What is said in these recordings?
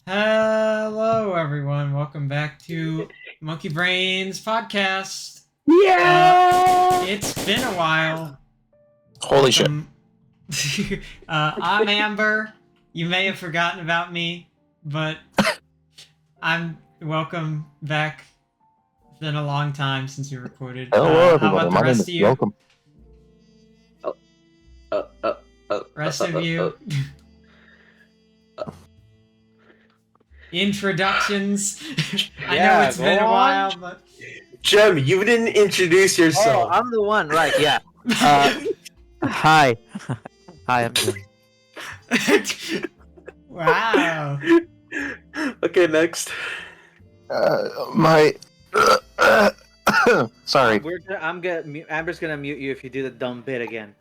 Hello, everyone. Welcome back to Monkey Brains podcast. Yeah! It's been a while. Holy shit. Welcome. I'm Amber. You may have forgotten about me, but I'm welcome back. It's been a long time since we recorded. Hello, how about everybody. the My name rest is of you? Welcome. Rest of you. Introductions. I know it's been a while, but Jem, you didn't introduce Oh, yourself. I'm the one, right? Yeah. Hi. Hi, I'm Jim. wow. Okay, next. Sorry. Amber's gonna mute you if you do the dumb bit again.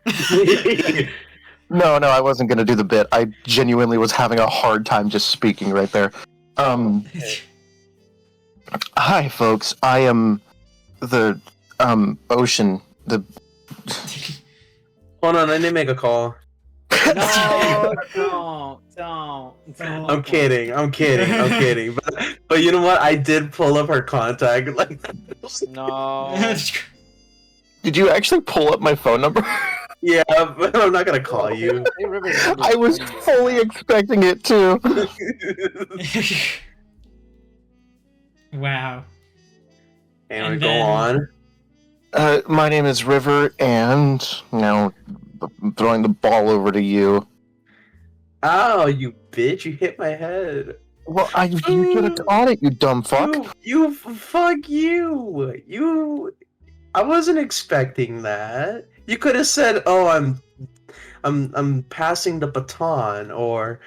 No, I wasn't gonna do the bit. I genuinely was having a hard time just speaking right there. Hi, folks. I am the Ocean. The Hold on, I need to make a call. No, don't. I'm kidding. But you know what? I did pull up her contact. No. Did you actually pull up my phone number? Yeah, but I'm not gonna call you. I was fully expecting it too. Wow. And And go then- on. My name is River, and now I'm throwing the ball over to you. Ow, you bitch! You hit my head. Well, you should have caught it, you dumb fuck. Fuck you. I wasn't expecting that. You could have said, "Oh, I'm passing the baton," or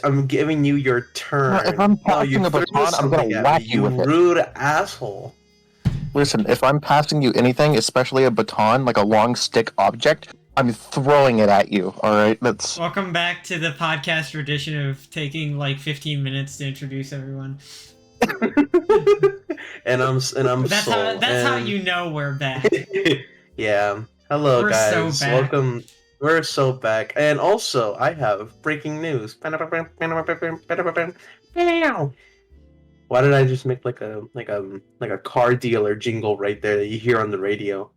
I'm giving you your turn. If I'm passing you the threw baton, I'm gonna something at whack me, you with it. rude asshole. Listen, if I'm passing you anything, especially a baton, like a long stick object, I'm throwing it at you. All right, that's. Welcome back to the podcast tradition of taking like 15 minutes to introduce everyone. and I'm That's Soul, how you know we're back. Yeah. Hello, We're guys. so back. Welcome. We're so back. And also, I have breaking news. Why did I just make like a car dealer jingle right there that you hear on the radio?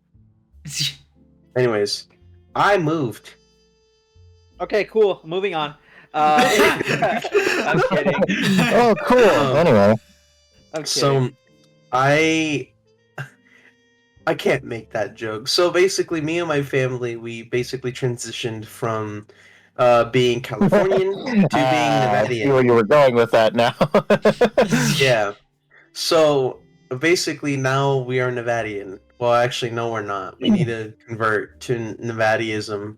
Anyways, I moved. Okay, cool. Moving on. I'm kidding. Oh, cool. Anyway, I'm kidding. So, I can't make that joke. So basically, me and my family, we basically transitioned from being Californian to being I see where Nevadian. you were going with that now. Yeah. So basically, now we are Nevadian. Well, actually, no, we're not. We need to convert to Nevadiism.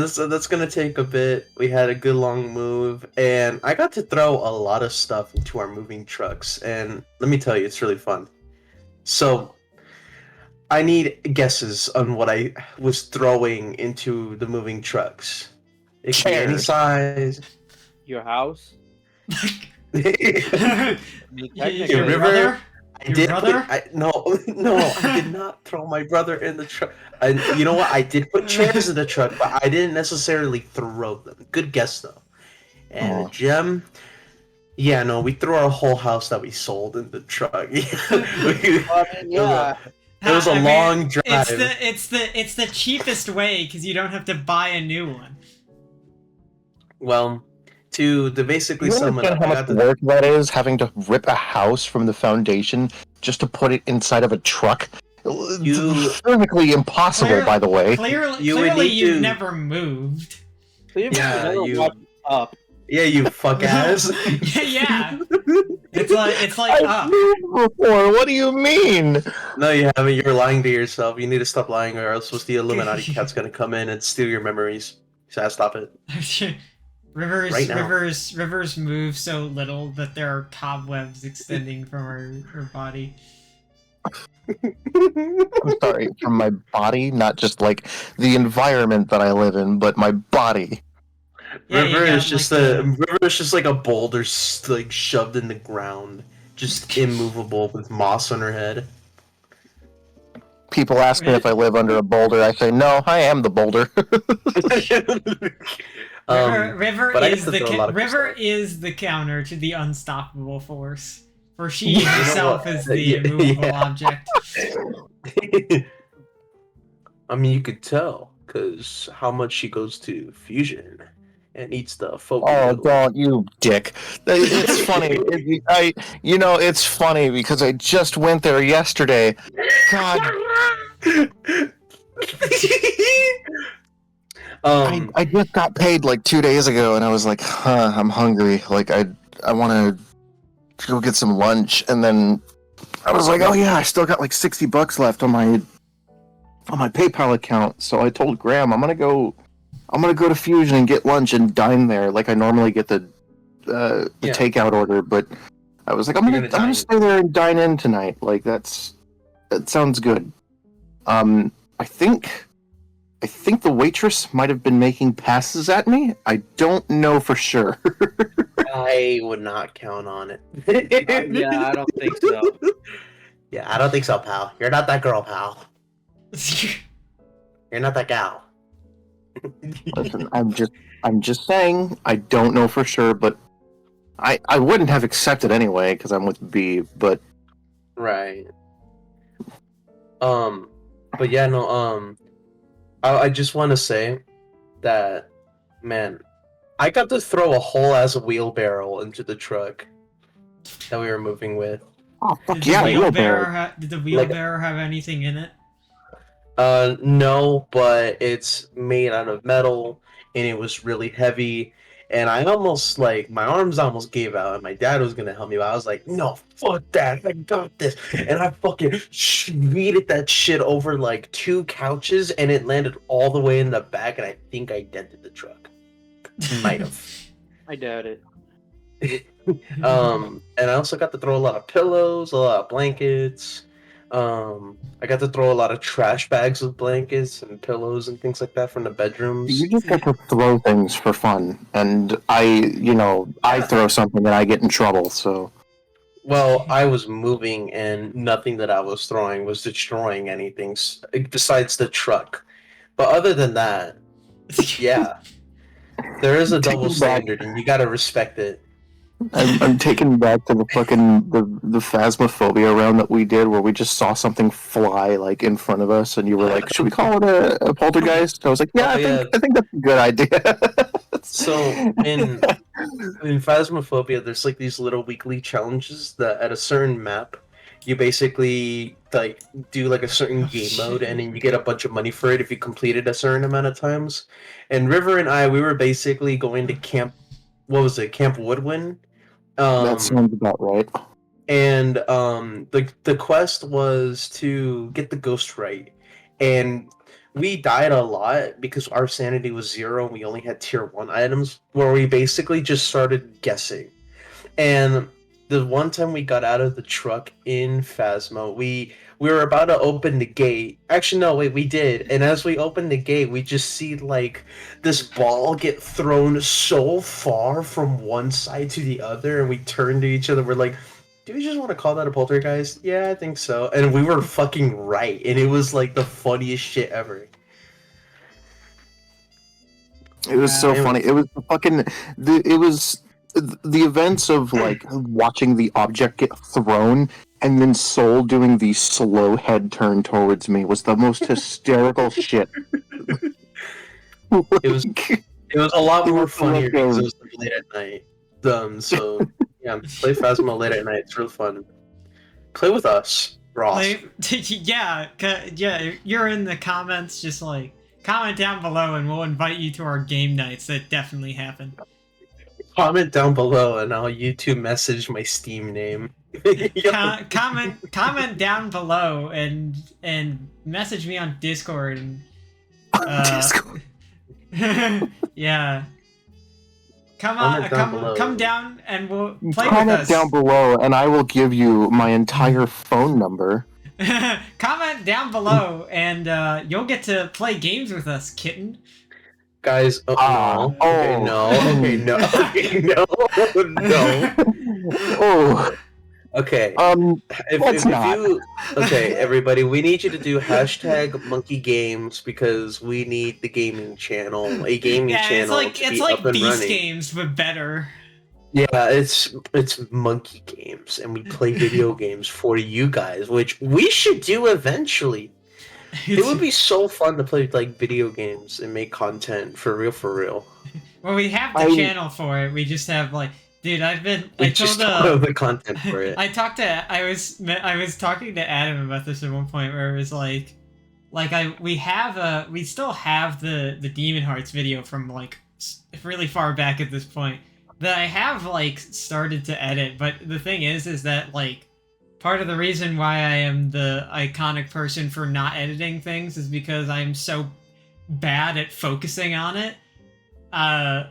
So that's gonna take a bit. We had a good long move, and I got to throw a lot of stuff into our moving trucks. And let me tell you, it's really fun. So I need guesses on what I was throwing into the moving trucks. It can be any Chairs. size. Your house? I Your River, brother? Your did brother? no, I did not throw my brother in the truck. And you know what? I did put chairs in the truck, but I didn't necessarily throw them. Good guess though. And Oh. Gem, yeah, no, we threw our whole house that we sold in the truck. Yeah. It was a I mean, long drive. It's the cheapest way because you don't have to buy a new one. Well, to basically You sum it understand up, how I much got the work that is, having to rip a house from the foundation just to put it inside of a truck? It's physically impossible, by the way. Clearly, You would need you've to- never moved. So you've Yeah, never you- walked up. Yeah, you fuck ass. Yeah. It's like I've moved before. What do you mean? No, you haven't. You're lying to yourself. You need to stop lying, or else the Illuminati cat's gonna come in and steal your memories. So I stop it. Right now. Rivers move so little that there are cobwebs extending from her body. I'm sorry, from my body, not just like the environment that I live in, but my body. Yeah, you River got, is just like, River is just like a boulder, like shoved in the ground, just immovable with moss on her head. People ask me if I live under a boulder. I say, no, I am the boulder. River but I is get to throw a lot of good River stuff. is the counter to the unstoppable force. For she You know herself what? is the Yeah, immovable yeah. object. I mean, you could tell because how much she goes to fusion and eats the phobia. Oh, don't you dick! It's funny. It's funny because I just went there yesterday. God, I just got paid like 2 days ago, and I was like, huh, I'm hungry. Like I want to go get some lunch, and then I was like, oh yeah, I still got like $60 left on my PayPal account. So I told Graham I'm gonna go to Fusion and get lunch and dine there like I normally get the takeout order. But I was like, I'm gonna stay there and dine in tonight. Like that sounds good. I think the waitress might have been making passes at me. I don't know for sure. I would not count on it. Yeah, I don't think so. Yeah, I don't think so, pal. You're not that girl, pal. You're not that gal. Listen, I'm just saying. I don't know for sure, but I wouldn't have accepted anyway because I'm with B. But Right. But yeah, no. I just want to say that, man, I got to throw a whole ass wheelbarrow into the truck that we were moving with. oh fuck Did yeah, the wheelbarrow. wheelbarrow have anything in it? No, but it's made out of metal and it was really heavy. And I almost my arms almost gave out, and my dad was gonna help me, but I was like, no, fuck that, I got this. And I fucking yeeted that shit over like 2 couches, and it landed all the way in the back, and I think I dented the truck. Might have. I doubt it. And I also got to throw a lot of pillows, a lot of blankets. I got to throw a lot of trash bags with blankets and pillows and things like that from the bedrooms. You just get to throw things for fun, and I throw something and I get in trouble. So Well, I was moving, and nothing that I was throwing was destroying anything besides the truck. But other than that, yeah, there is a double standard, and you gotta respect it. I'm taken back to the fucking the phasmophobia round that we did, where we just saw something fly like in front of us, and you were like, "Should we call it a poltergeist?" I was like, "Yeah, I think that's a good idea." So in Phasmophobia, there's like these little weekly challenges that at a certain map, you basically like do like a certain game mode, and then you get a bunch of money for it if you complete it a certain amount of times. And River and I, we were basically going to camp. What was it? Camp Woodwind. That sounds about right. And the quest was to get the ghost right, and we died a lot because our sanity was 0 and we only had tier 1 items, where we basically just started guessing. And the one time we got out of the truck in Phasmo, we were about to open the gate. Actually, no, wait, we did. And as we opened the gate, we just see like this ball get thrown so far from one side to the other, and we turn to each other. We're like, do we just want to call that a poltergeist? Yeah, I think so. And we were fucking right, and it was like the funniest shit ever. It was so funny. It was the events of like watching the object get thrown and then Soul doing the slow head turn towards me was the most hysterical shit. It was a lot more funnier because it was late at night. So yeah, play Phasmo late at night. It's real fun. Play with us, Ross. Yeah, you're in the comments. Just like comment down below, and we'll invite you to our game nights. That definitely happen. Comment down below, and I'll YouTube message my Steam name. Comment down below and message me on Discord. Discord. Yeah. Come down and we'll play with Comment us. down below, and I will give you my entire phone number. Comment down below, and you'll get to play games with us, kitten. Guys, no. Okay, no. Okay, no. Okay, no. No. Oh. Okay. Let's not. Okay, everybody, we need you to do hashtag monkey games because we need the gaming channel, a gaming Yeah, channel to it's be up like and Beast running. Games, but better. Yeah, it's monkey games, and we play video games for you guys, which we should do eventually. It would be so fun to play like video games and make content for real, for real. Well, we have the channel for it. We just have like, dude, We just don't have the content for it. I was talking to Adam about this at one point where it was like we still have the Demon Hearts video from like really far back at this point that I have like started to edit, but the thing is that like part of the reason why I am the iconic person for not editing things is because I'm so bad at focusing on it. I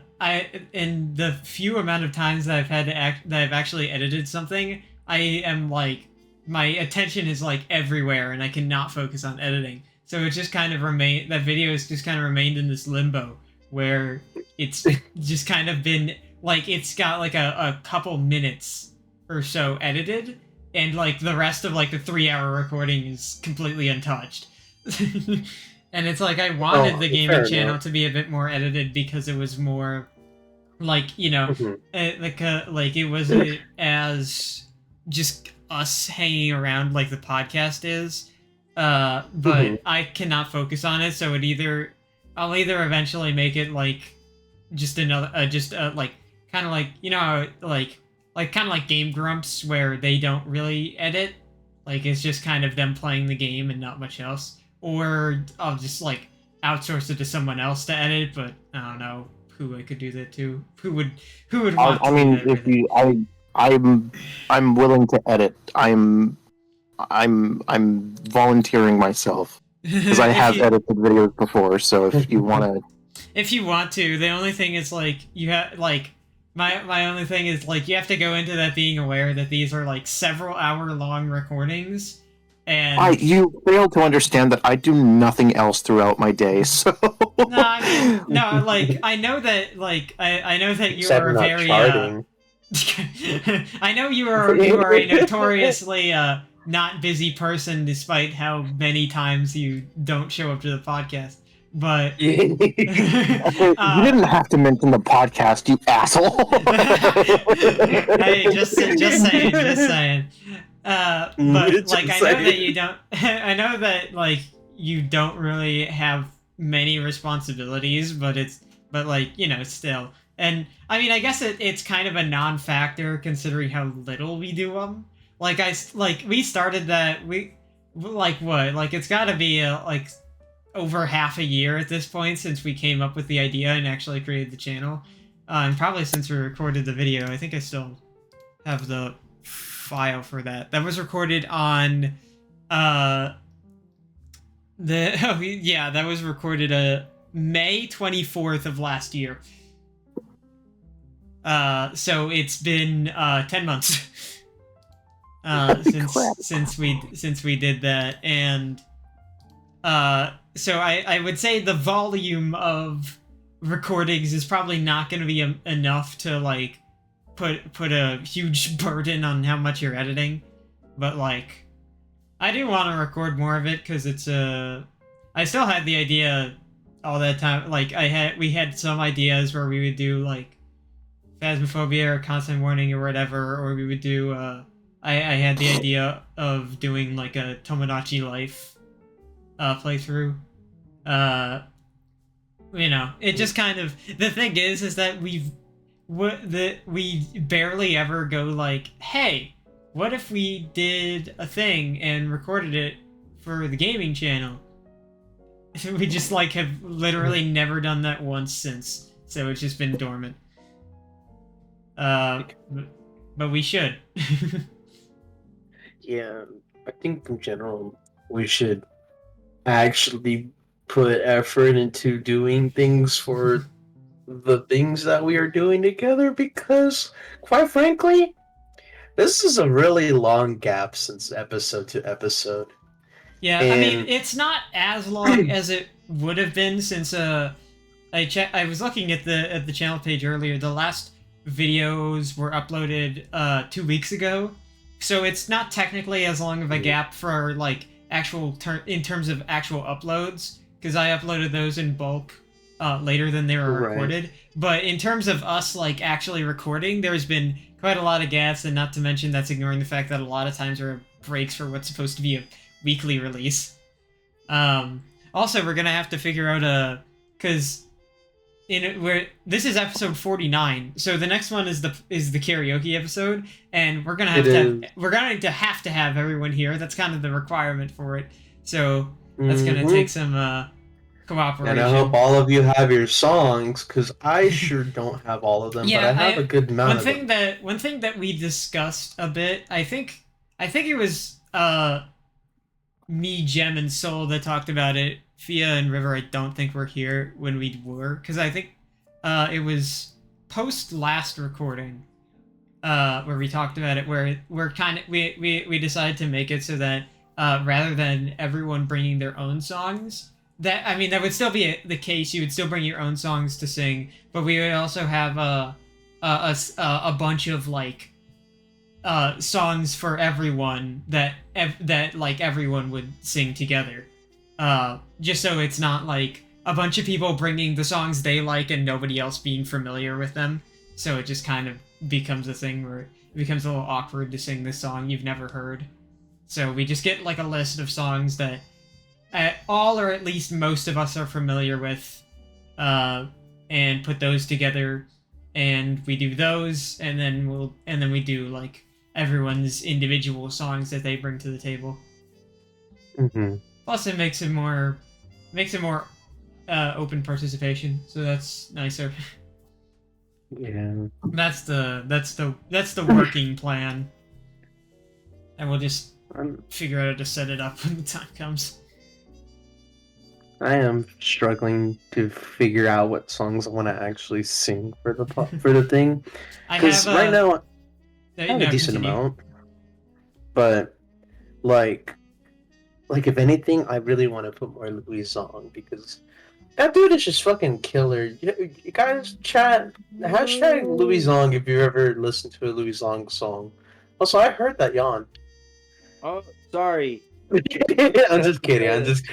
in the few amount of times that I've had to that I've actually edited something, I am like my attention is like everywhere and I cannot focus on editing. So it just kind of that video has just kind of remained in this limbo where it's just kind of been like it's got like a couple minutes or so edited, and like the rest of like the 3-hour recording is completely untouched. And it's like I wanted the gaming channel to be a bit more edited because it was more like, you know, like it was as just us hanging around like the podcast is. But I cannot focus on it, so I'll either eventually make it like just another like kind of like, you know, like kind of like Game Grumps where they don't really edit, like it's just kind of them playing the game and not much else, or I'll just like outsource it to someone else to edit, but I don't know who I could do that to. Who would want I to mean, do that, if really? I'm willing to edit. I'm volunteering myself because I have edited videos before. So if you want to, if you want to, the only thing is like you have like my only thing is like you have to go into that being aware that these are like several hour long recordings, and you fail to understand that I do nothing else throughout my day. So no, I mean no, like I know that I know that you Except are not very charting. I know you are a notoriously not busy person despite how many times you don't show up to the podcast. But you didn't have to mention the podcast, you asshole. Hey, just saying. But like I know that you don't. I know that like you don't really have many responsibilities, but like, you know, still. And I mean, I guess it's kind of a non-factor considering how little we do them. Like we started that it's got to be like over half a year at this point since we came up with the idea and actually created the channel, and probably since we recorded the video. I think I still have the file for that. That was recorded on that was recorded May 24th of last year. So it's been 10 months since we did that, and so I would say the volume of recordings is probably not going to be enough to like put a huge burden on how much you're editing, but like I do want to record more of it because it's I still had the idea all that time. Like we had some ideas where we would do like Phasmophobia or Constant Warning or whatever, or we would do I had the idea of doing like a Tomodachi Life playthrough. You know, it just kind of, the thing is that we barely ever go like, hey, what if we did a thing and recorded it for the gaming channel? We just like have literally never done that once since, so it's just been dormant. But we should. Yeah, I think in general we should actually put effort into doing things for the things that we are doing together, because quite frankly, this is a really long gap since episode to episode. Yeah, I mean, it's not as long as it would have been since I was looking at the channel page earlier. The last videos were uploaded 2 weeks ago, so it's not technically as long of a gap for like in terms of actual uploads, because I uploaded those in bulk later than they were Right. recorded. But in terms of us like actually recording, there's been quite a lot of gaps, and not to mention that's ignoring the fact that a lot of times there are breaks for what's supposed to be a weekly release. Also, we're gonna have to figure out because where this is episode 49, so the next one is the karaoke episode, and we're gonna have to have everyone here. That's kind of the requirement for it. So that's gonna take some cooperation. And I hope all of you have your songs, because I sure don't have all of them, but I have a good amount of them. One thing that we discussed a bit, I think it was me, Gem, and Soul that talked about it. Fia and River, I don't think were here when we were, because I think it was post last recording where we talked about it, where we decided to make it so that rather than everyone bringing their own songs, that would still be the case. You would still bring your own songs to sing, but we would also have a bunch of like songs for everyone that like everyone would sing together. Just so it's not like a bunch of people bringing the songs they like and nobody else being familiar with them. So it just kind of becomes a thing where it becomes a little awkward to sing this song you've never heard. So we just get like a list of songs that all or at least most of us are familiar with, and put those together, and we do those, and then we do like everyone's individual songs that they bring to the table. Mm-hmm. Plus, it makes it more open participation, so that's nicer. Yeah. That's the working plan, and we'll just figure out how to set it up when the time comes. I am struggling to figure out what songs I want to actually sing for the thing, because right now I have a decent amount, but like if anything, I really want to put more Louis song, because that dude is just fucking killer. You guys chat hashtag Louis Zong if you ever listened to a Louis Zong song. Also, I heard that yawn. Oh, sorry. I'm just kidding. I'm just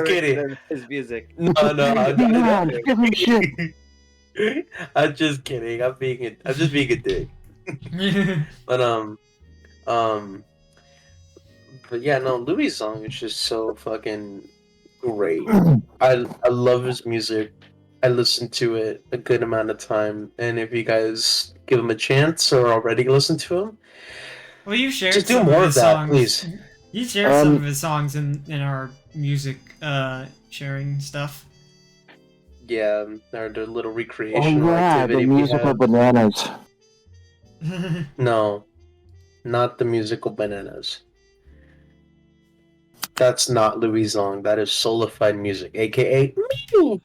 kidding. His music. No, Give me shit. I'm just kidding. I'm just being a dick. But but yeah, no, Louis' song is just so fucking great. I love his music. I listen to it a good amount of time, and if you guys give him a chance or already listen to him, well, you shared just do some more of of his that, songs. please. You shared some of his songs in our music sharing stuff. Yeah, or the little recreational the activity we musical had. bananas. No, not the musical bananas. That's not Louis Zong. That is soulified music, aka me.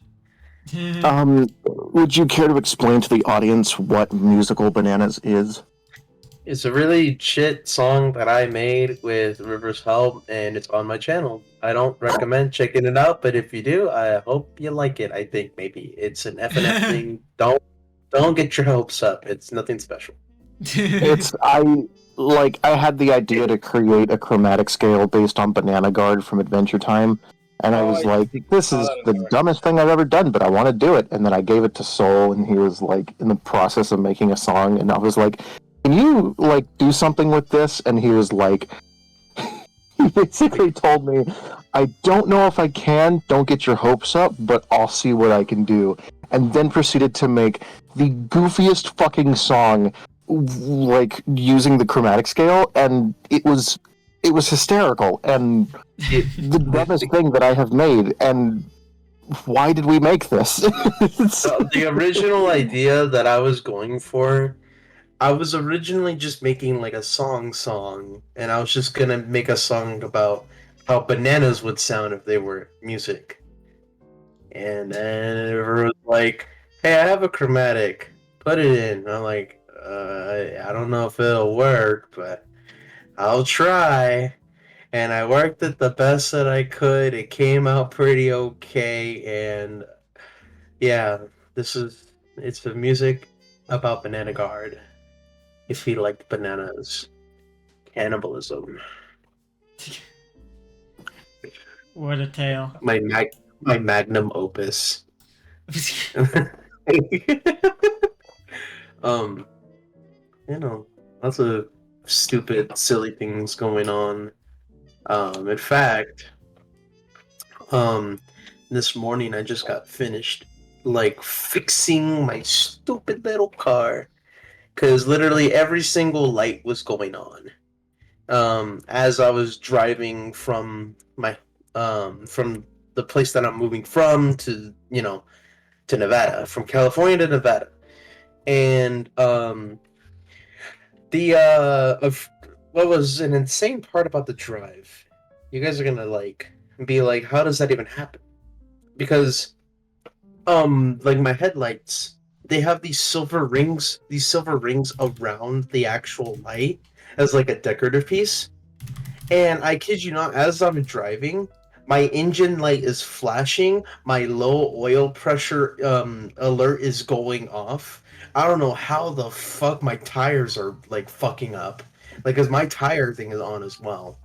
Would you care to explain to the audience what musical bananas is? It's a really shit song that I made with River's help, and it's on my channel. I don't recommend checking it out, but if you do, I hope you like it. I think maybe it's an FNF thing. Don't get your hopes up. It's nothing special. I had the idea to create a chromatic scale based on Banana Guard from Adventure Time, and I was like, this is the dumbest thing I've ever done, but I want to do it. And then I gave it to Soul, and he was like in the process of making a song, and I was like, can you like do something with this? And he was like, he basically told me, I don't know if I can, don't get your hopes up, but I'll see what I can do. And then proceeded to make the goofiest fucking song, like using the chromatic scale, and it was hysterical and the dumbest thing that I have made. And why did we make this? So the original idea that I was going for, I was originally just making like a song, and I was just gonna make a song about how bananas would sound if they were music. And then everyone was like, hey, I have a chromatic, put it in. And I'm like, I don't know if it'll work, but I'll try. And I worked it the best that I could. It came out pretty okay, and yeah, it's the music about Banana Guard. If he liked bananas. Cannibalism. What a tale. My magnum opus. um, lots of stupid, silly things going on. In fact, um, this morning I just got finished like fixing my stupid little car because literally every single light was going on. As I was driving from from the place that I'm moving from to to Nevada, from California to Nevada, and the of what was an insane part about the drive. You guys are gonna be like, how does that even happen? Because like my headlights, they have these silver rings around the actual light as like a decorative piece. And I kid you not, as I'm driving, my engine light is flashing, my low oil pressure alert is going off. I don't know how the fuck my tires are like fucking up. Like, cause my tire thing is on as well.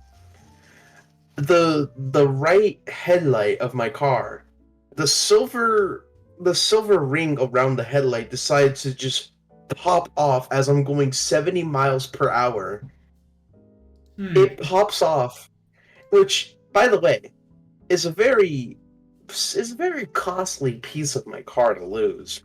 The right headlight of my car, the silver ring around the headlight decided to just pop off as I'm going 70 miles per hour. It pops off, which, by the way, is a very costly piece of my car to lose.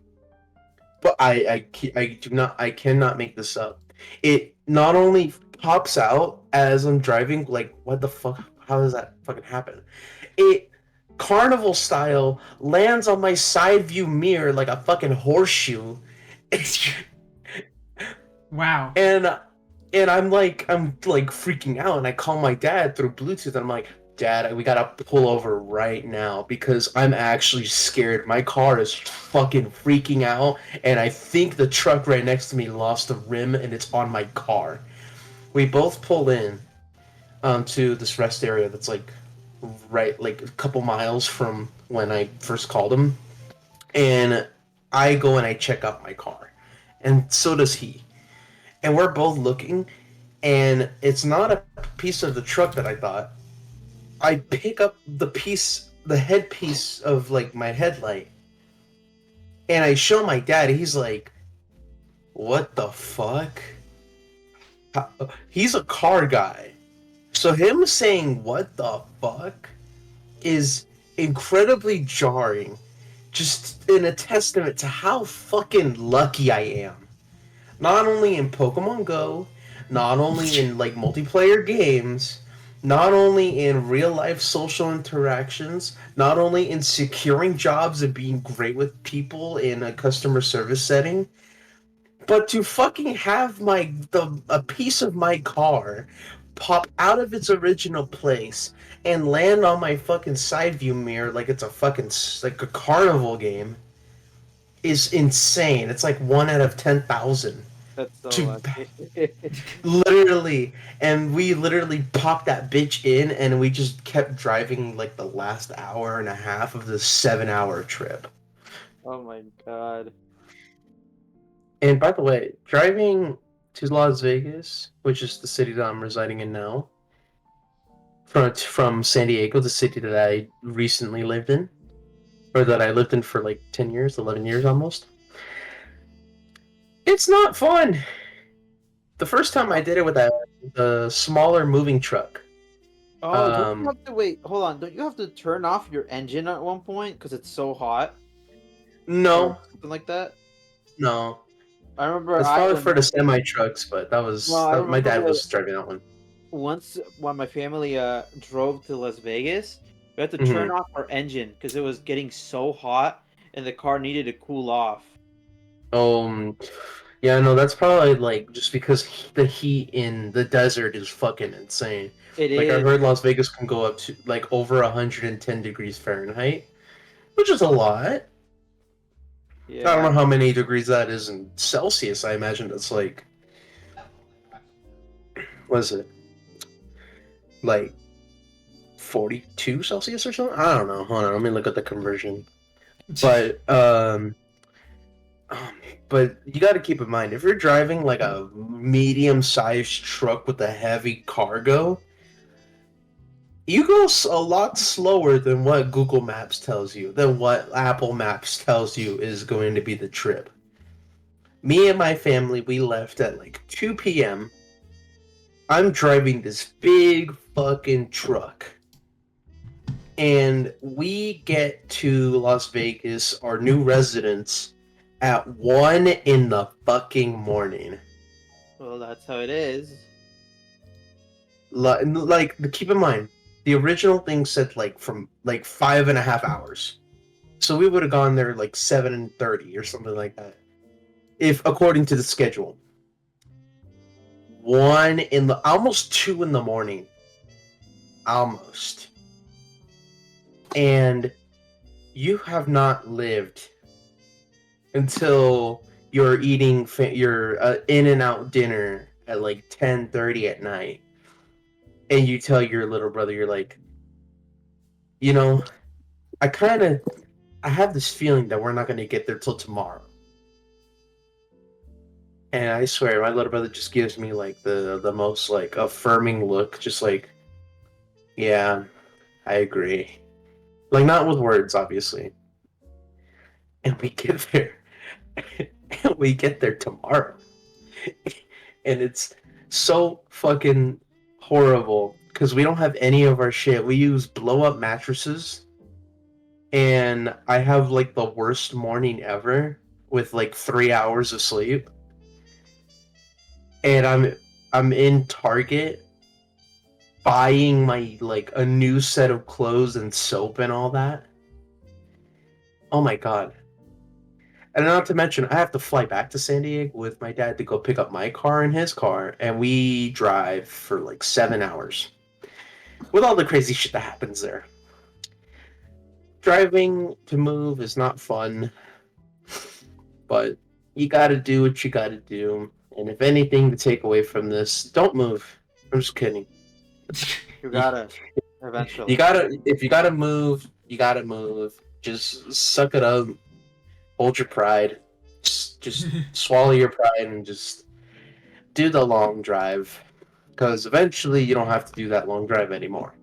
But I cannot make this up. It not only pops out as I'm driving, like, what the fuck? How does that fucking happen? It carnival style lands on my side view mirror like a fucking horseshoe. Wow. And I'm like freaking out, and I call my dad through Bluetooth, and I'm like, Dad, we gotta pull over right now because I'm actually scared. My car is fucking freaking out, and I think the truck right next to me lost a rim, and it's on my car. We both pull in to this rest area that's like right like a couple miles from when I first called him, and I go and I check out my car, and so does he. And we're both looking, and it's not a piece of the truck that I thought. I pick up the headpiece of like my headlight, and I show my dad. He's like, "What the fuck?" He's a car guy, so him saying "what the fuck" is incredibly jarring. Just in a testament to how fucking lucky I am. Not only in Pokemon Go, not only in like multiplayer games, not only in real life social interactions, not only in securing jobs and being great with people in a customer service setting, but to fucking have a piece of my car pop out of its original place and land on my fucking side view mirror like it's a fucking like a carnival game is insane. It's like 1 out of 10,000. That's so To lucky. literally, and we literally popped that bitch in, and we just kept driving like the last hour and a half of the 7-hour trip. Oh my god. And by the way, driving to Las Vegas, which is the city that I'm residing in now, from San Diego, the city that I recently lived in, or that I lived in for like 10 years, 11 years almost, it's not fun. The first time I did it with the smaller moving truck. Oh, don't you have to wait? Hold on. Don't you have to turn off your engine at one point because it's so hot? No, Or something like that. no. I remember It's probably for the semi trucks, but Well, I my dad remember was driving that one. once when my family drove to Las Vegas, we had to Mhm. turn off our engine because it was getting so hot and the car needed to cool off. Yeah, no, that's probably like just because the heat in the desert is fucking insane. It Like I is. heard Las Vegas can go up to like over 110 degrees Fahrenheit, which is a lot. I don't know Yeah. how many degrees that is in Celsius. I imagine it's like, what is it? Like 42 Celsius or something? I don't know. Hold on, let me look at the conversion. But But you got to keep in mind, if you're driving like a medium-sized truck with a heavy cargo, you go a lot slower than what Google Maps tells you, than what Apple Maps tells you is going to be the trip. Me and my family, we left at like 2 p.m. I'm driving this big fucking truck. And we get to Las Vegas, our new residence, at 1 in the fucking morning. Well, that's how it is. Like, keep in mind, the original thing said like from like 5.5 hours. So we would have gone there like 7:30 or something like that. If according to the schedule. 1 in the almost 2 in the morning. Almost. And you have not lived until you're eating your In-N-Out dinner at like 10:30 at night, and you tell your little brother, you're like, you know, I have this feeling that we're not going to get there till tomorrow. And I swear, my little brother just gives me like the most like affirming look, just like, yeah, I agree. Like, not with words, obviously. And we get there. And we get there tomorrow. And it's so fucking horrible because we don't have any of our shit. We use blow up mattresses. And I have like the worst morning ever with like 3 hours of sleep. And I'm in Target buying my like a new set of clothes and soap and all that. Oh my god. And not to mention, I have to fly back to San Diego with my dad to go pick up my car and his car, and we drive for like 7 hours. With all the crazy shit that happens there. Driving to move is not fun, but you gotta do what you gotta do. And if anything to take away from this, don't move. I'm just kidding. You gotta eventually. If you gotta move, you gotta move. Just suck it up. Hold your pride. Just swallow your pride and just do the long drive. Because eventually you don't have to do that long drive anymore.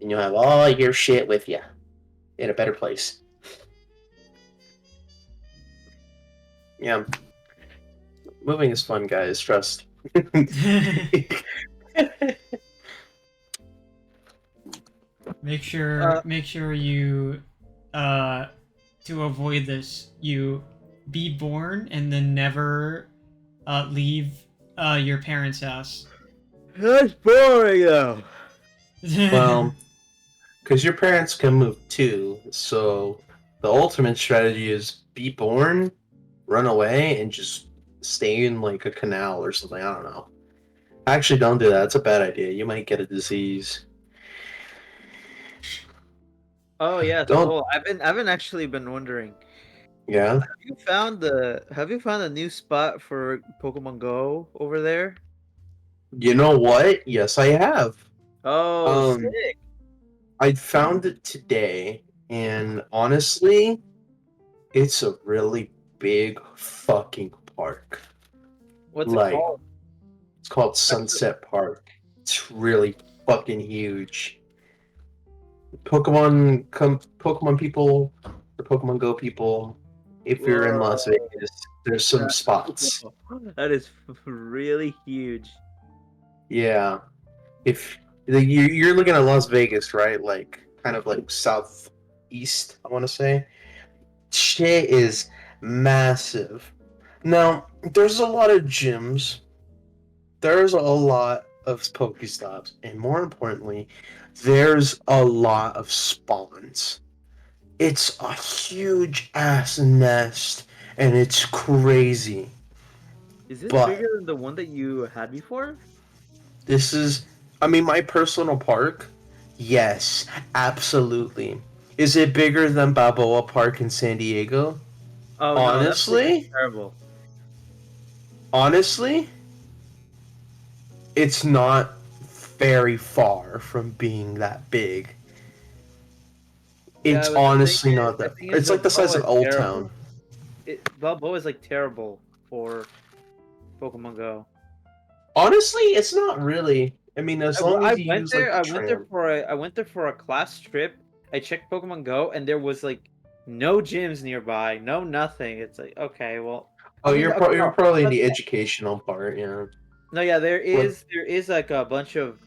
And you'll have all your shit with you in a better place. Yeah. Moving is fun, guys. Trust. Make sure you to avoid this, you be born and then never leave your parents' house. That's boring though. Well, because your parents can move too, so the ultimate strategy is be born, run away, and just stay in like a canal or something. I don't know. Actually, don't do that. It's a bad idea. You might get a disease. Oh yeah, Don't. so I've been actually been wondering. Yeah. Have you found a new spot for Pokemon Go over there? You know what? Yes, I have. Oh, Um, sick. I found it today, and honestly, it's a really big fucking park. What's it Like, called? it's called Sunset Park. It's really fucking huge. Pokemon people, the Pokemon Go people. If you're in Las Whoa. Vegas, there's some spots. That is really huge. Yeah, if you're looking at Las Vegas, right? Like kind of like southeast, I want to say. Shit is massive. Now, there's a lot of gyms. There's a lot of Pokestops, and more importantly, there's a lot of spawns. It's a huge ass nest, and it's crazy. Is this But bigger than the one that you had before? this is, I mean, my personal park. Yes, absolutely. Is it bigger than Balboa Park in San Diego? Oh no, that's Honestly, terrible. honestly, it's not very far from being that big. Yeah, It's but honestly not the that. thing is It's like that the size of is Old terrible. Town. Balboa is like terrible for Pokemon Go. Honestly, it's not really. I mean, as long I as you went use like there. the tram. I went there for a class trip. I checked Pokemon Go, and there was like no gyms nearby, no nothing. It's like okay, well, Oh, I mean, okay, you're no, probably in but the educational part, yeah. no, yeah, What? there is like a bunch of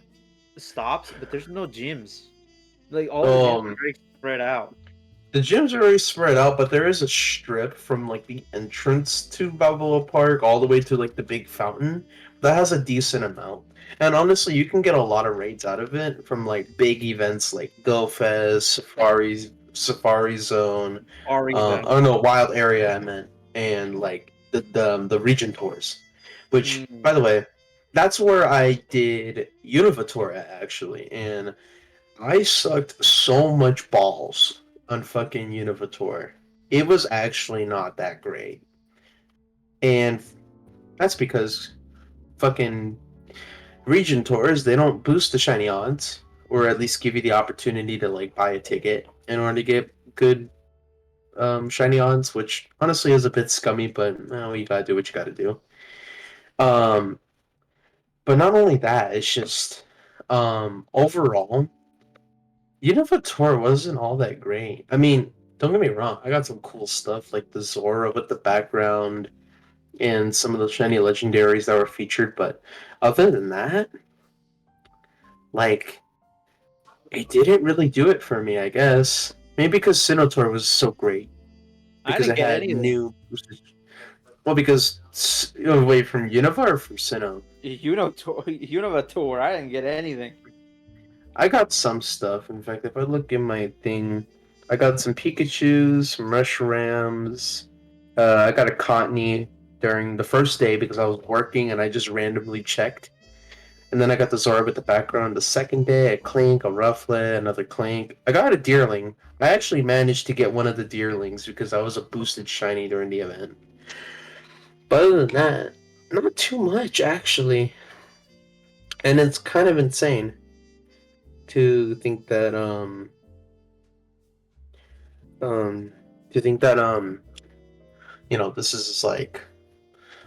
stops, but there's no gyms. Like all the gyms are Um, very spread out. the gyms are very spread out, but there is a strip from like the entrance to Balboa Park all the way to like the big fountain that has a decent amount. And honestly, you can get a lot of raids out of it from like big events like Go Fest, Safari Zone, Ari Zone. oh no, Wild Area I meant, and like the region tours. Which, Mm. by the way, that's where I did Univator at, actually, and I sucked so much balls on fucking Univator. It was actually not that great. And that's because fucking region tours, they don't boost the shiny odds, or at least give you the opportunity to like buy a ticket in order to get good shiny odds, which honestly is a bit scummy, but you gotta do what you gotta do. Um, but not only that, it's just overall Unova Tour wasn't all that great. I mean, don't get me wrong, I got some cool stuff like the Zora with the background and some of the shiny legendaries that were featured, but other than that, like, it didn't really do it for me, I guess. Maybe because Sinotaur was so great. I Because didn't it get had anything. new. Well, because. Wait, from Unova or from Sinnoh? You know a tour. I didn't get anything. I got some stuff. In fact, if I look in my thing, I got some Pikachus, some Reshiram's. I got a Cottony during the first day because I was working and I just randomly checked. And then I got the Zorb at the background the second day, a Clink, a Rufflet, another Clink. I got a Deerling. I actually managed to get one of the Deerlings because I was a boosted shiny during the event. But other than that, not too much actually. And it's kind of insane to think that um to think that this is like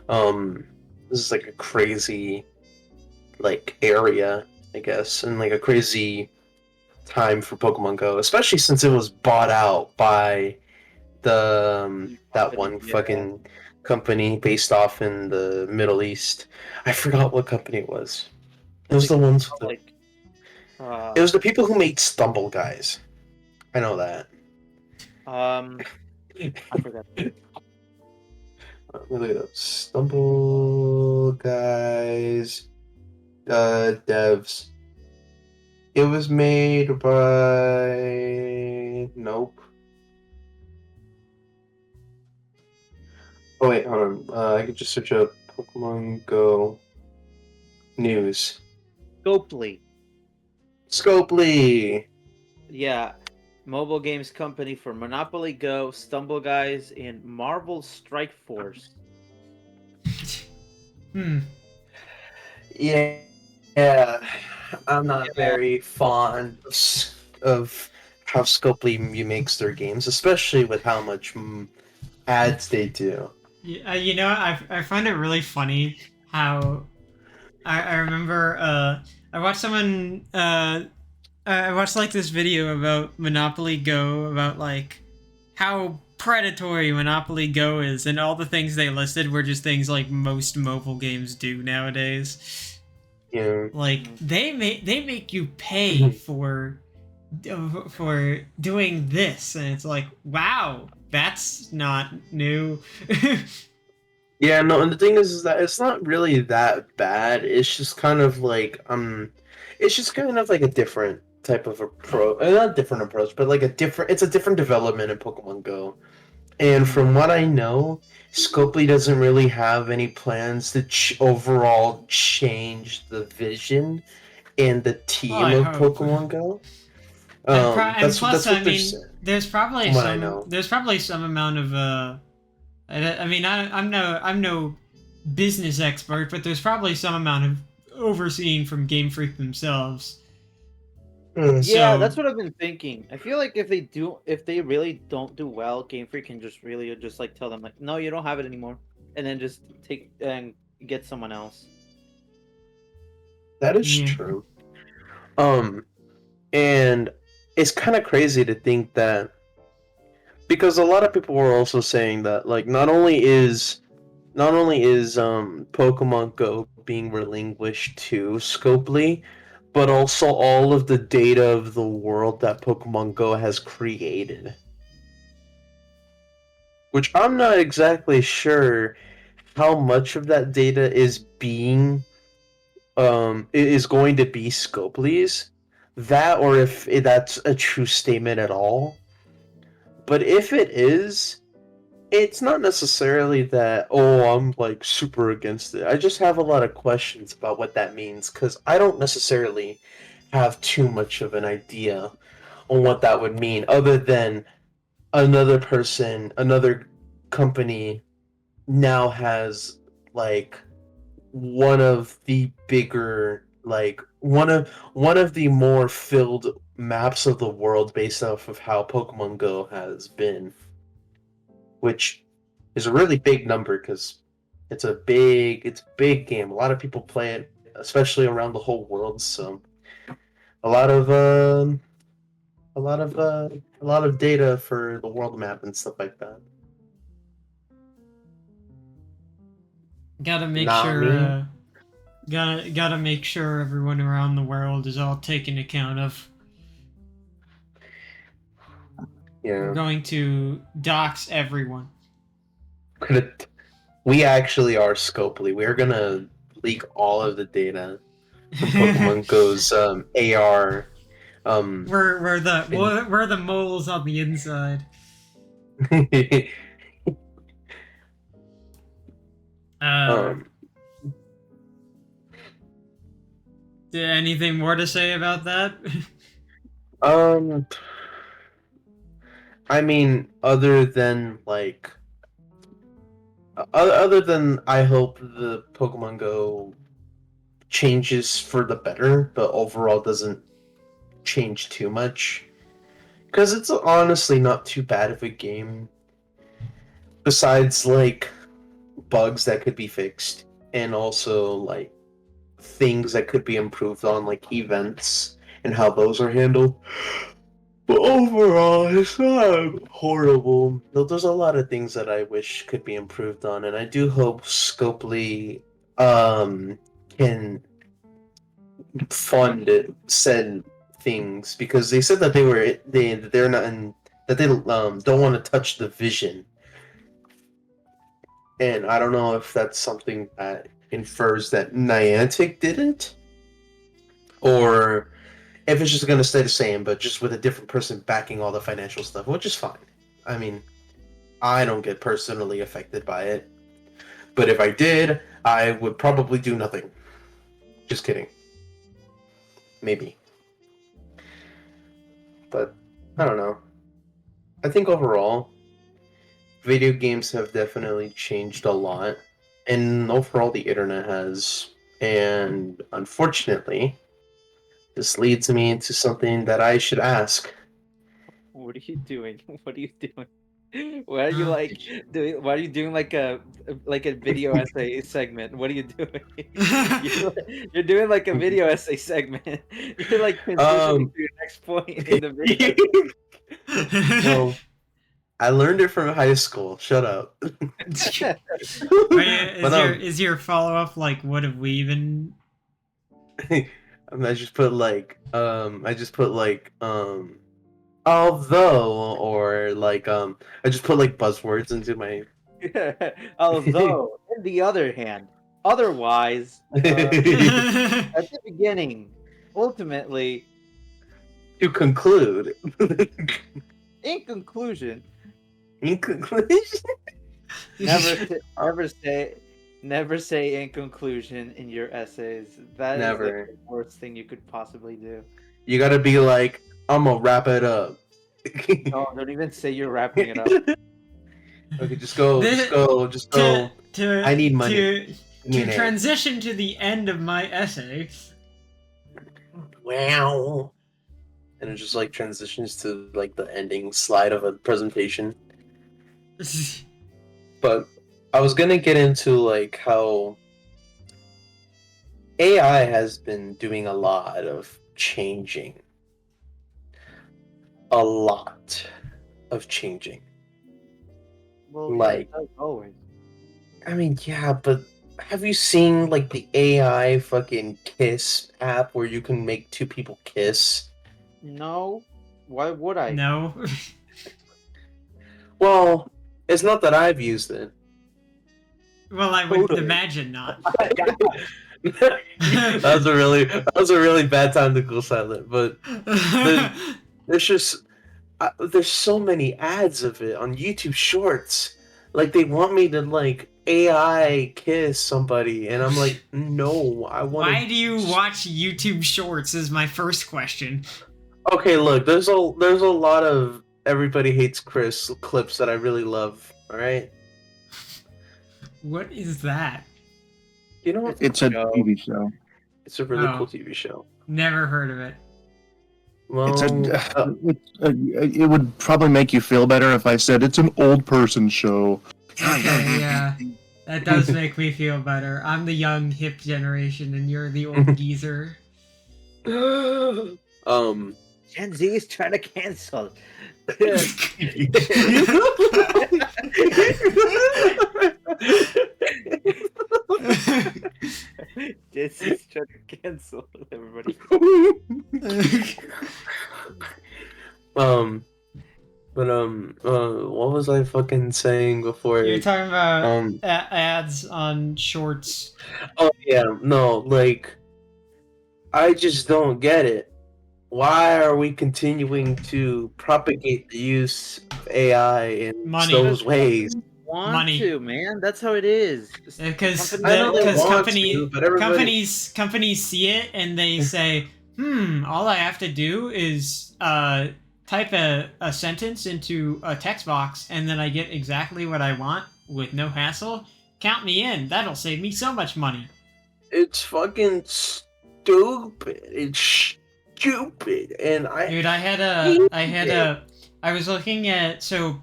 um this is like a crazy like area, I guess, and like a crazy time for Pokemon Go, especially since it was bought out by the that Company, one yeah. fucking company based off in the Middle East. I forgot what company it was. It was Like, the ones with the, like, it was the people who made Stumble Guys. I know that. I forgot. Let me look it up. Stumble Guys devs. It was made by nope. Oh wait, hold on. I could just search up Pokemon Go news. Scopely. Scopely. Yeah. Mobile games company for Monopoly Go, Stumble Guys, and Marvel Strike Force. Yeah, yeah. I'm not Yeah. very fond of how Scopely makes their games, especially with how much ads they do. You know, I find it really funny how I remember I watched someone I watched like this video about Monopoly Go about like how predatory Monopoly Go is, and all the things they listed were just things like most mobile games do nowadays. Yeah. Like they make you pay for doing this, and it's like, wow, that's not new. Yeah, no, and the thing is that it's not really that bad. It's just kind of like it's just kind of like a different type of approach. Not a different approach, but like it's a different development in Pokemon Go. And from what I know, Scopely doesn't really have any plans to overall change the vision and the Well, team I of hope. Pokemon Go. And plus, That's I what they're mean, saying, from what I know. there's probably some amount of I mean, I'm no business expert, but there's probably some amount of overseeing from Game Freak themselves. Yeah, So- that's what I've been thinking. I feel like if they really don't do well, Game Freak can just really just like tell them like, no, you don't have it anymore, and then just take and get someone else. That is Yeah. true. And it's kind of crazy to think that because a lot of people were also saying that like not only is Pokemon Go being relinquished to Scopely, but also all of the data of the world that Pokemon Go has created. Which I'm not exactly sure how much of that data is being is going to be Scopely's. That or if that's a true statement at all. But if it is, it's not necessarily that, oh, I'm like super against it. I just have a lot of questions about what that means because I don't necessarily have too much of an idea on what that would mean, other than another person, another company now has like one of the bigger, like one of the more filled maps of the world based off of how Pokemon Go has been, which is a really big number because it's a big game. A lot of people play it, especially around the whole world. So a lot of a lot of data for the world map and stuff like that. Gotta make Not sure. me. Gotta make sure everyone around the world is all taken account of. We're Yeah, going to dox everyone. Gonna- we actually are Scopely. We're gonna leak all of the data from Pokemon Go's AR. We're the moles on the inside. um, Anything more to say about that? um, I mean, other than I hope the Pokemon Go changes for the better, but overall doesn't change too much. Because it's honestly not too bad of a game. Besides, like, bugs that could be fixed, and also, like, things that could be improved on, like events and how those are handled. But overall, it's not horrible. There's a lot of things that I wish could be improved on, and I do hope Scopely can fund said things because they said that they're not in, that they don't want to touch the vision, and I don't know if that's something that infers that Niantic didn't, or if it's just gonna stay the same, but just with a different person backing all the financial stuff, which is fine. I mean, I don't get personally affected by it, but if I did, I would probably do nothing. Just kidding. Maybe. But I don't know. I think overall, video games have definitely changed a lot, and overall, the internet has. And unfortunately, this leads me into something that I should ask. What are you doing? What are you doing? Why are you like doing? Why are you doing like a video essay segment? What are you doing? You're doing like a video essay segment. You're like transitioning Um, to your next point in the video. well, I learned it from high school. Shut up. But Is your follow up like what have we even? I just put although, or like I just put like buzzwords into my Although, on the other hand, otherwise, at the beginning, ultimately, to conclude. in conclusion, In conclusion, never say in conclusion in your essays. That is never. the worst thing you could possibly do. You gotta be like, I'm gonna wrap it up. No, don't even say you're wrapping it up. Okay, just go. I need money. To transition to the end of my essay. Wow. and it just like transitions to like the ending slide of a presentation. But I was gonna get into like how AI has been doing a lot of changing. A lot of changing. Well, Like, always. I mean, yeah, but have you seen like the AI fucking kiss app where you can make two people kiss? No. Why would I? No. Well, it's not that I've used it. Well, I would Totally. imagine not. That was a really bad time to go silent, but there's just there's so many ads of it on YouTube Shorts. Like they want me to like AI kiss somebody, and I'm like, no, I want to. Why do you watch YouTube Shorts? Is my first question. Okay, look, there's a lot of Everybody Hates Chris clips that I really love. All right, What is that? you know what? It's a TV show. It's a really Oh. cool TV show. Never heard of it. Well, It would probably make you feel better if I said it's an old person show. Okay, yeah. That does make me feel better. I'm the young, hip generation, and you're the old geezer. Gen Z is trying to cancel. Gen Z is trying to cancel everybody. What was I fucking saying before? You're talking about Um, ads on Shorts. oh yeah, no, like, I just don't get it. Why are we continuing to propagate the use of AI in Money. those ways? Want Money. to, man? That's how it is. Because Companies- I know they want to, but everybody- companies see it and they say, all I have to do is type a sentence into a text box and then I get exactly what I want with no hassle. Count me in. That'll save me so much money. It's fucking stupid. It's stupid, and Dude, I was looking at, so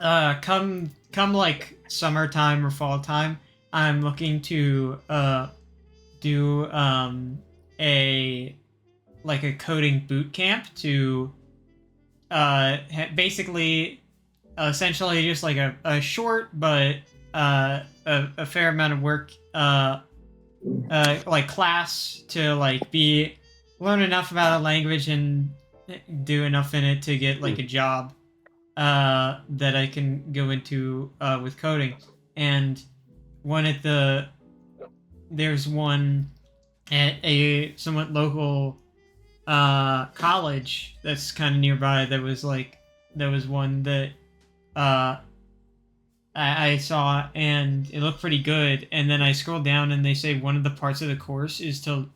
come like summertime or fall time, I'm looking to do a coding boot camp to basically essentially just like a short but a fair amount of work like class to like learn enough about a language and do enough in it to get like a job that I can go into with coding. And there's one at a somewhat local college that's kind of nearby that was one that I saw and it looked pretty good. And then I scrolled down and they say one of the parts of the course is to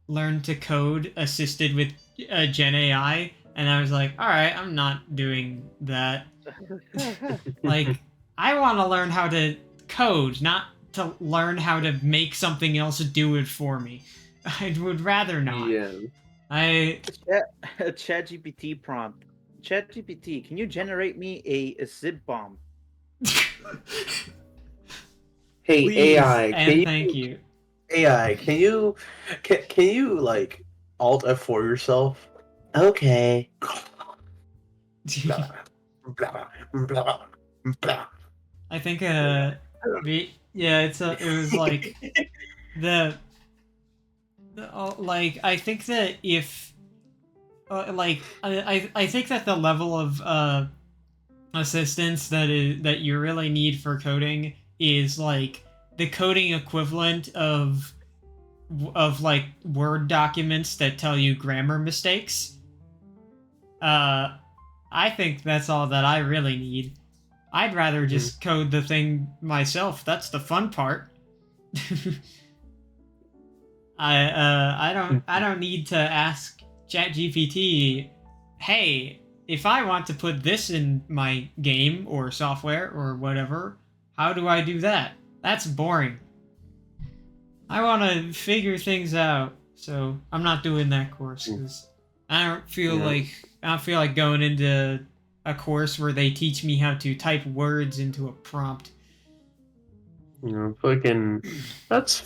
learn to code assisted with Gen AI. And I was like, all right, I'm not doing that. Like, I want to learn how to code, not to learn how to make something else do it for me. I would rather not. yeah. A ChatGPT prompt. ChatGPT, can you generate me a zip bomb? Hey Please, AI, and thank you. AI, can you like Alt F4 yourself? Okay. Blah, blah, blah, blah. I think it was like like I think that if I think that the level of assistance that you really need for coding is like the coding equivalent of like Word documents that tell you grammar mistakes. I think that's all that I really need. I'd rather just code the thing myself. That's the fun part. I don't need to ask ChatGPT, hey, if I want to put this in my game or software or whatever, how do I do that? That's boring. I want to figure things out, so I'm not doing that course because Yeah. I don't feel like going into a course where they teach me how to type words into a prompt. You know, fucking, it's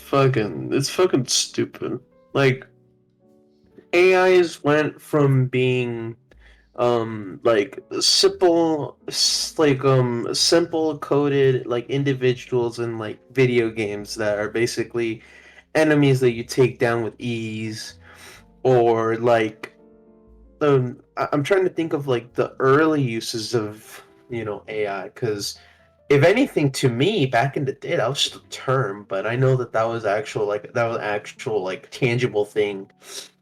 fucking stupid. Like, AIs went from being, like, simple coded, like, individuals in, like, video games that are basically enemies that you take down with ease, or, like, I'm trying to think of, like, the early uses of, AI, because if anything, to me, back in the day, that was just a term, but I know that that was actual, like, tangible thing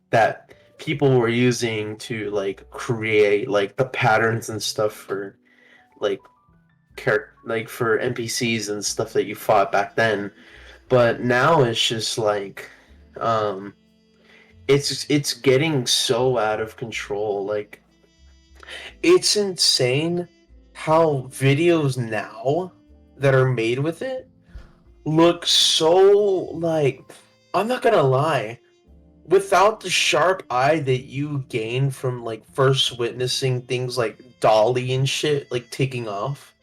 that people were using to, like, create, like, the patterns and stuff for, like, for NPCs and stuff that you fought back then. But now it's just like, um, it's getting so out of control. Like, it's insane how videos now that are made with it look so, like, I'm not gonna lie, without the sharp eye that you gain from, like, first witnessing things like Dolly and shit like taking off,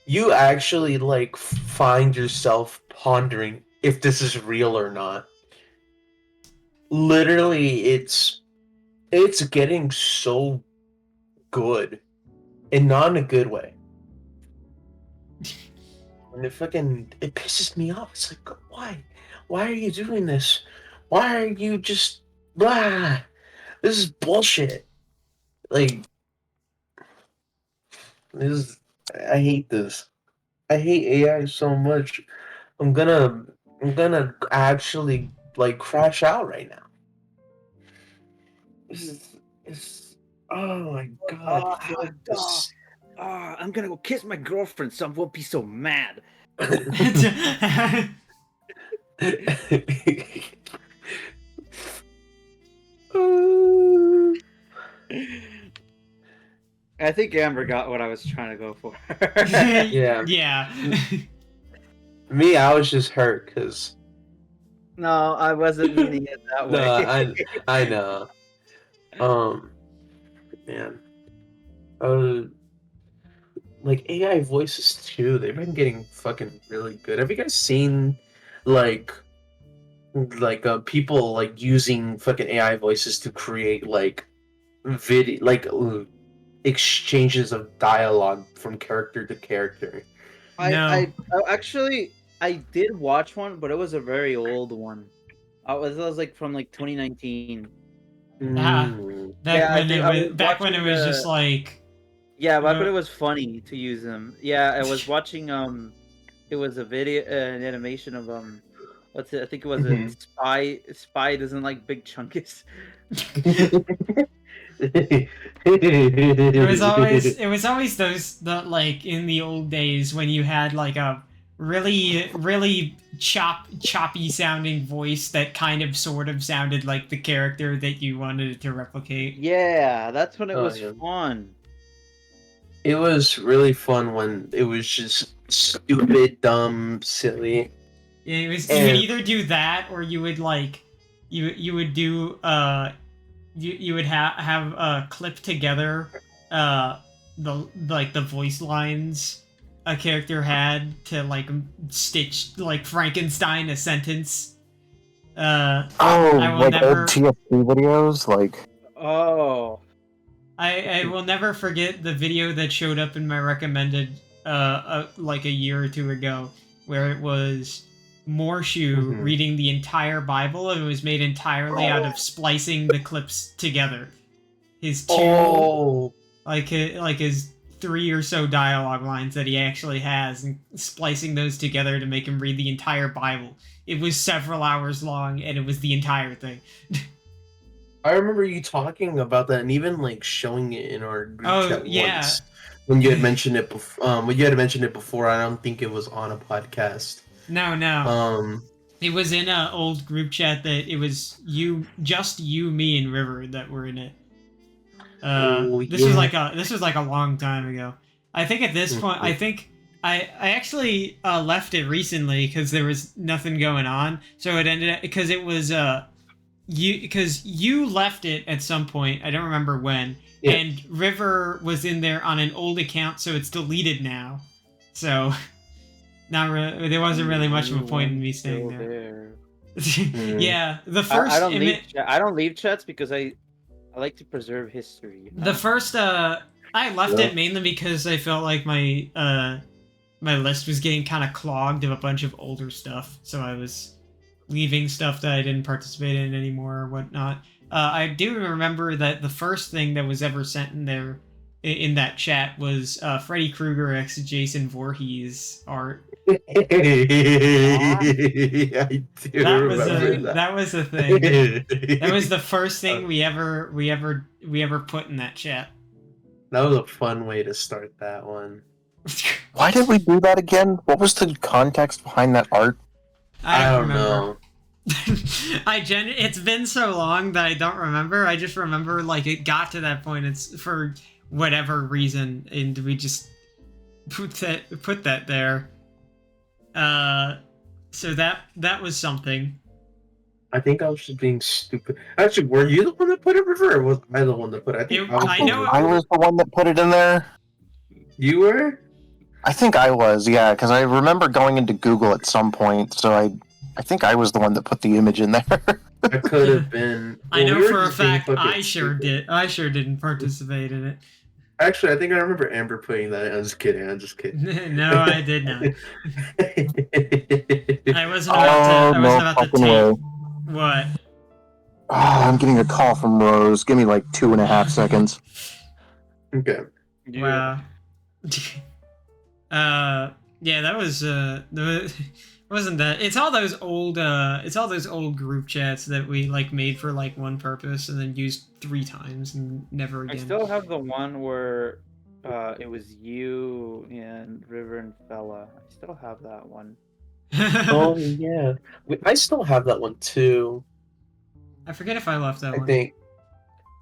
you actually, like, find yourself pondering if this is real or not. Literally, it's getting so good, and not in a good way. And it pisses me off. It's like, why? Why are you doing this? Why are you just blah? This is bullshit. Like, this is, I hate this. I hate AI so much. I'm gonna I'm gonna actually, like, crash out right now. This is it's oh my god, fuck this. I'm gonna go kiss my girlfriend. Some won't be so mad. I think Amber got what I was trying to go for. Yeah. Yeah. Me, I was just hurt because No, I wasn't meaning it that way. no, I know. Um, man, uh, like, AI voices too. They've been getting fucking really good. Have you guys seen, like, people, like, using fucking AI voices to create, like, video, like, exchanges of dialogue from character to character? No. Actually I did watch one, but it was a very old one. It was like from like 2019. Mm. Back I when think it I was was back when it watching was just like yeah, back when uh, it was funny to use them. Yeah, I was watching it was a video an animation of what's it? I think it was a Mhm. spy doesn't like big chunkus. it was always those the like in the old days when you had like a really choppy sounding voice that kind of sort of sounded like the character that you wanted it to replicate. Yeah, that's when it Oh, was yeah. fun. It was really fun when it was just stupid, dumb, silly, It was you would and either do that or you would like you would do you would have clip together uh the voice lines a character had to like stitch like Frankenstein a sentence. Oh, I will like old never TFC videos, like Oh, I will never forget the video that showed up in my recommended like a year or two ago where it was Morshu Mhm. reading the entire Bible and it was made entirely out of splicing the clips together. His two Oh, like his three or so dialogue lines that he actually has and splicing those together to make him read the entire Bible. It was several hours long and it was the entire thing. I remember you talking about that and even, like, showing it in our group Oh chat yeah. once when you had mentioned it before. When you had mentioned it before, I don't think it was on a podcast. No. Um, It was in an old group chat that it was just you, me, and River that were in it. oh This was yeah. like a long time ago. I think at this point, I Mhm. think I actually left it recently because there was nothing going on. So it ended up because because you left it at some point. I don't remember when. Yeah. And River was in there on an old account, so it's deleted now. So, there wasn't really much of a point in me staying Still there. Mm. Yeah, the first I don't leave. I don't leave chats because I like to preserve history. You know? the first I left Yeah. it mainly because I felt like my my list was getting kind of clogged of a bunch of older stuff, so I was leaving stuff that I didn't participate in anymore or whatnot. I do remember that the first thing that was ever sent in there in that chat was Freddy Krueger x Jason Voorhees art. I do remember that. That was a thing. That was the first thing we ever put in that chat. That was a fun way to start that one. Why did we do that again? What was the context behind that art? I don't remember. know. It's been so long that I don't remember. I just remember like it got to that point. It's for whatever reason, and we just put that there. So that was something. I think I was just being stupid. Actually, were you the one that put it, River, or was I the one that put it? I know- I was the one that put it in there. You were. I think I was, yeah, because I remember going into Google at some point, so I think I was the one that put the image in there. I could have been. I know we were for a just being fact fucking I sure stupid. did. I sure didn't participate in it. Actually, I think I remember Amber putting that in. I'm just kidding. I'm just kidding. No, I did not. I wasn't Oh, about to. I no wasn't about to fucking way. take what. Oh, I'm getting a call from Rose. Give me like 2.5 seconds. Okay. Wow. Yeah, that was wasn't that? It's all those old group chats that we like made for like one purpose and then used 3 times and never I again. still have the one where it was you and River and Fella. I still have that one. Oh yeah. I still have that one too. I forget if I left that I one. think.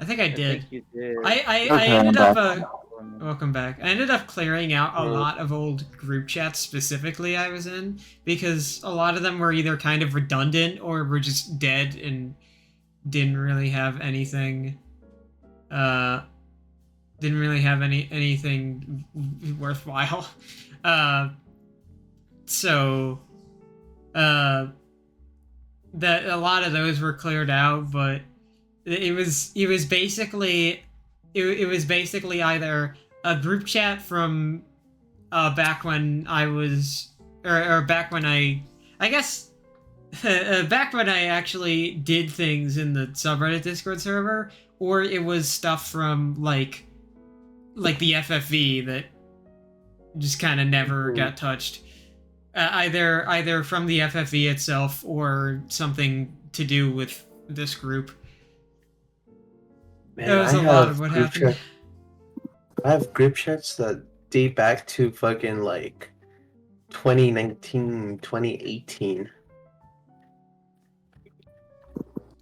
I think I I did. think you did. I Okay, ended I'm up welcome back. I ended up clearing out a Yeah. lot of old group chats specifically I was in because a lot of them were either kind of redundant or were just dead and didn't really have anything anything worthwhile. So that a lot of those were cleared out, but it was basically either a group chat from back when I was or back when I guess back when I actually did things in the subreddit Discord server, or it was stuff from like the FFV that just kind of never got touched. Either from the FFV itself or something to do with this group. Man, That was a lot of what happened. I have group chats that date back to fucking like 2019, 2018.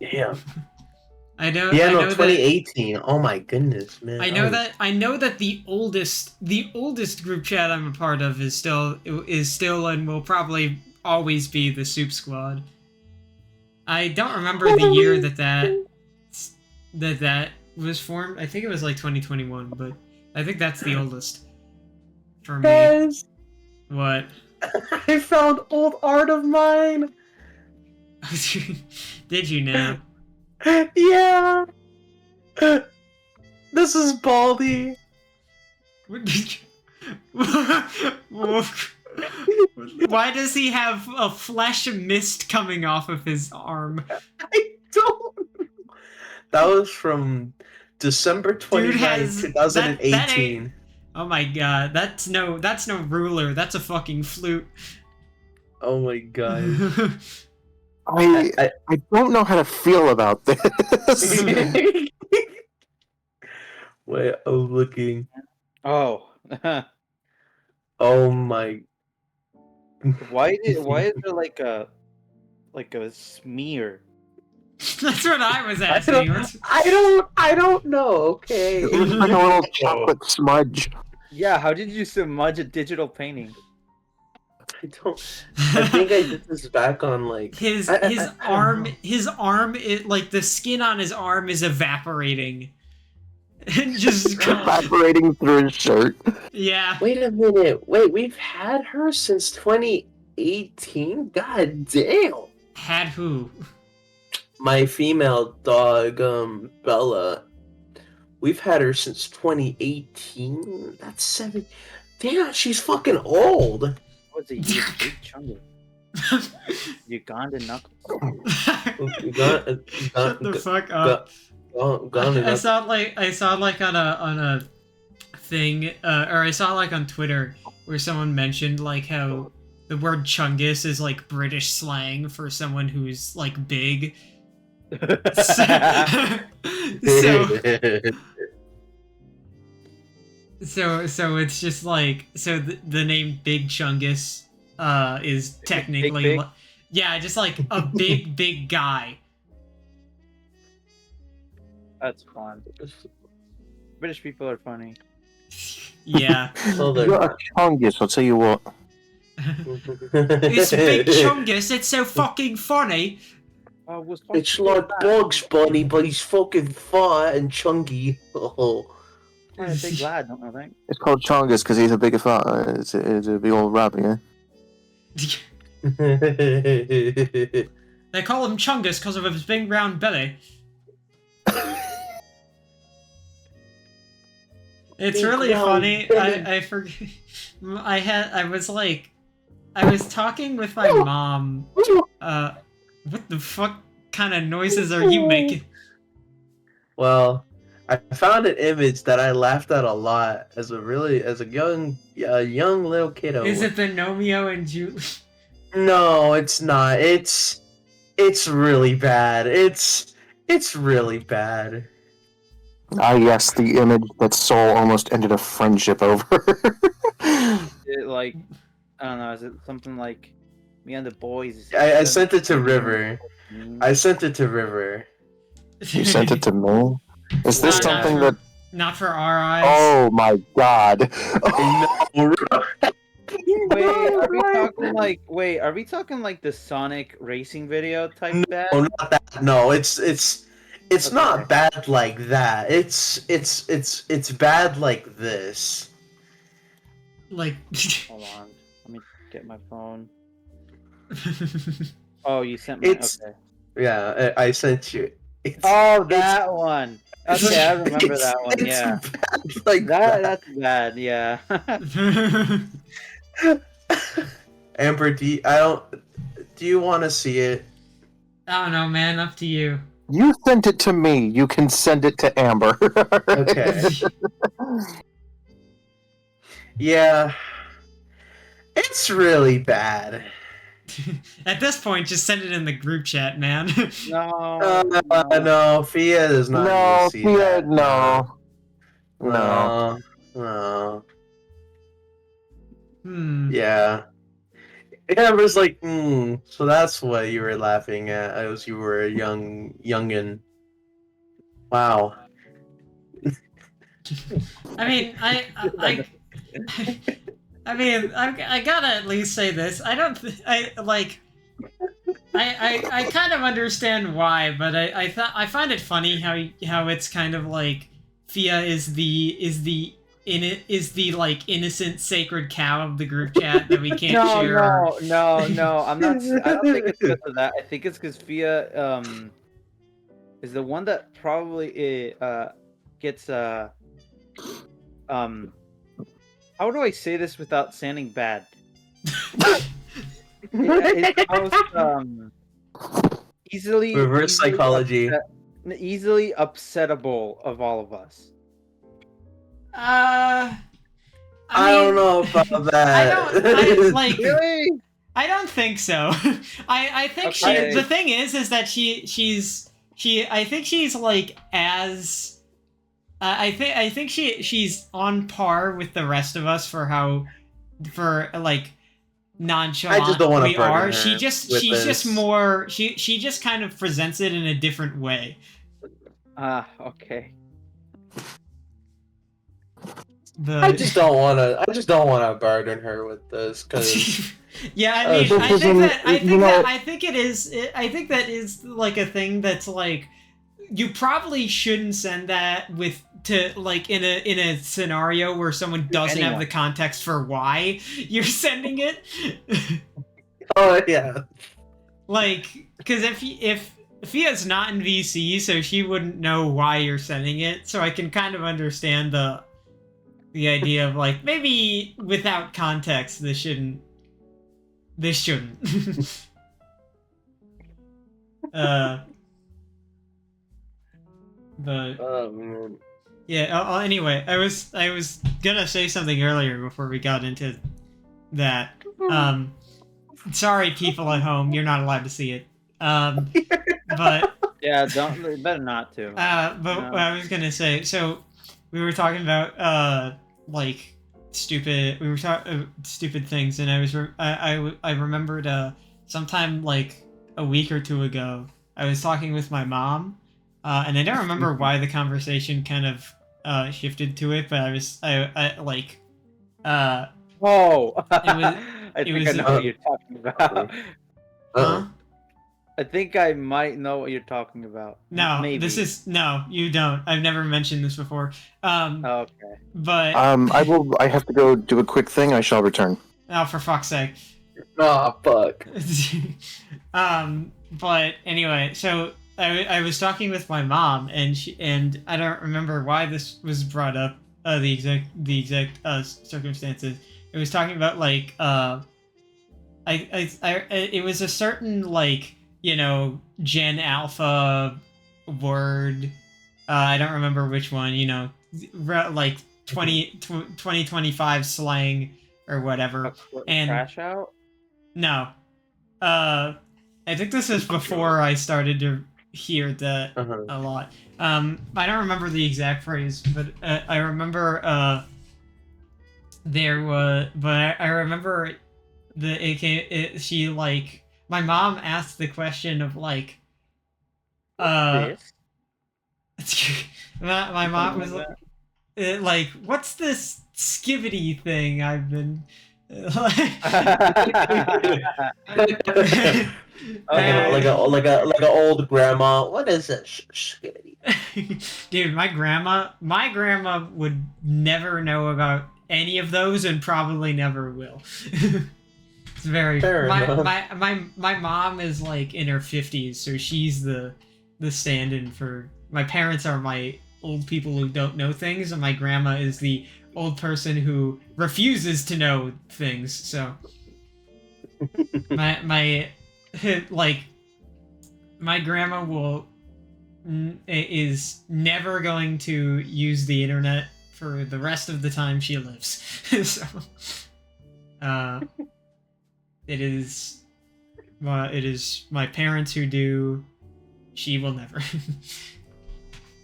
Yeah. I know. Yeah, I no, know 2018. Oh my goodness, man. I know that the oldest group chat I'm a part of is still and will probably always be the Soup Squad. I don't remember the year that was formed. I think it was like 2021, but I think that's the oldest for me. Guys, What? I found old art of mine. Did you now? Yeah. This is Baldy. Why does he have a flesh mist coming off of his arm? I don't. That was from December 29th, 2018. Oh my god, that's no ruler, that's a fucking flute. Oh my god. I don't know how to feel about this. Wait, I'm looking. Oh. Oh my. Why is there like a smear? That's what I was I asking. don't know. Okay. It looks like a little chocolate smudge. Yeah, how did you smudge a digital painting? I think I did this back on like his I his don't arm know. like the skin on his arm is evaporating. And just Evaporating through his shirt. yeah. Wait a minute. Wait, we've had her since 2018? God damn. Had who? My female dog, Bella. We've had her since 2018. That's 7. Damn, she's fucking old. What's it? You big chungus. Ugandan knuckles. Shut the fuck up. I saw like on a thing, or I saw like on Twitter where someone mentioned like how the word chungus is like British slang for someone who's like big. So it's just like the name Big Chungus is technically Big? yeah, just like a big guy. That's fun. British people are funny. Yeah. Well, they're You're a not. chungus, I'll tell you what. It's Big Chungus, it's so fucking funny. It's like Bugs Bunny, but he's fucking fat and chunky. Oh. Quite a big lad, don't I think? It's called chungus because he's a big fat. It's a big old rabbit, yeah? They call him Chungus because of his big round belly. It's Big really round funny. belly. I forget. I was talking with my mom. What the fuck kind of noises are you making? Well, I found an image that I laughed at a lot as a young little kiddo. Is it the Nomeo and Julie? No, it's not. It's really bad. It's really bad. Ah, yes, the image that Soul almost ended a friendship over. It, like, I don't know, is it something like me and the boys? I sent it to River. I sent it to River. You sent it to me? Is this No, something that... Not for our eyes. Oh my god. Wait, are we talking like the Sonic racing video type bad? No, not that. No, it's Okay. not bad like that. It's bad like this. Like. Hold on, let me get my phone. Oh, you sent me. It's- Okay. Yeah, I sent you. It's, Oh, that one. Okay, I remember that one. it's Yeah, bad like that. that's bad. Yeah. Amber, do you want to see it? I don't know, man. Up to you. You sent it to me. You can send it to Amber. Okay. Yeah. It's really bad. At this point, just send it in the group chat, man. No. No, Fia does not need No, to see Fia, that. no. No. No. Yeah. Amber's like, so that's what you were laughing at as you were a youngin. Wow. I mean, I gotta at least say this. I kind of understand why, but I find it funny how it's kind of like Fia is the like innocent sacred cow of the group chat that we can't share. No. I'm not. I don't think it's because of that. I think it's because Fia is the one that probably gets how do I say this without sounding bad? It's most easily Reverse psychology. easily upsettable of all of us. I don't know about that. Really? I don't think so. I think Okay. the thing is that she's I think she's like as I think she's on par with the rest of us for like nonchalant I just don't want to we burden are. her She with just this. more she just kind of presents it in a different way. Okay. I just don't wanna burden her with this because yeah, I mean, But I think it is. I think that is like a thing that's like you probably shouldn't send that with to like in a scenario where someone doesn't have Anyone. the context for why you're sending it. oh yeah. Like, because if Fia's not in VC, so she wouldn't know why you're sending it. So I can kind of understand the idea of like maybe without context this shouldn't. But Oh man. yeah. Anyway, I was gonna say something earlier before we got into that. Sorry, people at home, you're not allowed to see it. But Yeah, better not to. but No. what I was gonna say, so we were talking about like stupid things, and I remembered sometime like a week or two ago I was talking with my mom, and I don't remember why the conversation kind of shifted to it, but I like Oh, was- I think was- I know what you're talking about. huh? I think I might know what you're talking about. No, Maybe. no, you don't. I've never mentioned this before. Okay. But I have to go do a quick thing. I shall return. oh, for fuck's sake. Oh fuck. But anyway, so I was talking with my mom, and I don't remember why this was brought up. The exact circumstances. It was talking about like it was a certain like Gen Alpha word. I don't remember which one. Like 2025 slang or whatever. And- Crash out. No. I think this is before I started to hear that Uh-huh. a lot. I don't remember the exact phrase, but I remember I remember she like my mom asked the question of like This? my mom was like, what's this skivity thing I've been Like a old grandma. What is it? Dude, my grandma would never know about any of those and probably never will. It's very Fair enough. my mom is like in her 50s, so she's the stand-in for my parents are my old people who don't know things, and my grandma is the old person who refuses to know things. So my like my grandma is never going to use the internet for the rest of the time she lives. So it is my parents who do. She will never.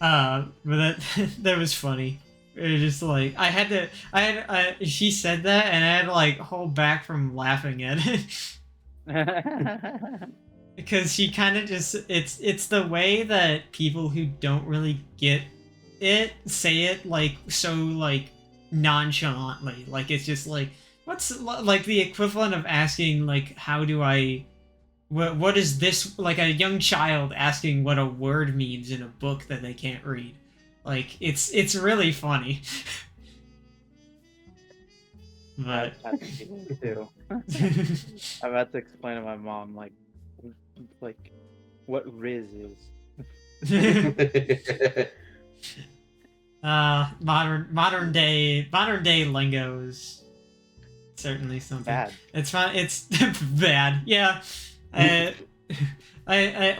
But that was funny. It was just like she said that and I had to like hold back from laughing at it. Because she kind of just it's the way that people who don't really get it say it like so like nonchalantly. Like it's just like what's like the equivalent of asking like how do I what is this, like a young child asking what a word means in a book that they can't read. Like it's really funny. But That's me too. I'm about to explain to my mom like what Riz is. modern day lingo is certainly something. Bad. It's fun. It's bad. Yeah. I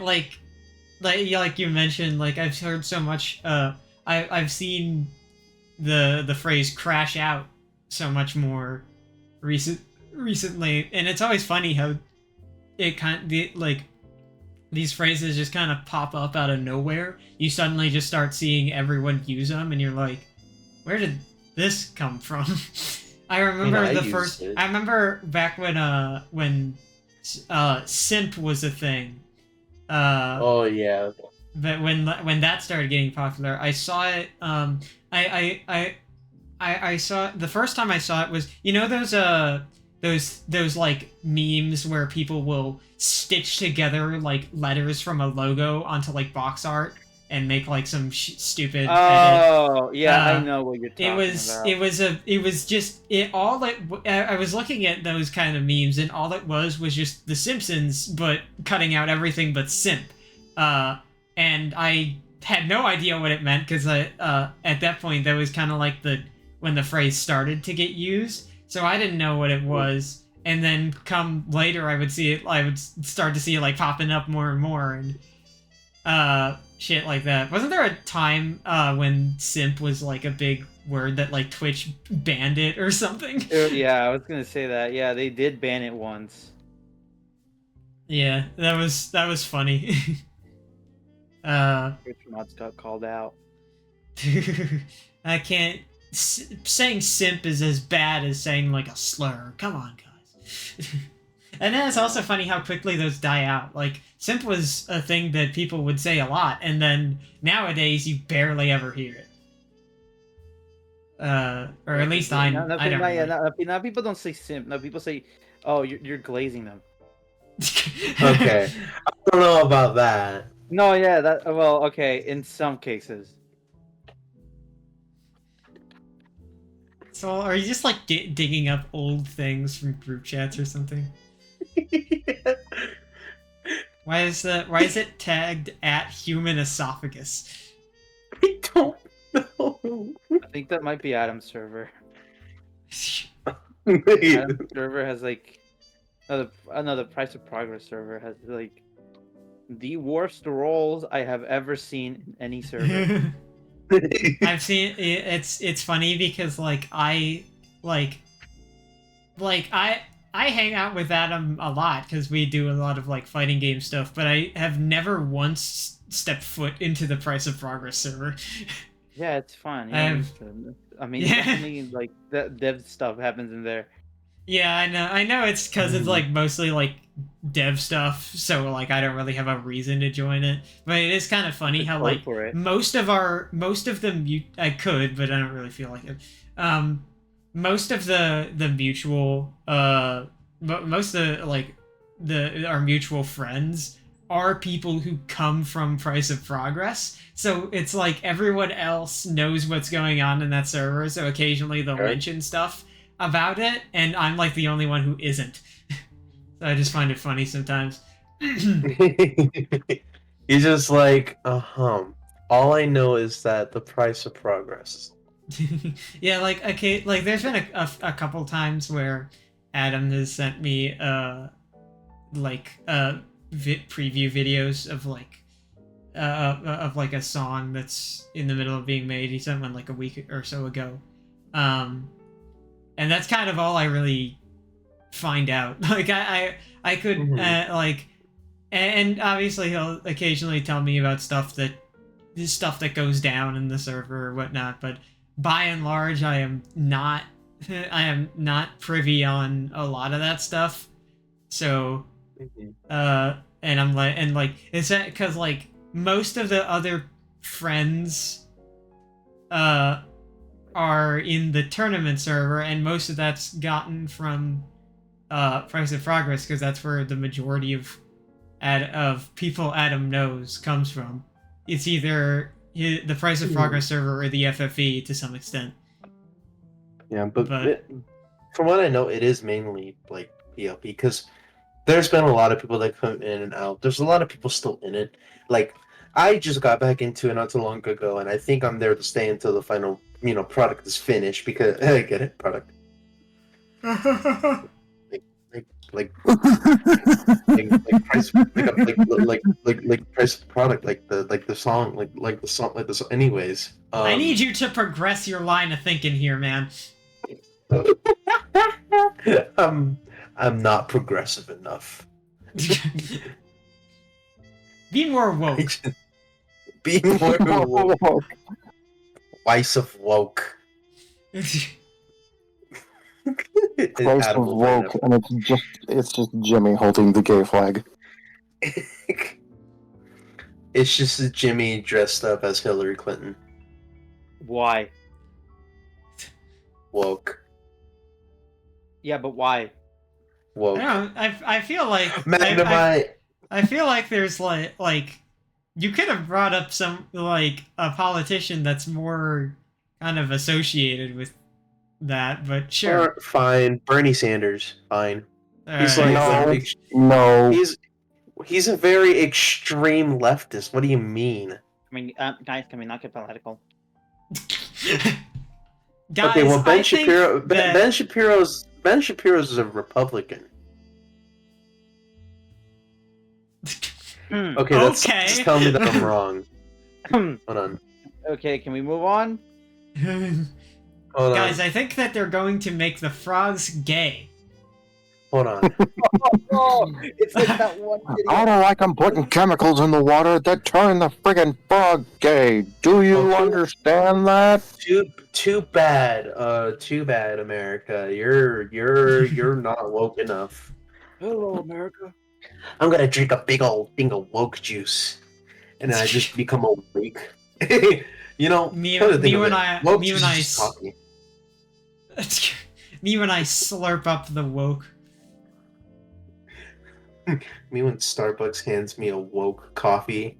like you mentioned. Like I've heard so much. I've seen the phrase "crash out" so much more recently, and it's always funny how it like these phrases just kind of pop up out of nowhere. You suddenly just start seeing everyone use them, and you're like, "Where did this come from?" I remember I the used first. it. I remember back when simp was a thing. Oh yeah. But when that started getting popular, I saw it. I I saw the first time I saw it was, you know, those like memes where people will stitch together like letters from a logo onto like box art and make like some stupid edit. Oh, yeah, I Uh, know what you're talking about. it was just it all it I was looking at those kind of memes, and all it was just The Simpsons but cutting out everything but simp. And I had no idea what it meant, because I at that point that was kind of like when the phrase started to get used, so I didn't know what it was. And then come later, I would start to see it like popping up more and more, and shit like that. Wasn't there a time when simp was like a big word that like Twitch banned it or something? Yeah, I was gonna say that. Yeah, they did ban it once. Yeah, that was funny. Twitch mods got called out. I can't. Saying simp is as bad as saying like a slur. Come on, guys. And then it's also funny how quickly those die out. Like, simp was a thing that people would say a lot, and then nowadays you barely ever hear it. Or at least I don't. Now people don't say simp. Now people say, "Oh, you're glazing them." Okay, I don't know about that. No, yeah, well, okay, in some cases. So, are you just like digging up old things from group chats or something? Why is it tagged at human esophagus? I don't know. I think that might be Adam's server. Adam's server has like another Price of Progress server has like the worst rolls I have ever seen in any server. I've seen it's funny because like I hang out with Adam a lot because we do a lot of like fighting game stuff, but I have never once stepped foot into the Price of Progress server. Yeah, it's fun. I mean, Yeah. definitely like that dev stuff happens in there. Yeah, I know it's because it's like mostly like dev stuff, so like I don't really have a reason to join it. But it is kind of funny how like most of them I could, but I don't really feel like it. Most of the mutual most of the like our mutual friends are people who come from Price of Progress, so it's like everyone else knows what's going on in that server, so occasionally they'll mention stuff about it, and I'm like the only one who isn't. So I just find it funny sometimes. He's just like, all I know is that the Price of Progress. Yeah, like okay, like there's been a couple times where Adam has sent me preview videos of like a song that's in the middle of being made. He sent one like a week or so ago. And that's kind of all I really find out. Like I could and obviously he'll occasionally tell me about stuff that goes down in the server or whatnot, but by and large I am not privy on a lot of that stuff. So and I'm like it's because like most of the other friends are in the tournament server, and most of that's gotten from Price of Progress, because that's where the majority of people Adam knows comes from. It's either the Price of Progress server or the FFE to some extent. Yeah, but from what I know, it is mainly like PLP, because there's been a lot of people that come in and out. There's a lot of people still in it. Like, I just got back into it not too long ago, and I think I'm there to stay until the final, product is finished, because I get it, product. like price, like price of product, like the song, like the song, like this. Anyways, I need you to progress your line of thinking here, man. I'm not progressive enough. Be more woke. Be more woke. Twice of woke. Twice of woke, and it's just Jimmy holding the gay flag. It's just Jimmy dressed up as Hillary Clinton. Why? Woke. Yeah, but why? Woke. I don't. I feel like Magnemite. I feel like there's like you could have brought up some like a politician that's more kind of associated with that, but sure. Fine. Bernie Sanders. Fine. He's Alright. like No. he's a very extreme leftist. What do you mean? I mean, guys, can we not get political? Guys, Okay, well Ben I think Shapiro that- Ben Shapiro's a Republican. Okay, that's Okay. just tell me that I'm wrong. Hold on. Okay, can we move on? Hold on. Guys, I think that they're going to make the frogs gay. Hold on. Oh, it's like that one I video. don't like them putting chemicals in the water that turn the friggin' frog gay. Do you Okay. understand that? Too bad. Too bad, America. You're not woke enough. Hello, America. I'm gonna drink a big old thing of woke juice, and then I just become awake. You know, Me come to think of when it, I woke me juice when is I just coffee. me when I slurp up the woke. Me when Starbucks hands me a woke coffee,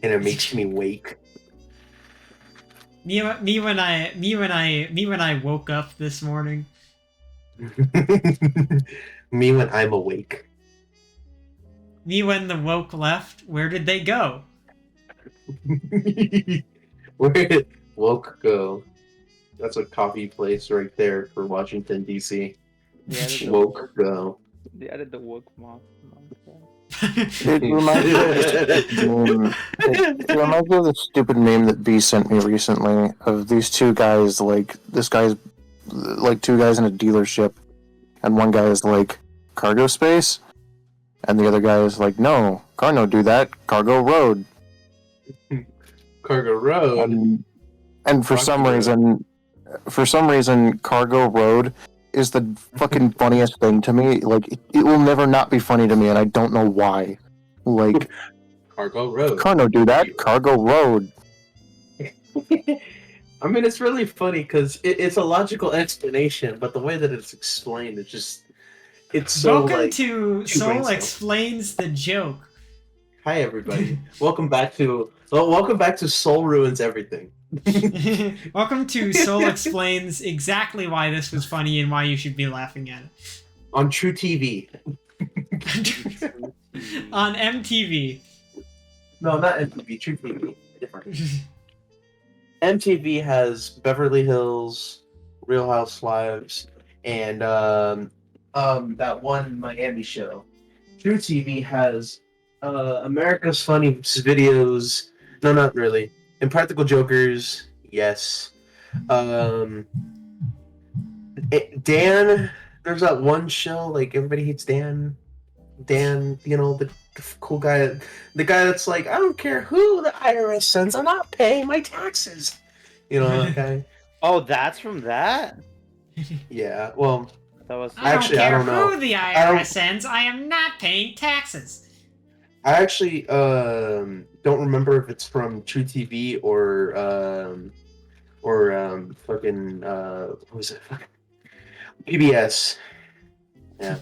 and it makes me wake. Me when I woke up this morning. Me when I'm awake. Me when the woke left. Where did they go? Where did woke go? That's a coffee place right there for Washington D.C. Yeah, Woke go. they added the woke mob. It reminds me of the stupid meme that B sent me recently of these two guys, like, this guy's, like, two guys in a dealership, and one guy is, like, cargo space, and the other guy is like, no, car no do that, cargo road. Cargo Road. And for some reason, cargo road is the fucking funniest thing to me. Like, it will never not be funny to me, and I don't know why. Like, Cargo Road. car no do that, cargo road. I mean, it's really funny because it's a logical explanation, but the way that it's explained, it's so Welcome like. to too Soul brainstorm. Explains the Joke. Hi everybody. Welcome back to Soul Ruins Everything. Welcome to Soul Explains exactly why this was funny and why you should be laughing at On True TV. it. On MTV. No, not MTV. True TV. Different. MTV has Beverly Hills, Real Housewives, and that one Miami show. True TV has America's Funniest Videos. No, not really. Impractical Jokers. Yes. Dan. There's that one show like everybody hates Dan. Dan, you know, the cool guy, the guy that's like, I don't care who the IRS sends, I'm not paying my taxes. You know that guy? Oh, that's from that? Yeah. Well, That was Actually, I don't know. who the I IRS don't- sends. I am not paying taxes. I actually don't remember if it's from True TV or fucking what was it? Fucking PBS. Yeah.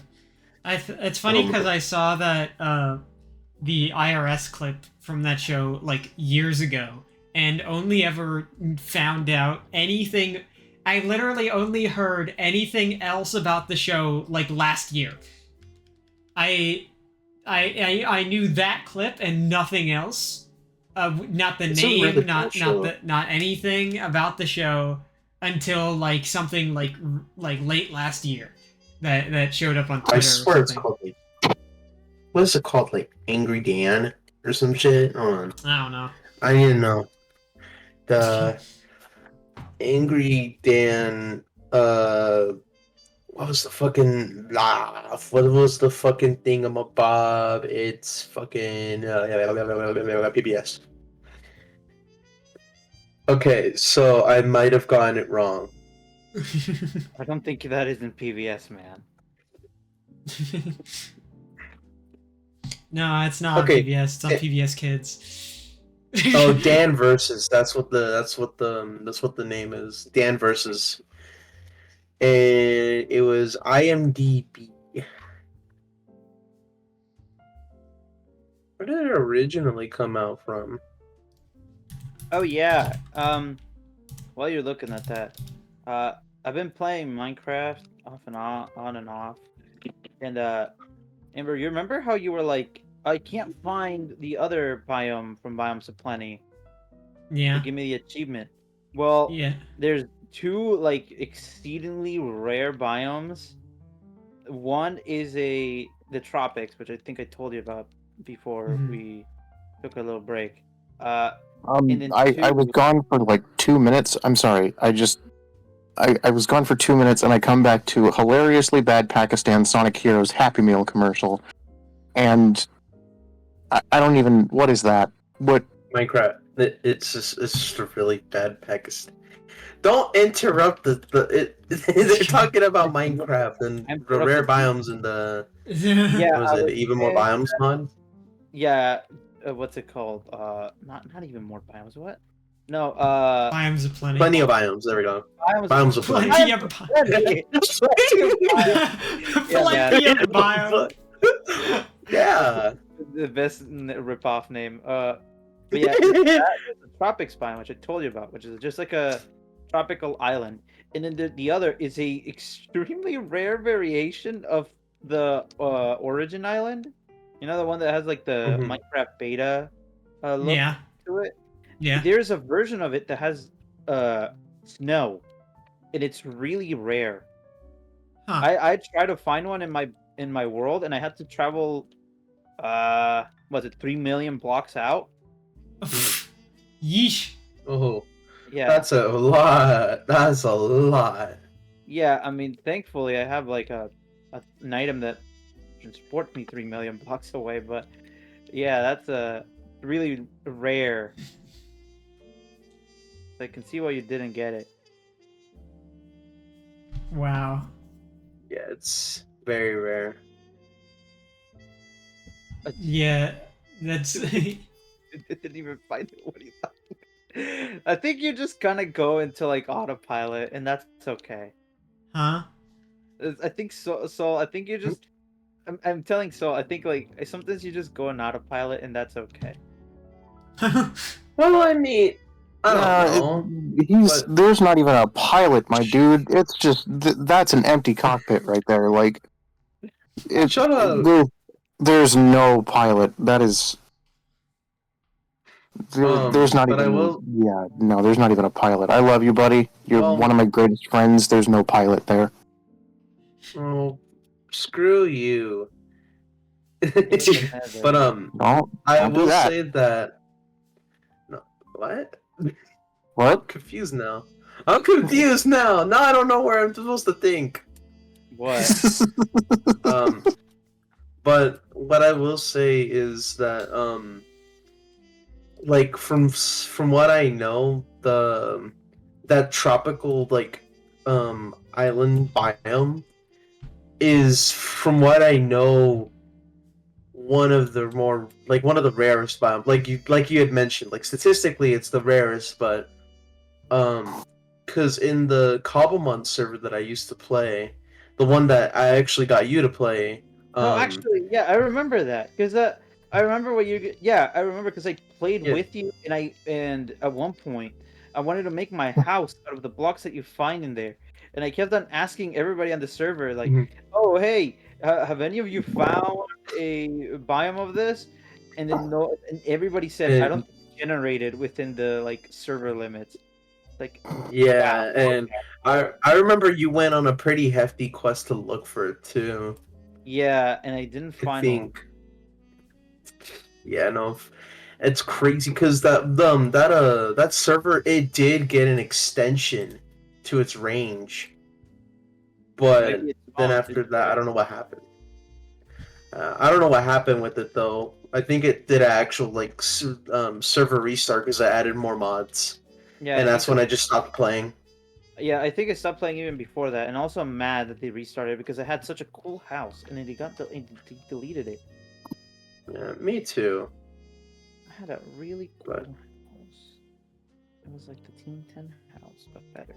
It's funny because I saw that the IRS clip from that show like years ago, and only ever found out anything. I literally only heard anything else about the show like last year. I knew that clip and nothing else. Not the It's a name, really not cool show. not anything about the show until like something like late last year that showed up on Twitter. I swear or it's something. called like, what is it called? Like Angry Dan or some shit? Hold on. I don't know. I didn't know. The Angry Dan, what was the fucking what was the fucking thingamabob? It's fucking PBS. Okay, so I might have gotten it wrong. I don't think that is in PBS, man. No, it's not Okay. on PBS. It's on It- PBS Kids. Oh, Dan versus. That's what the name is. Dan versus. and it was IMDb. Where did it originally come out from? Oh yeah. While you're looking at that, I've been playing Minecraft off and on and off, and Amber, you remember how you were like, I can't find the other biome from Biomes of Plenty to Yeah. give me the achievement. Well, Yeah. there's two like exceedingly rare biomes. One is the tropics, which I think I told you about before Mhm. we took a little break. And then I was two, gone for like 2 minutes. I'm sorry. I was gone for 2 minutes and I come back to a hilariously bad Pakistan Sonic Heroes Happy Meal commercial. And I don't even. What is that? What? Minecraft. It's just a really bad Pakistan. Don't interrupt they're talking about Minecraft and I'm the rare interrupting. biomes and the Yeah, what was I it? was Even more saying, biomes mod. yeah, what's it called? Not even more biomes. What? No, Biomes of plenty. Plenty of biomes. There we go. biomes. Biomes of plenty. Plenty of Plenty. Plenty of biomes. Yeah, man. plenty of biome. Yeah. The best rip-off name. But yeah, that is the tropics biome, which I told you about, which is just like a tropical island. And then the other is a extremely rare variation of the origin island. You know, the one that has like the Mhm. Minecraft beta look Yeah. to it. Yeah. There's a version of it that has snow, and it's really rare. Huh. I tried to find one in my world, and I had to travel was it 3 million blocks out? Yeesh. Oh, Yeah. that's a lot. That's a lot. Yeah, I mean, thankfully I have like an item that transports me 3 million blocks away, but yeah, that's really rare. I can see why you didn't get it. Wow. Yeah, it's very rare. Yeah. That's. I didn't even find it. What are you talking? I think you just kind of go into like autopilot, and that's okay. Huh? I think so. So I think you just. I'm telling so. I think like sometimes you just go on autopilot, and that's okay. Well, I mean, I don't know. He's But there's not even a pilot, my dude. It's just that's an empty cockpit right there. Like it. shut up. There's no pilot. That is. There's not But I even. will. Yeah, no, there's not even a pilot. I love you, buddy. You're Well, one of my greatest friends. There's no pilot there. oh, screw you. Never. But I Don't do will that. say that. No, what? I'm What? confused now. I'm confused now. Now I don't know where I'm supposed to think. What? But what I will say is that like from what I know, that tropical like island biome is, from what I know, one of the rarest biomes. Like you had mentioned, like statistically it's the rarest, but because in the Cobblemont server that I used to play, the one that I actually got you to play, No, actually, yeah, I remember that because I remember what you. Yeah, I remember because I played Yeah. with you, and at one point I wanted to make my house out of the blocks that you find in there, and I kept on asking everybody on the server like, Mhm. "Oh, hey, have any of you found a biome of this?" And then no, and everybody said, "I don't and think it's generated within the like server limits." Like, wow, yeah, and I remember you went on a pretty hefty quest to look for it too. yeah, and I didn't I find one. think. Yeah, no, it's crazy because that server, it did get an extension to its range, but Maybe it's then gone. Did after you that, get I it? don't know what happened. I don't know what happened with it though. I think it did an actual like server restart because I added more mods, Yeah, I and think that's so. when I just stopped playing. Yeah, I think I stopped playing even before that, and also I'm mad that they restarted because I had such a cool house, and then they deleted it. Yeah, me too. I had a really cool But house. It was like the Team 10 house, but better.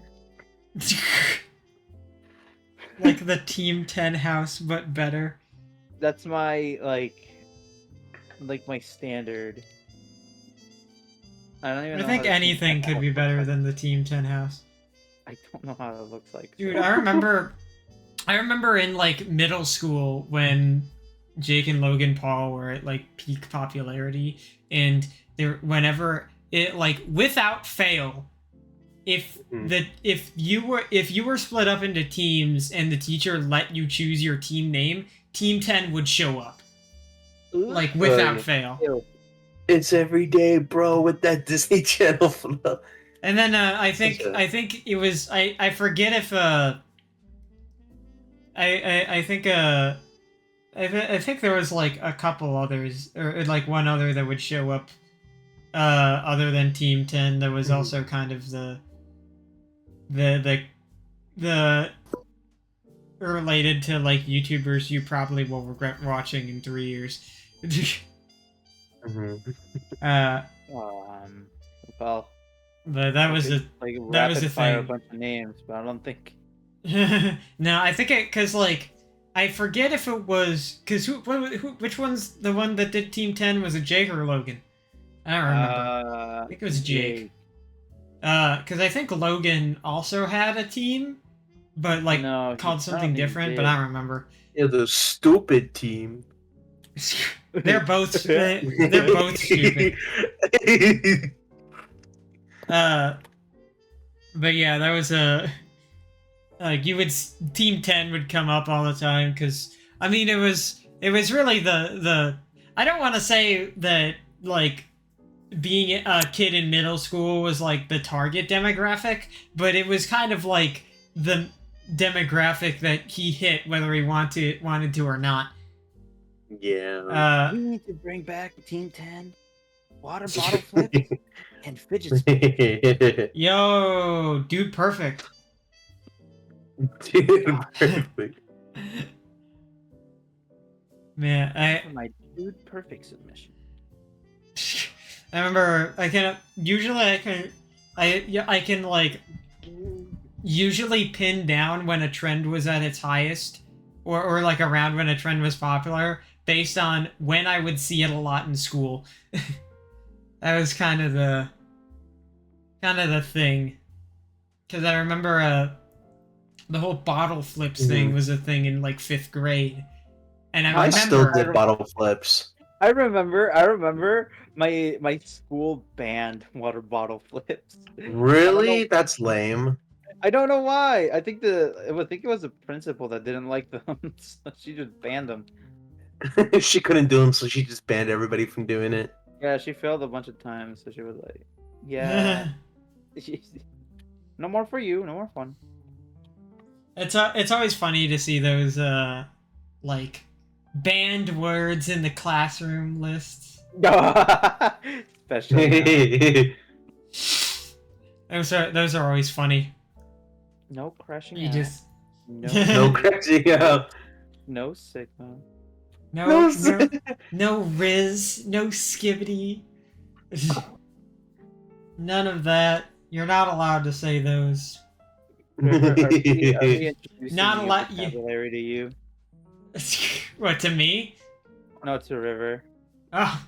like the Team 10 house, but better. That's my like my standard. I don't even I know think how the Team anything 10 could house be looks better like. than the Team 10 house. I don't know how it looks like. Dude, I remember in like middle school when Jake and Logan Paul were at like peak popularity, and there whenever it like without fail, if you were split up into teams and the teacher let you choose your team name, Team 10 would show up. Like without yeah. fail. Ew. It's every day, bro, with that Disney Channel flow. And then I think it was I forget if I think I think there was like a couple others or like one other that would show up other than Team 10 that was also kind of the related to like YouTubers you probably will regret watching in 3 years. Well, But that was could, a like that was rapid the fire a thing. bunch of names, but I don't think. No, I think it because like I forget if it was because which one's the one that did Team 10, was it Jake or Logan? I don't remember. I think it was Jake. Because I think Logan also had a team, but like No, called something different. But I don't remember. Yeah, the stupid team. They're both they're both stupid. But yeah, that was a like Team 10 would come up all the time because I mean it was really the I don't want to say that like being a kid in middle school was like the target demographic, but it was kind of like the demographic that he hit whether he wanted to or not. Yeah. We need to bring back Team 10, water bottle flip, and fidget spinner. Yo, dude, perfect. Dude, perfect. Man, My dude perfect submission. I remember I can like usually pin down when a trend was at its highest or like around when a trend was popular based on when I would see it a lot in school. That was kind of the thing. Cuz I remember the whole bottle flips thing was a thing in like 5th grade. And I I remember still did bottle flips. I remember my school banned water bottle flips. Really? That's lame. I don't know why. I think it was the principal that didn't like them, so she just banned them. She couldn't do them, so she just banned everybody from doing it. Yeah, she failed a bunch of times, so she was like, "Yeah, no more for you, no more fun." It's always funny to see those like banned words in the classroom lists. Especially Those are always funny. no crashing You out, just No crashing out. no Sigma. no Riz, no Skibbity. None of that. You're not allowed to say those. River, are we introducing Not a new lot- vocabulary to you? What, to me? No, to River. Oh.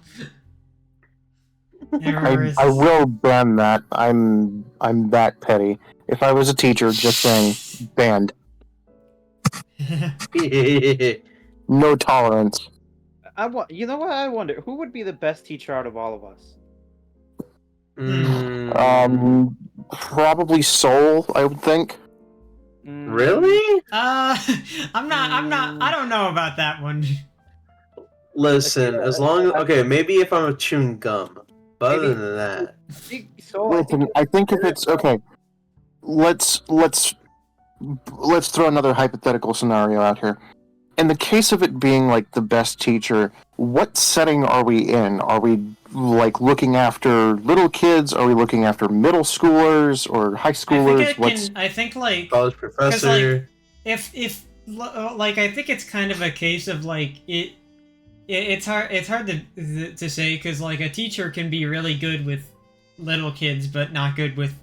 River is- I will ban that. I'm that petty. If I was a teacher, just saying, banned. No tolerance. You know what? I wonder who would be the best teacher out of all of us. Probably Soul, I would think. Really? I'm not, I don't know about that one. Listen, as long as maybe if I'm a chewing gum. But other than that, Listen, I think if it's okay, let's throw another hypothetical scenario out here. In the case of it being like the best teacher, what setting are we in? Are we like looking after little kids? Are we looking after middle schoolers or high schoolers? I think like college professor. Like, if like I think it's kind of a case of like it's hard to say because like a teacher can be really good with little kids but not good with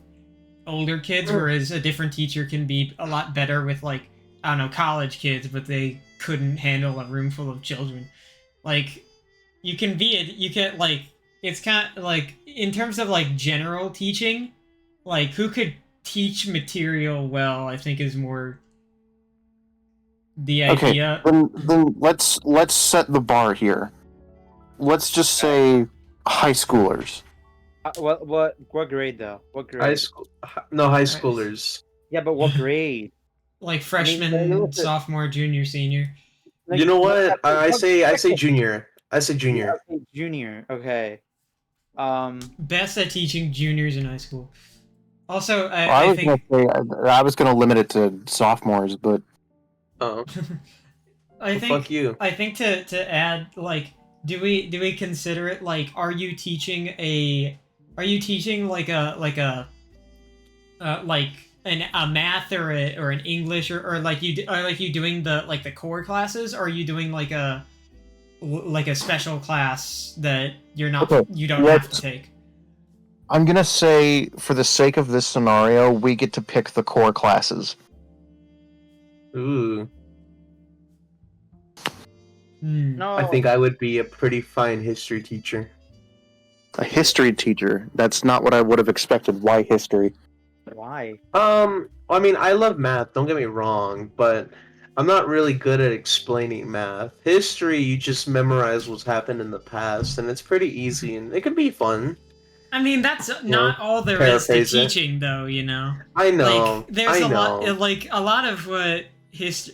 older kids, whereas a different teacher can be a lot better with like I don't know, college kids, but they couldn't handle a room full of children. Like, you can like, it's kind of like, in terms of like general teaching, like who could teach material well, I think is more the Okay, idea. then let's set the bar here. Let's just say high schoolers. What grade though? What grade? High school, no, high schoolers. Yeah, but what grade? Like I mean, freshman, listen, sophomore, junior, senior. like, You know what? yeah, I what say junior. I say Yeah, junior. okay, junior. Okay. Best at teaching juniors in high school. Also, Well, I was think gonna say I was gonna limit it to sophomores, but Oh, I fuck think you. I think to add, like, do we consider it like, are you teaching like a math or an English, or like you doing the core classes, or are you doing like a special class that Okay, you don't have to let's- take? I'm gonna say for the sake of this scenario, we get to pick the core classes. Ooh, no. I think I would be a pretty fine history teacher. A history teacher. That's not what I would have expected. Why history? Why? I mean, I love math, don't get me wrong, but I'm not really good at explaining math. History, you just memorize what's happened in the past, and it's pretty easy, and it can be fun. I mean, that's know, not all there is to paraphrase it. teaching, though. You know. I know, Like, there's I a lot, know. like a lot of what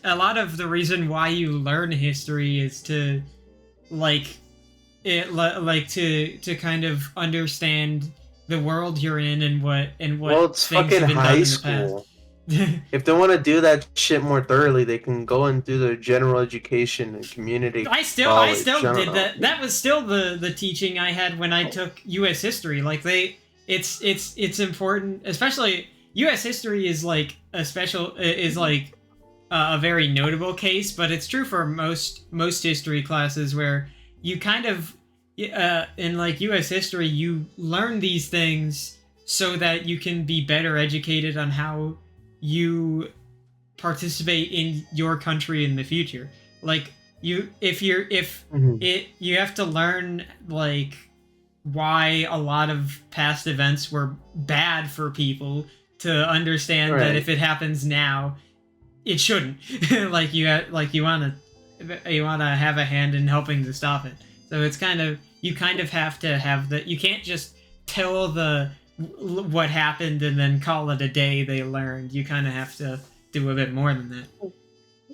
a lot of the reason why you learn history is to like to kind of understand the world you're in, and what Well, it's things fucking have been done high in the school. past. If they want to do that shit more thoroughly, they can go and do their general education and community I still college. I don't did know. that. That was still the teaching I had when I took U.S. history. Like, it's important, especially U.S. history is like a special is like a very notable case, but it's true for most history classes, where you kind of in like U.S. history, you learn these things so that you can be better educated on how you participate in your country in the future. Like, you have to learn like why a lot of past events were bad for people, to understand that Right. if it happens now, it shouldn't. Like, you want to have a hand in helping to stop it. So it's kind of, you kind of have to have the, you can't just tell what happened and then call it a day they learned. You kind of have to do a bit more than that.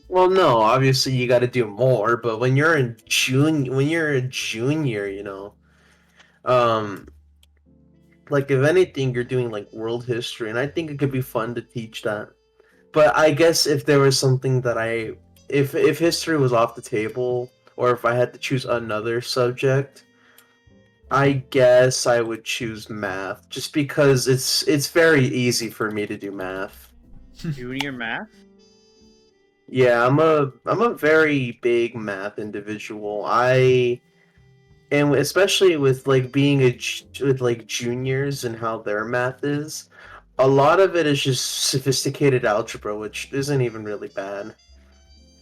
Well, no, obviously you got to do more, but when you're a junior, um, like if anything, you're doing like world history, and I think it could be fun to teach that. But I guess if there was something that if history was off the table, or if I had to choose another subject, I guess I would choose math, just because it's very easy for me to do math. Junior math? Yeah, I'm a very big math individual. And especially with like being with like juniors and how their math is, a lot of it is just sophisticated algebra, which isn't even really bad.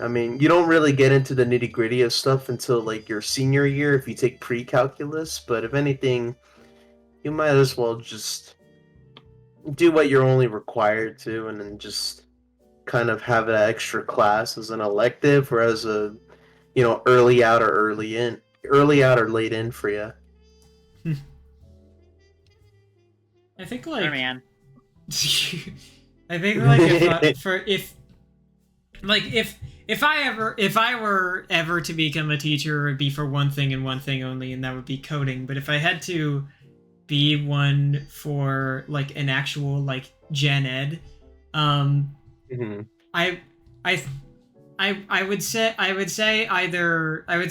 I mean, you don't really get into the nitty-gritty of stuff until like your senior year if you take pre-calculus, but if anything, you might as well just do what you're only required to, and then just kind of have that extra class as an elective, or as a early out or late in for you. I think Sure, like man. I think like if I were ever to become a teacher, it would be for one thing and one thing only, and that would be coding. But if I had to be one for like an actual like gen ed, Mhm. I would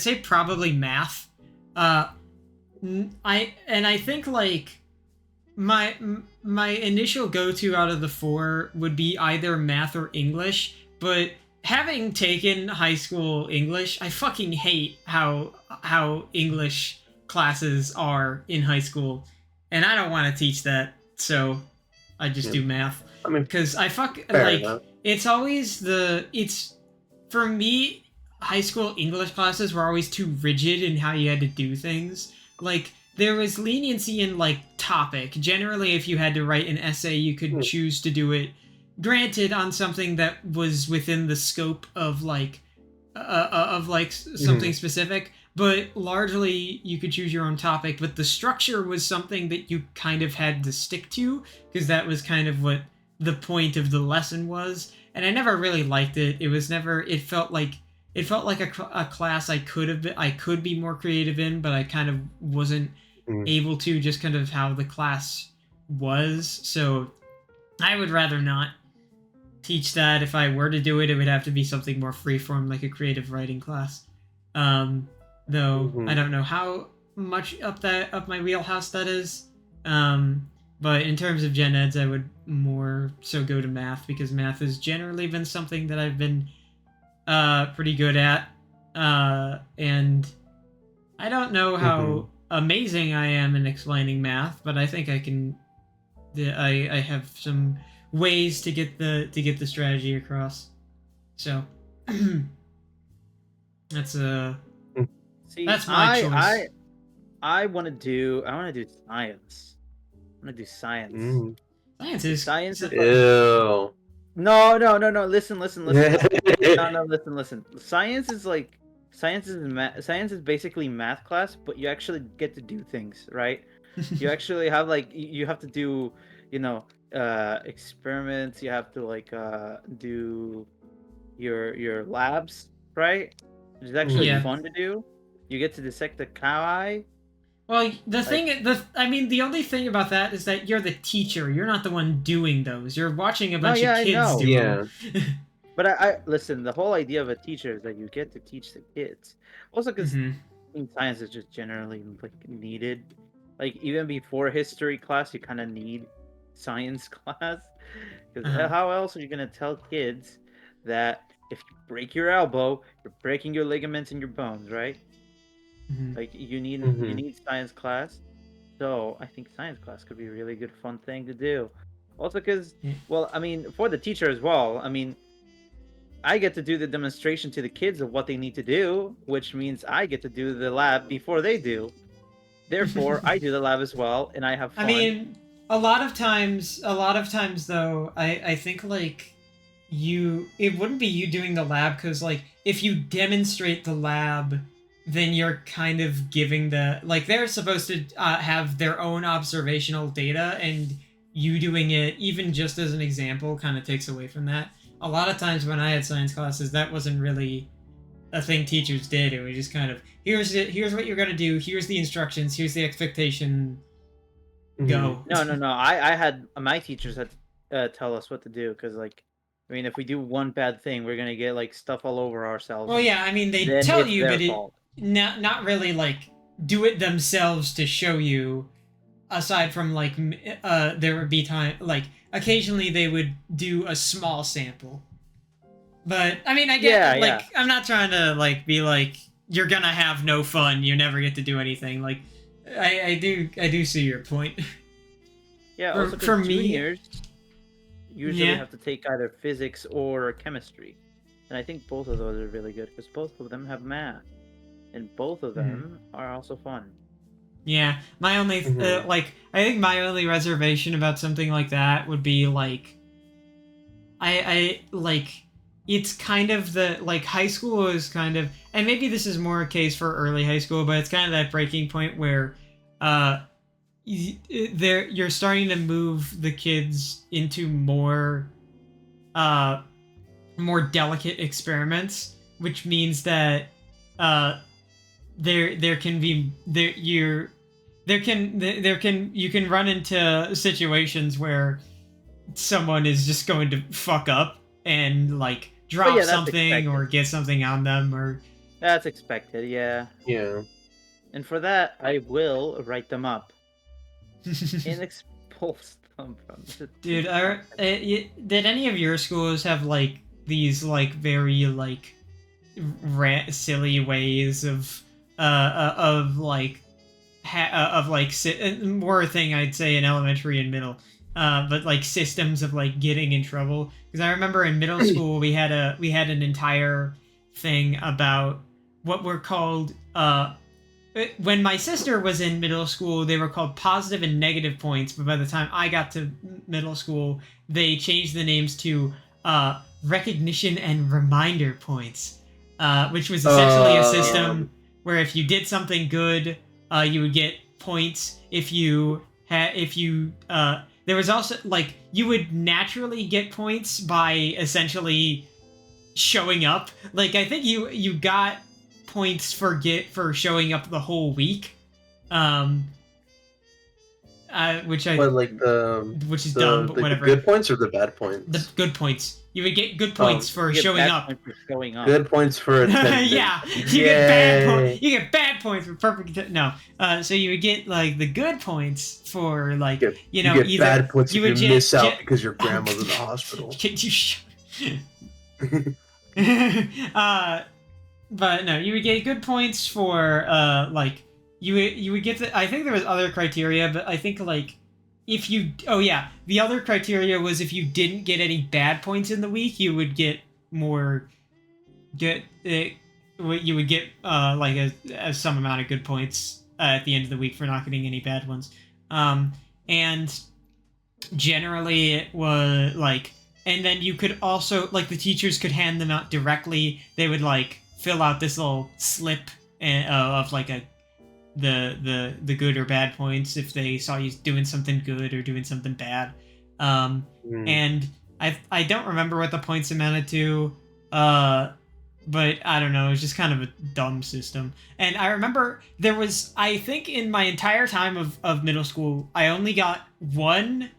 say probably math. I think like my initial go-to out of the four would be either math or English, but having taken high school English, I fucking hate how English classes are in high school, and I don't want to teach that, so I just Yeah. do math. I mean, Because fair enough. it's always it's for me, high school English classes were always too rigid in how you had to do things. Like there was leniency in like topic. Generally, if you had to write an essay, you could choose to do it. Granted, on something that was within the scope of like something specific, but largely you could choose your own topic. But the structure was something that you kind of had to stick to because that was kind of what the point of the lesson was. And I never really liked it. It was never. It felt like a class I could be more creative in, but I kind of wasn't able to just kind of how the class was. So I would rather not teach that. If I were to do it, it would have to be something more freeform, like a creative writing class. Though I don't know how much up my wheelhouse that is. But in terms of gen eds, I would more so go to math because math has generally been something that I've been pretty good at. And I don't know how amazing I am in explaining math, but I think I can. I have some ways to get the strategy across. So that's See, that's my choice. I want to do science. I want to do science. Science is Ew. No. Listen. No, listen. Science is basically math class, but you actually get to do things, right? You actually have you have to do, experiments. You have to do your labs, right? It's actually fun to do. You get to dissect the cow eye. Well, the only thing about that is that you're the teacher. You're not the one doing those. You're watching a bunch of kids do them. But I listen. The whole idea of a teacher is that you get to teach the kids. Also, because science is just generally needed. Like even before history class, you kind of need science class. Because how else are you gonna tell kids that if you break your elbow, you're breaking your ligaments and your bones, right? Like you need science class. So I think science class could be a really good fun thing to do. Also because, well, I mean, for the teacher as well, I mean, I get to do the demonstration to the kids of what they need to do, which means I get to do the lab before they do. Therefore, I do the lab as well, and I have fun. I mean, a lot of times though, I think it wouldn't be you doing the lab because if you demonstrate the lab, then you're kind of giving they're supposed to have their own observational data, and you doing it even just as an example kind of takes away from that. A lot of times when I had science classes, that wasn't really a thing teachers did. It was just kind of here's what you're gonna do, here's the instructions, here's the expectation, go. No. I had my teachers had to tell us what to do because I mean, if we do one bad thing, we're gonna get stuff all over ourselves. Well, yeah, I mean they tell you, but not really do it themselves to show you. Aside from there would be time occasionally they would do a small sample, but I mean I get I'm not trying to be you're gonna have no fun, you never get to do anything. I do see your point. Yeah, also for me, juniors usually have to take either physics or chemistry, and I think both of those are really good because both of them have math, and both of them are also fun. Yeah, my only I think my only reservation about something like that would be I it's kind of the high school is kind of, and maybe this is more a case for early high school, but it's kind of that breaking point where you're starting to move the kids into more delicate experiments, which means that you can run into situations where someone is just going to fuck up and drop something or get something on them, or that's expected. Yeah. And for that, I will write them up and expose them from the dude. Did any of your schools have these very silly ways of more a thing I'd say in elementary and middle but like systems of like getting in trouble. Because I remember in middle school we had an entire thing about what were called when my sister was in middle school, they were called positive and negative points, but by the time I got to middle school, they changed the names to recognition and reminder points, which was essentially a system where if you did something good, you would get points. If you there was also like you would naturally get points by essentially showing up. Like I think you got points for showing up the whole week, which is dumb, but whatever. The good points or the bad points? The good points. You would get good points for showing up. For showing up. Good points for attendance. Yeah, you get bad points. You get bad points for perfect. No, so you would get like the good points for like you get either bad points if you miss out because your grandma's in the hospital. Can you but no, you would get good points for like you would get the. I think there was other criteria, but I think like if you the other criteria was if you didn't get any bad points in the week, you would get more you would get like some amount of good points at the end of the week for not getting any bad ones, and generally it was like, and then you could also like the teachers could hand them out directly. They would like fill out this little slip of like the good or bad points if they saw you doing something good or doing something bad. And I don't remember what the points amounted to, but I don't know. It was just kind of a dumb system. And I remember there was, I think in my entire time of middle school, I only got one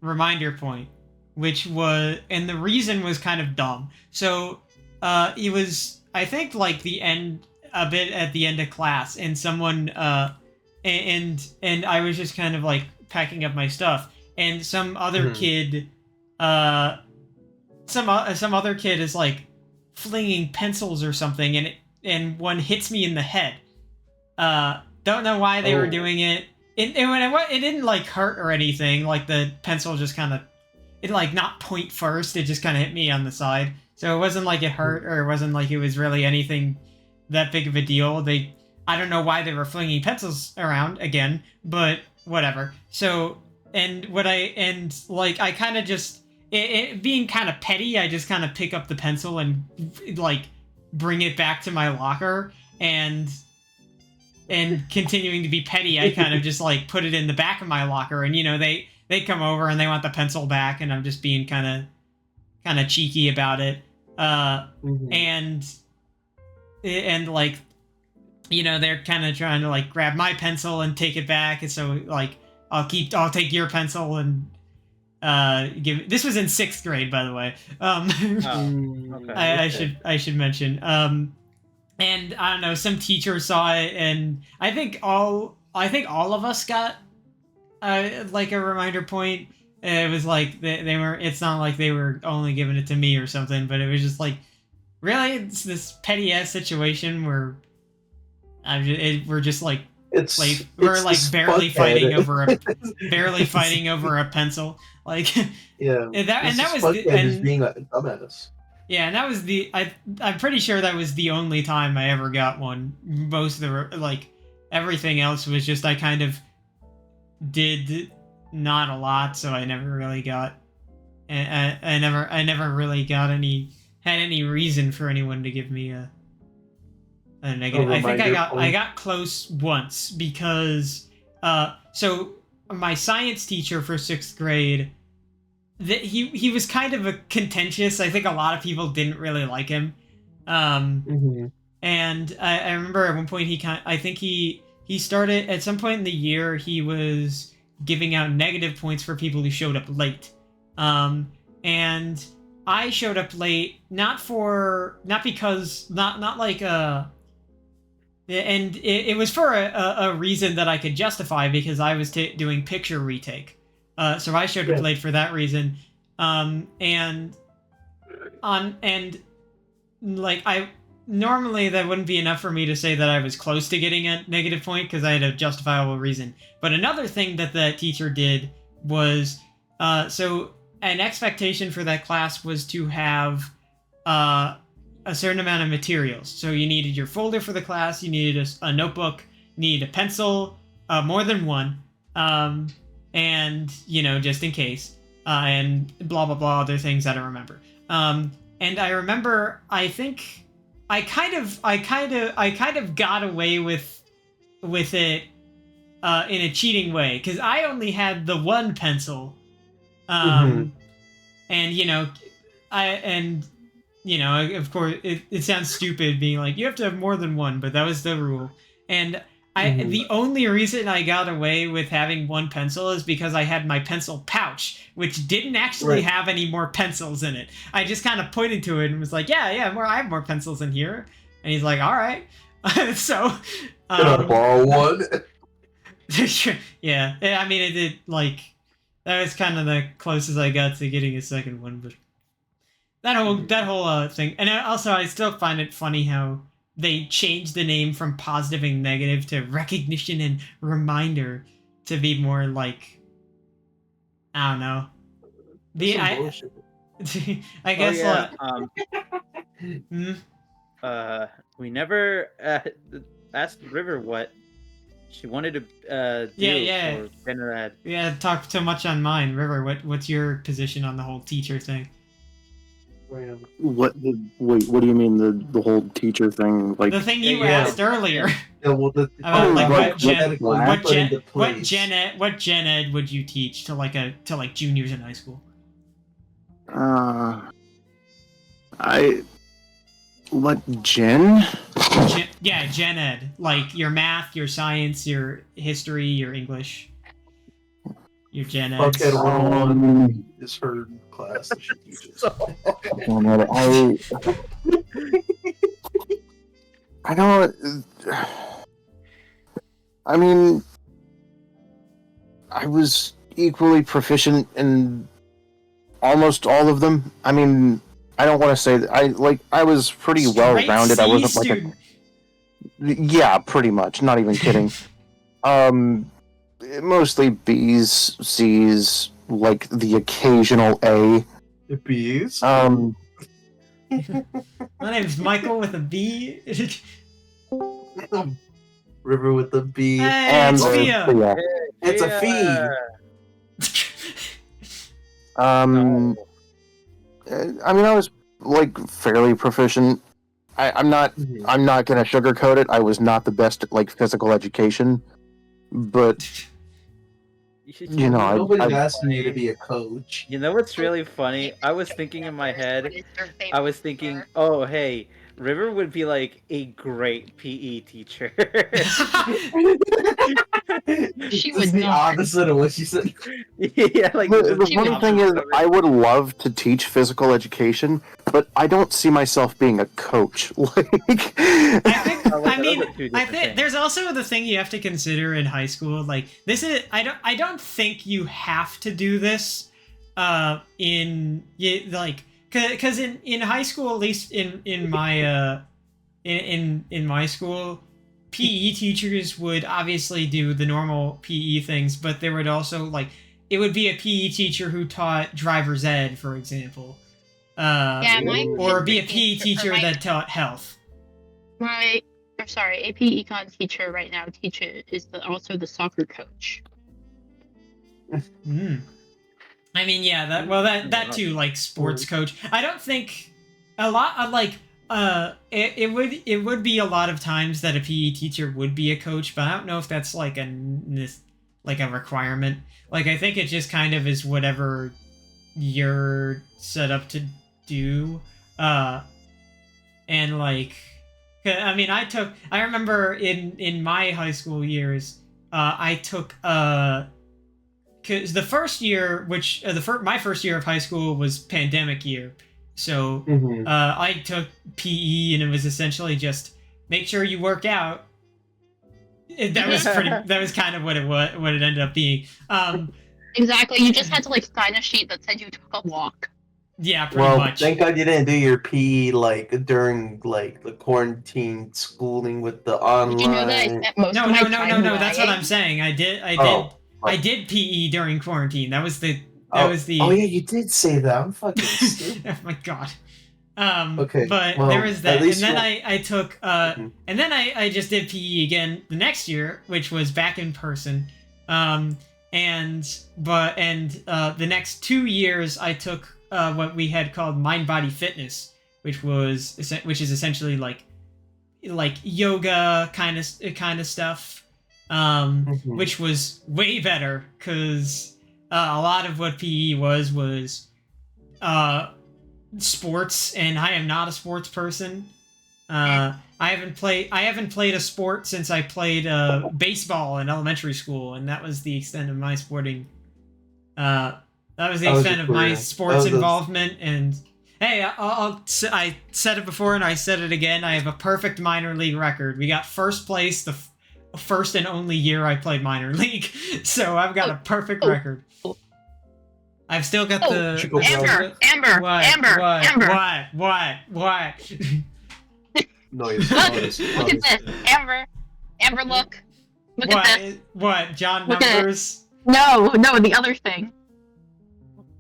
reminder point, which was, and the reason was kind of dumb. So it was, I think like a bit at the end of class, and someone and I was just kind of like packing up my stuff, and some other kid some other kid is like flinging pencils or something, and one hits me in the head. Don't know why they were doing it. It didn't like hurt or anything. Like the pencil just kind of, it like not point first. It just kind of hit me on the side. So it wasn't like it hurt, or it wasn't like it was really anything that big of a deal. I don't know why they were flinging pencils around again, but whatever. So, and I kind of just, it being kind of petty, I just kind of pick up the pencil and like bring it back to my locker, and continuing to be petty, I kind of just like put it in the back of my locker, and they come over and they want the pencil back, and I'm just being kind of cheeky about it. And like, they're kind of trying to like grab my pencil and take it back, and so like I'll take your pencil and this was in 6th grade, by the way. Okay. I should mention. And I don't know, some teacher saw it, and I think all of us got like a reminder point. It was like they were. It's not like they were only giving it to me or something, but it was just like, really, it's this petty ass situation where we're just like barely fighting over a pencil. Like that was being a dumbass. Yeah, and that was I'm pretty sure that was the only time I ever got one. Most of the like everything else was just I kind of did not a lot, so I never really got. I never really got any reason for anyone to give me a negative. I think I got close once because so my science teacher for 6th grade, he was kind of a contentious. I think a lot of people didn't really like him. And I remember at one point he started at some point in the year he was giving out negative points for people who showed up late. And I showed up late not it was for a reason that I could justify, because I was doing picture retake. So I showed up late for that reason. And like normally that wouldn't be enough for me to say that I was close to getting a negative point because I had a justifiable reason. But another thing that the teacher did was So an expectation for that class was to have a certain amount of materials. So you needed your folder for the class, you needed a notebook, you needed a pencil, more than one, and just in case, and blah blah blah other things I don't remember. And I remember, I think I kind of got away with it in a cheating way because I only had the one pencil, and of course it sounds stupid being like you have to have more than one, but that was the rule. And the only reason I got away with having one pencil is because I had my pencil pouch, which didn't actually have any more pencils in it. I just kind of pointed to it and was like, yeah, I have more pencils in here. And he's like, all right. So, Can I borrow one? yeah. I mean, it did that was kind of the closest I got to getting a second one, but that whole thing. And I still find it funny how they changed the name from positive and negative to recognition and reminder to be more like, I don't know. I guess we never asked River what she wanted to do for Generad. Yeah, talk too much on mine. River, what's your position on the whole teacher thing? What do you mean the whole teacher thing? Like the thing you asked earlier. Yeah, well, what gen ed would you teach to juniors in high school? What gen? Gen ed, like your math, your science, your history, your English, your gen ed. Okay, is her class that she teaches. I don't. I mean, I was equally proficient in almost all of them. I mean, I don't want to say that I was pretty well rounded. I wasn't student. Yeah, pretty much. Not even kidding. Mostly B's, C's, like the occasional A. The B's. My name's Michael with a B. River with the B. Hey, and it's Fia. yeah. It's a fee. No. I mean, I was fairly proficient. I'm not gonna sugarcoat it. I was not the best at physical education, but Nobody's asking you to be a coach. You know what's really funny? I was thinking in my head, oh hey, River would be like a great PE teacher. She was the not. opposite of what she said. Yeah, the funny thing is, I would love to teach physical education, but I don't see myself being a coach. I think there's also the thing you have to consider in high school. I don't think you have to do this because in high school, at least in my in my school, PE teachers would obviously do the normal PE things, but there would also it would be a PE teacher who taught driver's ed, for example, or be a PE teacher that taught health. A PE econ teacher right now is also the soccer coach. I mean, yeah, that too, sports coach. I don't think a lot of it would be a lot of times that a PE teacher would be a coach, but I don't know if that's a requirement. I think it just kind of is whatever you're set up to do. I remember in my high school years, I took because the first year, my first year of high school was pandemic year, so I took PE, and it was essentially just make sure you work out. That was kind of what it ended up being. Exactly. You just had to sign a sheet that said you took a walk. Yeah, pretty much. Thank God you didn't do your PE during the quarantine schooling with the online. Did you know that I spent most of my time No. That's what I'm saying. I did PE during quarantine. That was the That was the. Oh yeah, you did say that. I'm fucking stupid. Oh my god. Okay, But well, there was at that, and least then we'll- I took Mhm. and then I just did PE again the next year, which was back in person. The next 2 years I took what we had called mind body fitness, which is essentially like yoga kind of stuff, Mhm. which was way better because a lot of what PE was sports, and I am not a sports person. I haven't played a sport since I played baseball in elementary school, and that was the extent of my sporting. That was the That was extent your of my career. sports That was- involvement. And hey, I said it before and I said it again. I have a perfect minor league record. We got first place the first and only year I played minor league, so I've got a perfect record. I've still got the Chico Amber, what, Amber, what, Amber. what? Noise. Look, noise, look at noise. this, Amber. Amber, look. Look at this. What? John Look at it. numbers? No, the other thing.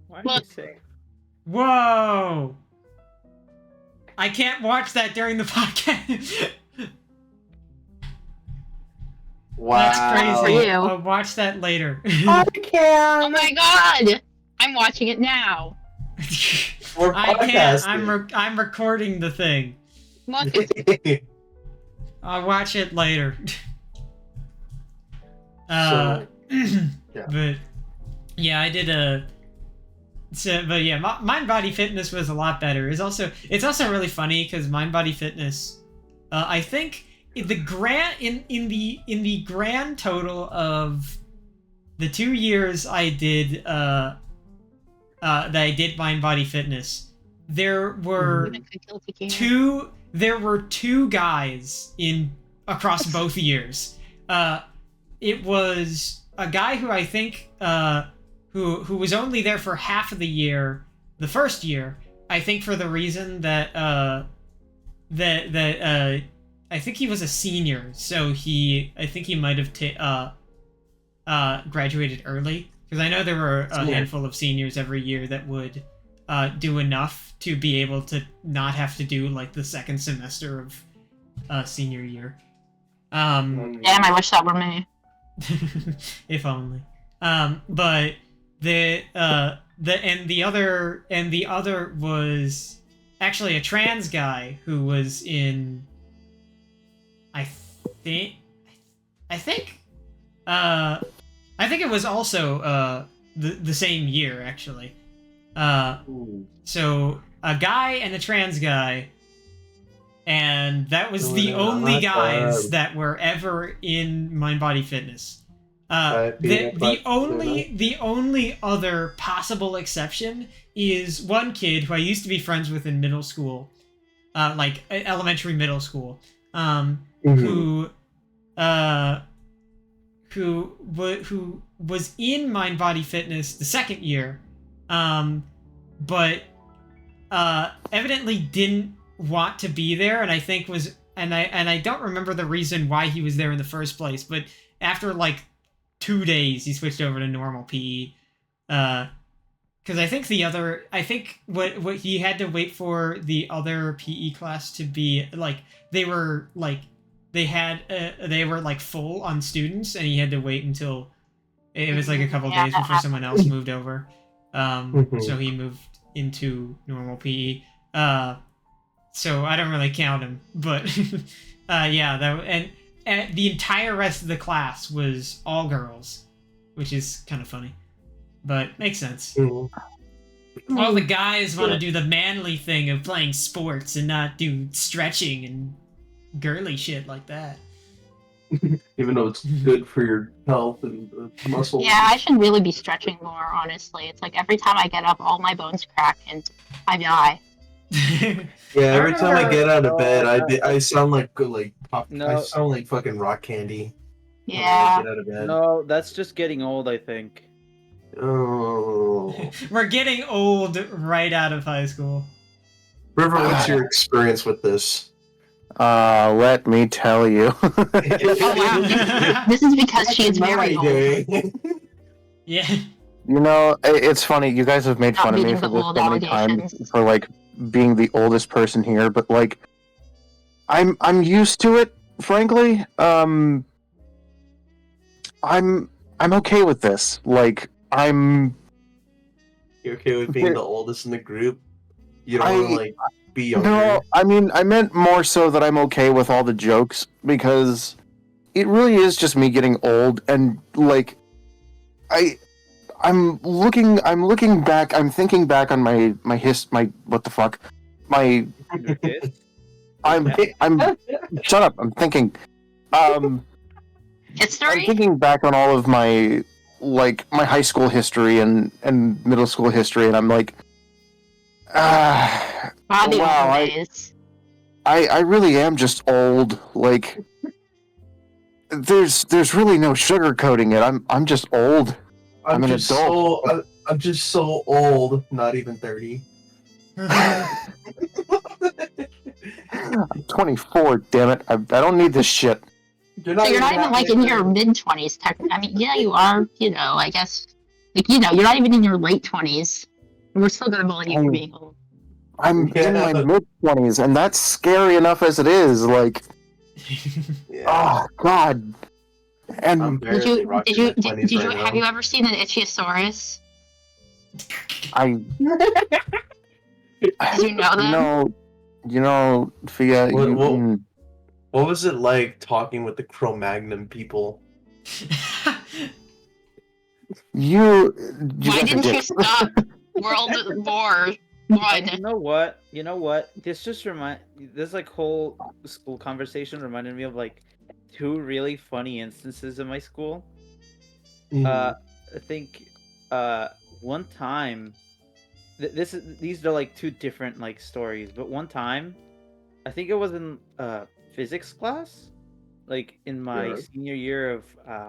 Why are Look. you saying? Whoa! I can't watch that during the podcast. Wow. That's For crazy. you. I'll watch that later. I Oh can. my god! I'm watching it now. We're I can't. podcasting. I'm recording the thing. Look, it's I'll watch it later. So, yeah. But yeah, I did a. So, but yeah, Mind Body Fitness was a lot better. It's also really funny because Mind Body Fitness, I think in the grand total of the 2 years I did that I did Mind Body Fitness, there were two guys across both years. It was a guy who I think who was only there for half of the year, the first year. I think for the reason that I think he was a senior, so I think he might have graduated early, because I know there were a handful of seniors every year that would do enough to be able to not have to do like the second semester of senior year. damn, I wish that were me. If only. But the other was actually a trans guy who was in I think it was also the same year actually. So a guy and a trans guy, and that was the only guys that were ever in Mind Body Fitness. The only other possible exception is one kid who I used to be friends with in middle school, like elementary middle school, who was in Mind Body Fitness the second year, but evidently didn't want to be there, and I think I don't remember the reason why he was there in the first place, but after like 2 days he switched over to normal PE, because I think what he had to wait for the other PE class to be like, they were like full on students, and he had to wait until it was like a couple days before someone else moved over. So he moved into normal PE. So I don't really count him, but yeah, and the entire rest of the class was all girls, which is kind of funny, but makes sense. All the guys want to do the manly thing of playing sports and not do stretching and girly shit like that. Even though it's good for your health and muscles. Yeah, I should really be stretching more, honestly. It's like every time I get up, all my bones crack and I die. Yeah, every time I get out of bed, I sound like pop. No. I sound like fucking rock candy. when I Yeah. get out of bed. No, that's just getting old, I think. Oh. We're getting old right out of high school. River, what's your experience with this? Let me tell you. Oh, wow. This is because she is very old. Yeah. You know, it's funny. You guys have made Not fun of me meeting for the this old so many times allegations. for like being the oldest person here, but like I'm used to it, frankly. I'm okay with this. Like You're okay with being the oldest in the group? You don't want to I like be no, younger? I mean I meant more so that I'm okay with all the jokes because it really is just me getting old and like I I'm looking back, I'm thinking back on my what the fuck? My Your kids? I'm shut up, I'm thinking. Um I'm History? thinking back on all of my like my high school history and middle school history and I'm like Ah, the wow, olden I days. I really am just old. Like there's really no sugarcoating it. I'm just old. I'm an adult. I'm just so old. Not even 30. I'm 24. Damn it! I don't need this shit. You're So not you're even not even like halfway in your there. mid-20s, technically. I mean, yeah, you are. I guess. Like, you're not even in your late 20s. We're still gonna bully you for I'm being old. I'm in Yeah. my mid 20s, and that's scary enough as it is. Like, Yeah. oh god. I'm And Did barely you? Did rocking you? my Did, 20s did you? right Have you now. ever seen an Ichthyosaurus? I, Did you know you them? know, Fia, What what what was it like talking with the Cro-Magnon people? you Why guys are didn't you dicks. stop World War Like, One? you know what? You know what? This like whole school conversation reminded me of like two really funny instances in my school. Mhm. I think uh one time these are like two different like stories, but one time I think it was in physics class, like in my Sure. senior year of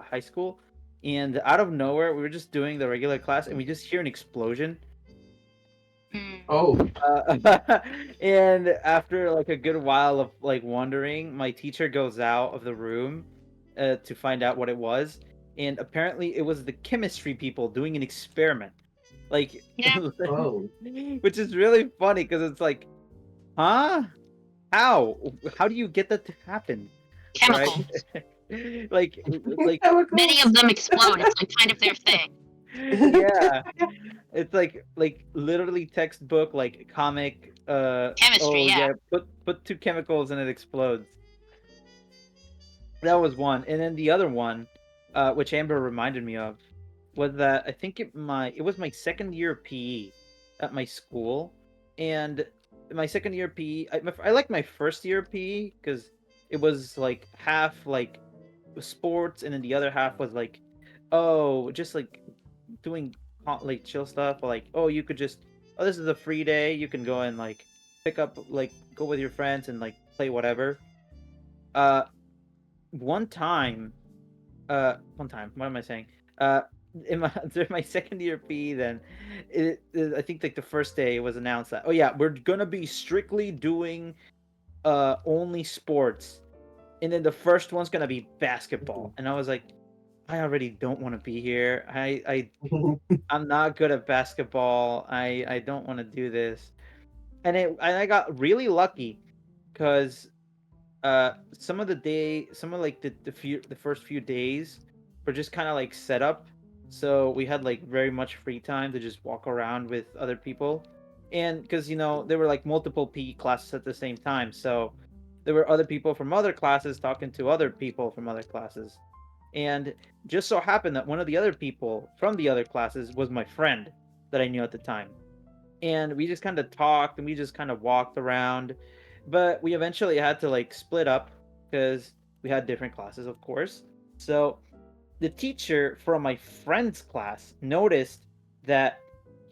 high school, and out of nowhere we were just doing the regular class and we just hear an explosion. Hmm. Oh. And after like a good while of like wondering, my teacher goes out of the room to find out what it was, and apparently it was the chemistry people doing an experiment. Like, Yeah, Oh. which is really funny because it's like, huh? How? How do you get that to happen? Right? chemicals. like, like, Many of them explode. It's like kind of their thing. yeah. It's like literally textbook like comic Chemistry. oh Yeah. yeah, put two chemicals and it explodes. That was one. And then the other one, which Amber reminded me of, was that I think it was my second year of PE at my school. And my second year of PE, I like my first year of PE because it was like half like sports and then the other half was like, oh, just like doing like chill stuff, or like, oh, you could just, oh, this is a free day, you can go and like pick up, like, go with your friends and like play whatever. uh one time what am I saying? uh in my during my second year PE, then I think like the first day it was announced that, oh yeah, we're gonna be strictly doing only sports, and then the first one's gonna be basketball, and I was like, I already don't want to be here. I'm not good at basketball. I don't want to do this. And I got really lucky because some of like the first few days were just kind of like set up. So we had like very much free time to just walk around with other people. And because there were like multiple PE classes at the same time. So there were other people from other classes talking to other people from other classes. And just so happened that one of the other people from the other classes was my friend that I knew at the time. And we just kind of talked and we just kind of walked around. But we eventually had to like split up because we had different classes, of course. So the teacher from my friend's class noticed that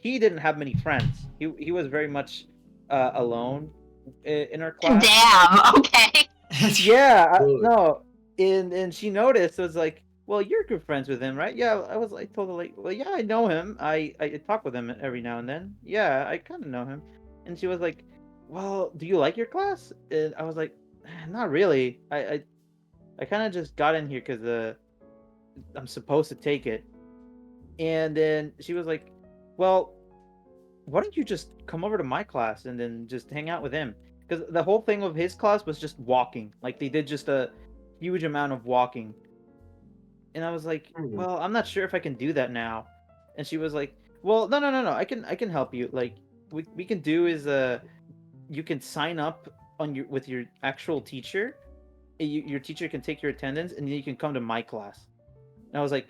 he didn't have many friends. He was very much alone in our class. Damn. Okay. Yeah, Good. no, and she noticed. Was like, well, you're good friends with him, right? Yeah, I told her like, well, yeah, I know him. I talk with him every now and then. Yeah, I kind of know him. And she was like, well, do you like your class? And I was like, not really. I kind of just got in here because I'm supposed to take it. And then she was like, "Well, why don't you just come over to my class and then just hang out with him?" Because the whole thing of his class was just walking. Like they did just a huge amount of walking. And I was like, Hmm. "Well, I'm not sure if I can do that now." And she was like, "Well, no. I can help you. Like we can do is you can sign up on your with your actual teacher. Your teacher can take your attendance, and then you can come to my class." And I was like,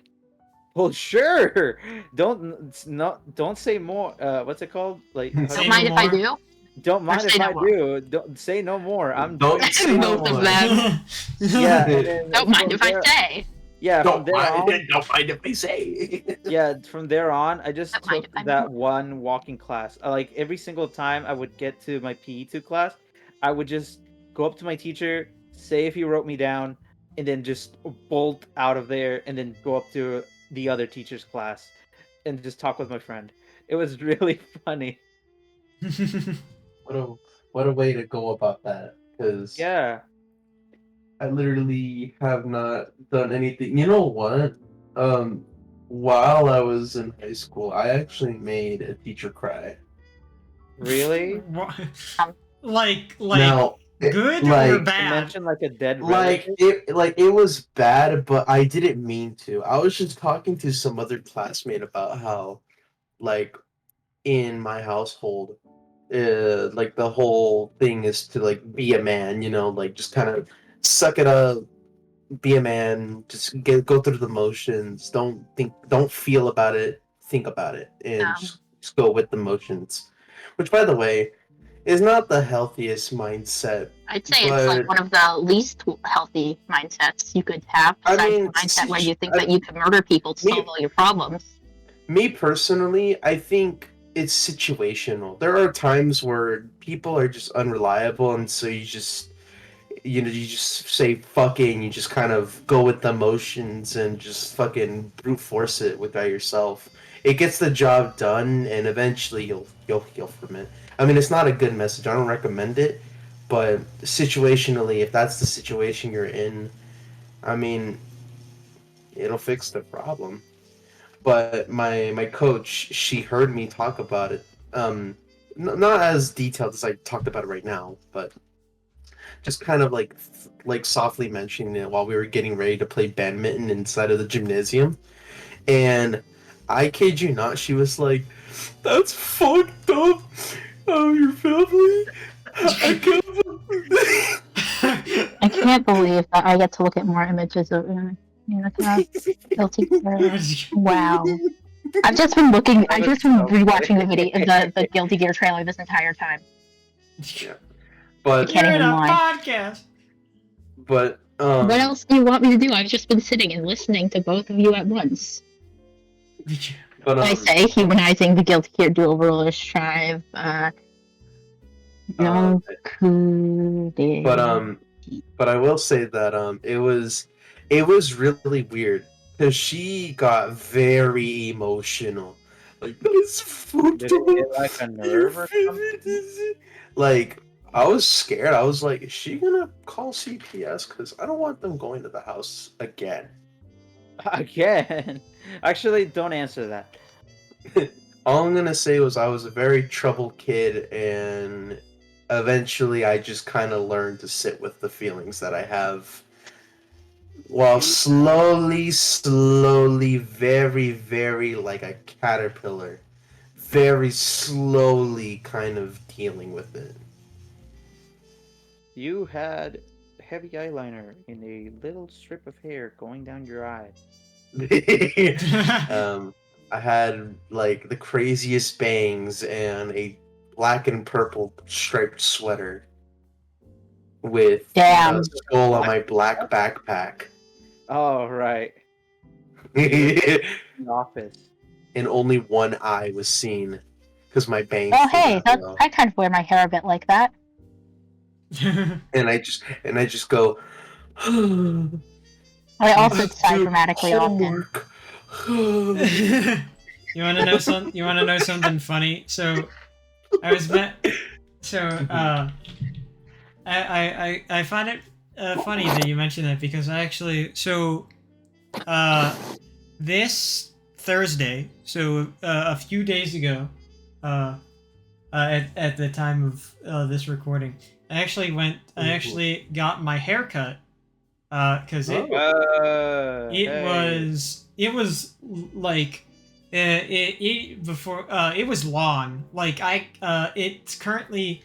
"Well, sure. Don't say more. What's it called? Like how Say Don't do you no mind if I more. do, don't or mind say if no I more. do. Don't say no more. I'm Don't doing say no Both of more. them. yeah, and then Don't mind from if I there say. yeah, from Don't there mind. on Don't mind if I say. yeah, from there on I just Don't mind took if I that do. one walking class. Like every single time I would get to my PE2 class, I would just go up to my teacher, say if he wrote me down, and then just bolt out of there and then go up to the other teacher's class and just talk with my friend. It was really funny. What a what a way to go about that. Because Yeah. I literally have not done anything. You know what? Um, while I was in high school, I actually made a teacher cry. Really? What? Um, Like Now, good or like, You bad? mentioned like a dead relative? it was bad, but I didn't mean to. I was just talking to some other classmate about how, like, in my household, like the whole thing is to like be a man, like just kind of suck it up, be a man, just go through the motions. Don't feel about it, think about it, and just go with the motions. Which, by the way, is not the healthiest mindset. I'd say it's like But one of the least healthy mindsets you could have, I besides the mean, mindset where you think that you can murder people to solve me all your problems. me personally, I think it's situational. There are times where people are just unreliable, and so you just say fucking, you just kind of go with the emotions and just fucking brute force it without yourself. It gets the job done, and eventually you'll heal from it. I mean, it's not a good message. I don't recommend it, but situationally, if that's the situation you're in, I mean, it'll fix the problem. But my coach, she heard me talk about it. Not as detailed as I talked about it right now, but just kind of like softly mentioning it while we were getting ready to play badminton inside of the gymnasium. And I kid you not, she was like, "That's fucked up. Oh, your family. I can't." I can't believe that I get to look at more images of guilty gear. Wow. I've just been looking. That I've was just been so rewatching the funny. video, the Guilty Gear trailer this entire time. Yeah. I But can't You're in even a lie. podcast. What else do you want me to do? I've just been sitting and listening to both of you at once. but I say humanizing the Guilty Gear dual rulers tribe. No but but I will say that it was really weird because she got very emotional. Like, that's fucked Did it up. hit like a Your nerve or favorite something? is it? Like, I was scared. I was like, is she gonna call CPS? Because I don't want them going to the house again. Again. Actually, don't answer that. All I'm gonna say was I was a very troubled kid, and eventually I just kind of learned to sit with the feelings that I have, while slowly, very, very like a caterpillar, very slowly kind of dealing with it. You had heavy eyeliner in a little strip of hair going down your eye. I had like the craziest bangs and a black and purple striped sweater with a Damn. skull on my black backpack. Oh, right. In the office. And only one eye was seen because my bangs Oh, did hey, not that's, well. I kind of wear my hair a bit like that. And I just go. I also sigh dramatically often. Homework. You want to know something? You want to know something funny? So, I was met. So, I find it funny that you mentioned that because I actually this Thursday, so a few days ago, at the time of this recording, I actually got my hair cut, because it was like it was long. Like it's currently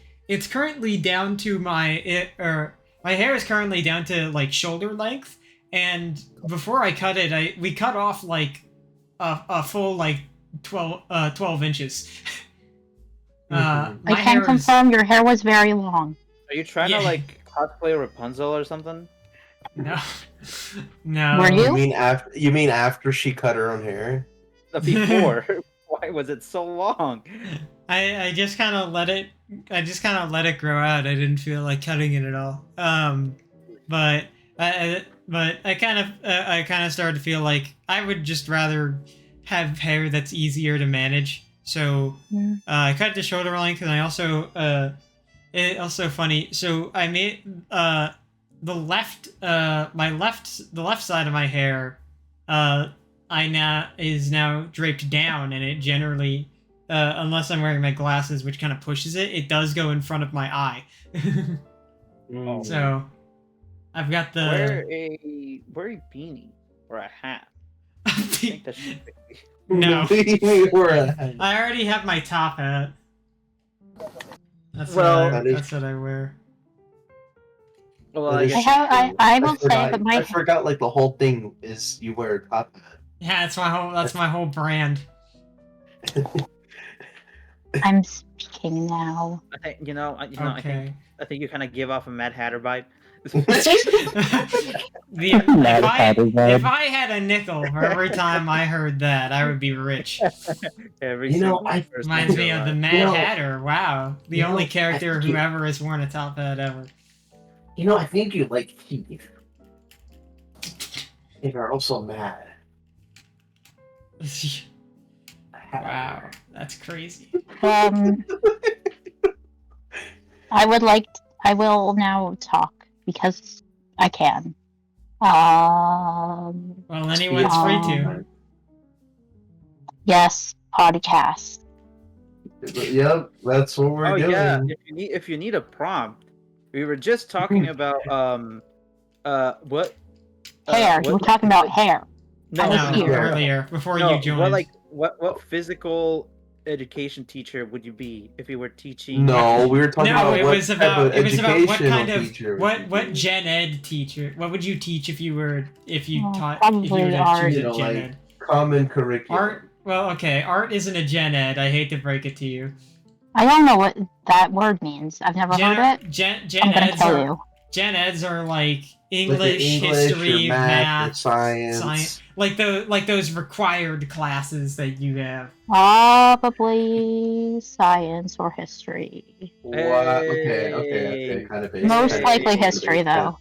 down to my hair is currently down to like shoulder length, and before I cut it, we cut off like a full like 12 inches. I can confirm your hair was very long. Are you trying to like cosplay Rapunzel or something? No, no. Were you? You mean after she cut her own hair? Before. Why was it so long? I just kind of let it. I just kind of let it grow out. I didn't feel like cutting it at all. But I kind of started to feel like I would just rather have hair that's easier to manage. So I cut it to shoulder length, and I also funny. So I made the left side of my hair is now draped down, and it generally, unless I'm wearing my glasses, which kind of pushes it, it does go in front of my eye. So I've got the wear a beanie or a hat. I think that should be... No, I I already have my top hat. That's Well, that's what I wear. Well, I guess I will say, but I forgot like the whole thing is you wear a top hat. Yeah, that's my whole brand. I'm speaking now. I think Okay. I think you kind of give off a Mad Hatter vibe. If I had a nickel for every time I heard that, I would be rich. Reminds me of the Mad Hatter. Wow, the only character who ever has worn a top hat ever. I think you like teeth. And are also mad. Wow, that's crazy. I will now talk because I can. Well, anyone's free to. Yes, podcast. Yep, that's what we're doing. Yeah, if you need a prompt, we were just talking about what Hair. We're talking about hair. Earlier before you joined. What physical education teacher would you be if you were teaching? No, we were talking about it was about what kind of teacher what gen ed teacher. What would you teach if you taught probably if you were to art. choose a gen ed? Common curriculum. Art. Well, okay, art isn't a gen ed. I hate to break it to you. I don't know what that word means. I've never heard it. Gen I'm gonna eds tell are you. gen eds are like English, history, or math, science. like those required classes that you have. Probably science or history. What? Okay, kind of basic. Most likely history, though.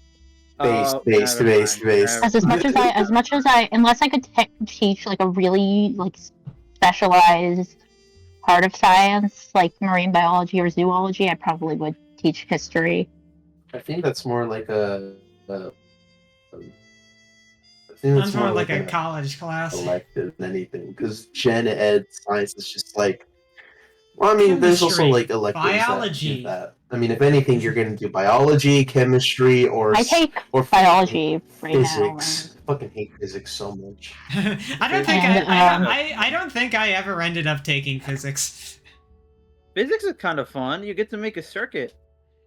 Based. As much as I, unless I could teach like a really like specialized part of science, like marine biology or zoology, I probably would teach history. I think that's more like a. Sounds more like a college class. Elective than anything, because gen ed science is just like. Well, I mean, there's also like electives biology. That. I mean, if anything, you're going to do biology, chemistry, or I take biology right physics. I fucking hate physics so much. I don't think I ever ended up taking physics. Physics is kind of fun. You get to make a circuit.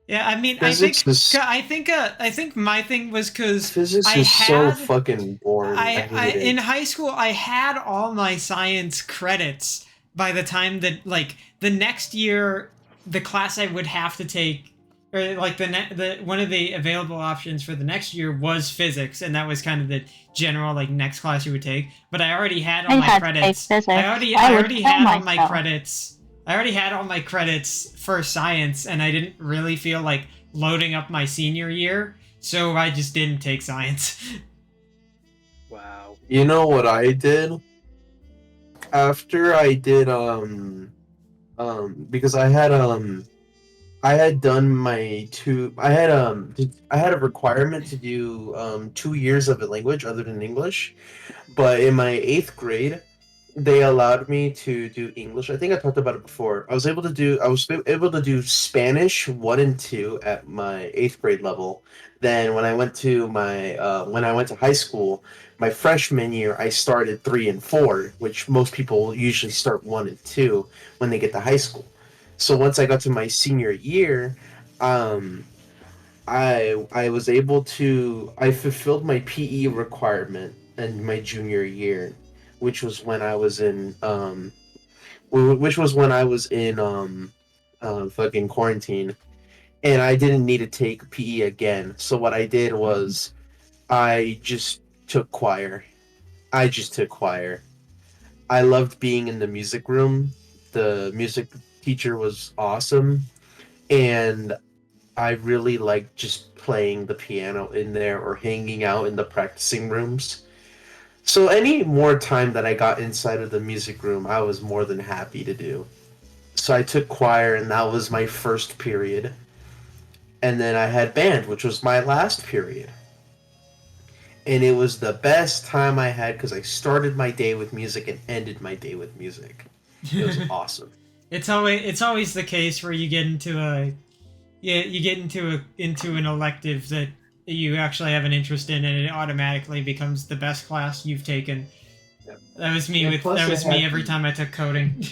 Yeah, I mean, I think my thing was because physics is so fucking boring. In high school, I had all my science credits by the time that like the next year, the class I would have to take, or like the one of the available options for the next year was physics, and that was kind of the general like next class you would take. But I already had all my credits. I already had all my credits. I already had all my credits for science, and I didn't really feel like loading up my senior year, so I just didn't take science. Wow. You know what I did? After I did because I had done my I had a requirement to do 2 years of a language other than English, but in my 8th grade, they allowed me to do English. I think I talked about it before. I was able to do Spanish 1 and 2 at my 8th grade level. Then when I went to high school, my freshman year I started 3 and 4, which most people usually start 1 and 2 when they get to high school. So once I got to my senior year, um, I was able to I fulfilled my PE requirement in my junior year, which was when I was in which was when I was in fucking quarantine, and I didn't need to take PE again. So what I did was I just took choir. I just took choir. I loved being in the music room. The music teacher was awesome, and I really like just playing the piano in there or hanging out in the practicing rooms. So any more time that I got inside of the music room, I was more than happy to do. So I took choir, and that was my first period. And then I had band, which was my last period. And it was the best time I had because I started my day with music and ended my day with music. It was awesome. It's always the case where you get into a yeah, you get into an elective that you actually have an interest in, and it automatically becomes the best class you've taken. Yeah. That was me And with plus that I was me had every the- time I took coding.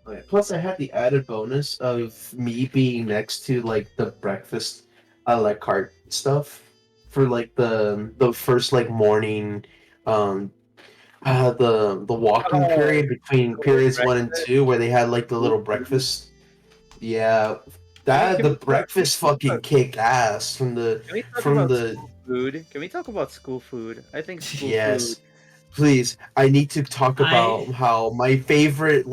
Okay. Plus, I had the added bonus of me being next to like the breakfast a la carte stuff for like the first like morning, um, the walking Oh, period between cool periods 1 and 2 breakfast. where they had like the Cool little food. breakfast. Yeah, Can the we talk? breakfast fucking kicked ass Can we talk from about the school food? Can we talk about school food? I think school food. yes. Please, I need to talk I about how my favorite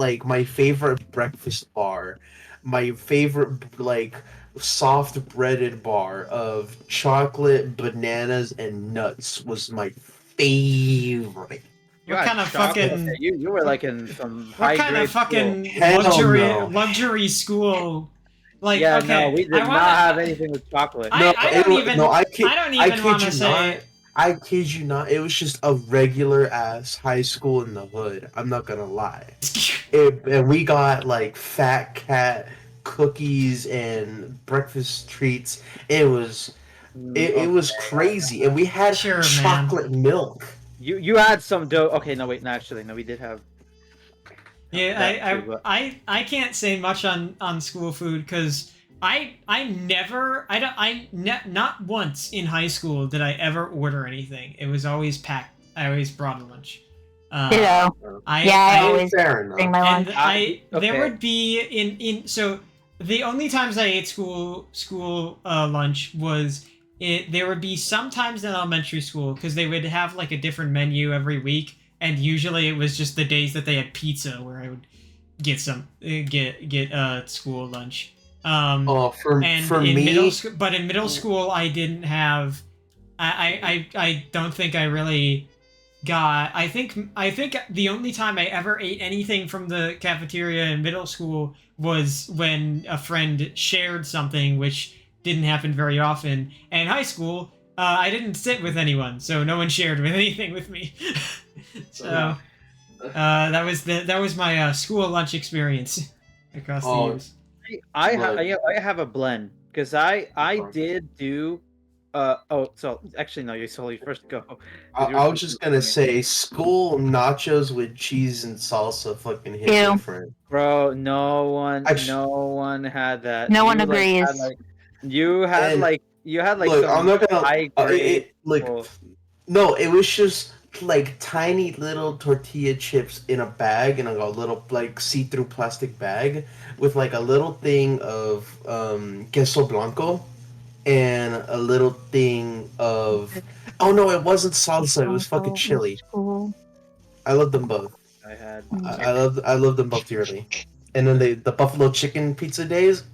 breakfast bar, my favorite like soft breaded bar of chocolate, bananas, and nuts was my favorite. You what had kind of chocolate. Okay, fucking you were what, like in some what high kind of grade school. fucking Hell no. luxury school? Like, Yeah, no, okay, we I did not have wanna. anything with chocolate. No, I don't no, even I don't I even kid want to you not. say. I kid you not. It was just a regular ass high school in the hood. I'm not gonna lie. And we got like fat cat cookies and breakfast treats. It was Okay. crazy, and we had Sure, man. chocolate milk. You had some dough. Okay, no, wait, no, actually, no, we did have Yeah, that too, but I can't say much on school food because I never I don't I ne- not once in high school did I ever order anything. It was always packed. I always brought a lunch. Yeah, I I always Fair bring enough. my and lunch. there okay. would be in so the only times I ate school lunch was there would be sometimes in elementary school because they would have like a different menu every week, and usually it was just the days that they had pizza where I would get some get school lunch. Oh, And for in middle me, school, but in middle school I didn't have. I don't think I really got. I think the only time I ever ate anything from the cafeteria in middle school was when a friend shared something, which didn't happen very often. And in high school, I didn't sit with anyone, so no one shared with anything with me. So that was my school lunch experience across the oh years. look, I have a blend because I did do so actually no, you solely first go because you were I was talking just gonna before me. say school nachos with cheese and salsa fucking hit Ew. different. Bro, Actu- no one had that. No one You like agrees. had like you had and like you had like look, I'm some not gonna high grade like school. no, it was just like tiny little tortilla chips in a bag in a little like see-through plastic bag with like a little thing of queso blanco and a little thing of oh no, it wasn't salsa, it was fucking chili. School. I love them both. I had I love them both dearly. And then the buffalo chicken pizza days.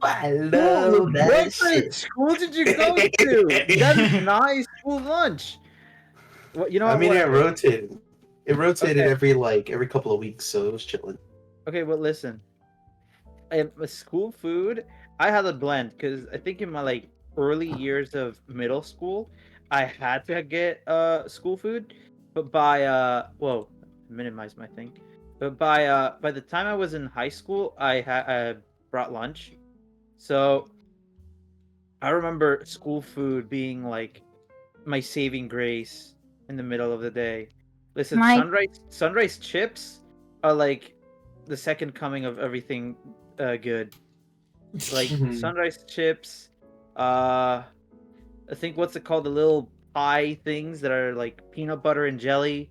I love that shit. school did you go to? That is nice school lunch. What you know I what? mean, it Whatever. rotated. It rotated Okay. every couple of weeks, so it was chilling. Okay, but listen. School food, I had a blend because I think in my like early years of middle school, I had to get school food, but by whoa, minimize my thing. But by the time I was in high school, I brought lunch. So I remember school food being like my saving grace in the middle of the day. Listen, My- sunrise chips are like the second coming of everything good. Like Mhm. sunrise chips, I think what's it called? The little pie things that are like peanut butter and jelly.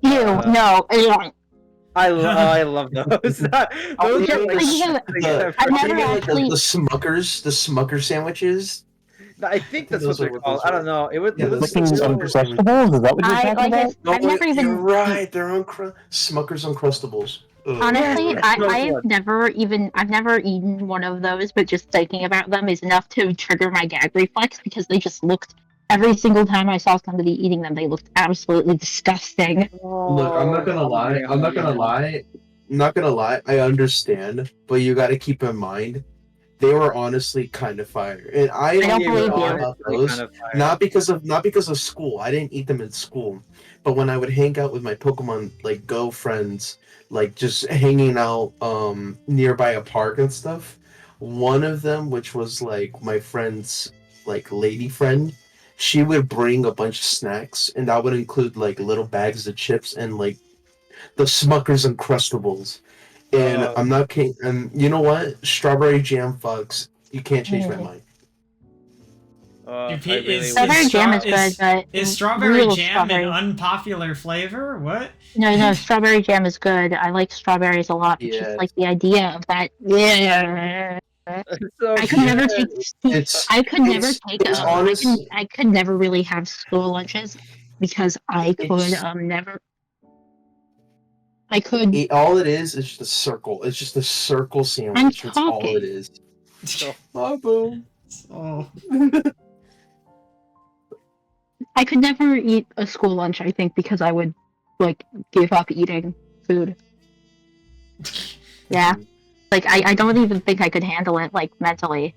Ew, Uh, no. Ew. I love those. Those Just are like thinking of- things The, I've I've are never you mean like actually- the Smuckers sandwiches? I think that's what those are they're what called. those I are. don't know. It was Yeah, it was those Licking are some Smuckers Uncrustables? Is that what you're I talking like about? No, I've never even you're right. They're Smuckers Uncrustables. Ugh. honestly Yeah, I those I've ones. never eaten one of those, but just thinking about them is enough to trigger my gag reflex because they just looked every single time I saw somebody eating them, they looked absolutely disgusting. Look, I'm not gonna lie. I'm not gonna lie. Not gonna lie. I understand, but you got to keep in mind they were honestly kind of fire, and I don't only believe thought you. about those not because of school. I didn't eat them in school, but when I would hang out with my Pokemon like Go friends, like just hanging out nearby a park and stuff. One of them, which was like my friend's like lady friend, she would bring a bunch of snacks, and that would include like little bags of chips and like the Smuckers Uncrustables. And Oh. I'm not kidding. And you know what? Strawberry jam fucks. You can't change my Mm. mind. I Is- really is- Strawberry is jam stra- is good, but Is strawberry real jam strawberry. an unpopular flavor? What? No, strawberry jam is good. I like strawberries a lot. But Yeah. just like the idea of that. Yeah. So I could never take. It's I could never take. it's honest. I could never really have school lunches because I could It's- never. I could. all it is just a circle. It's just a circle sandwich. That's all talking. it is. So- Boom. Oh. I could never eat a school lunch. I think because I would like give up eating food. Yeah. Like I don't even think I could handle it like mentally.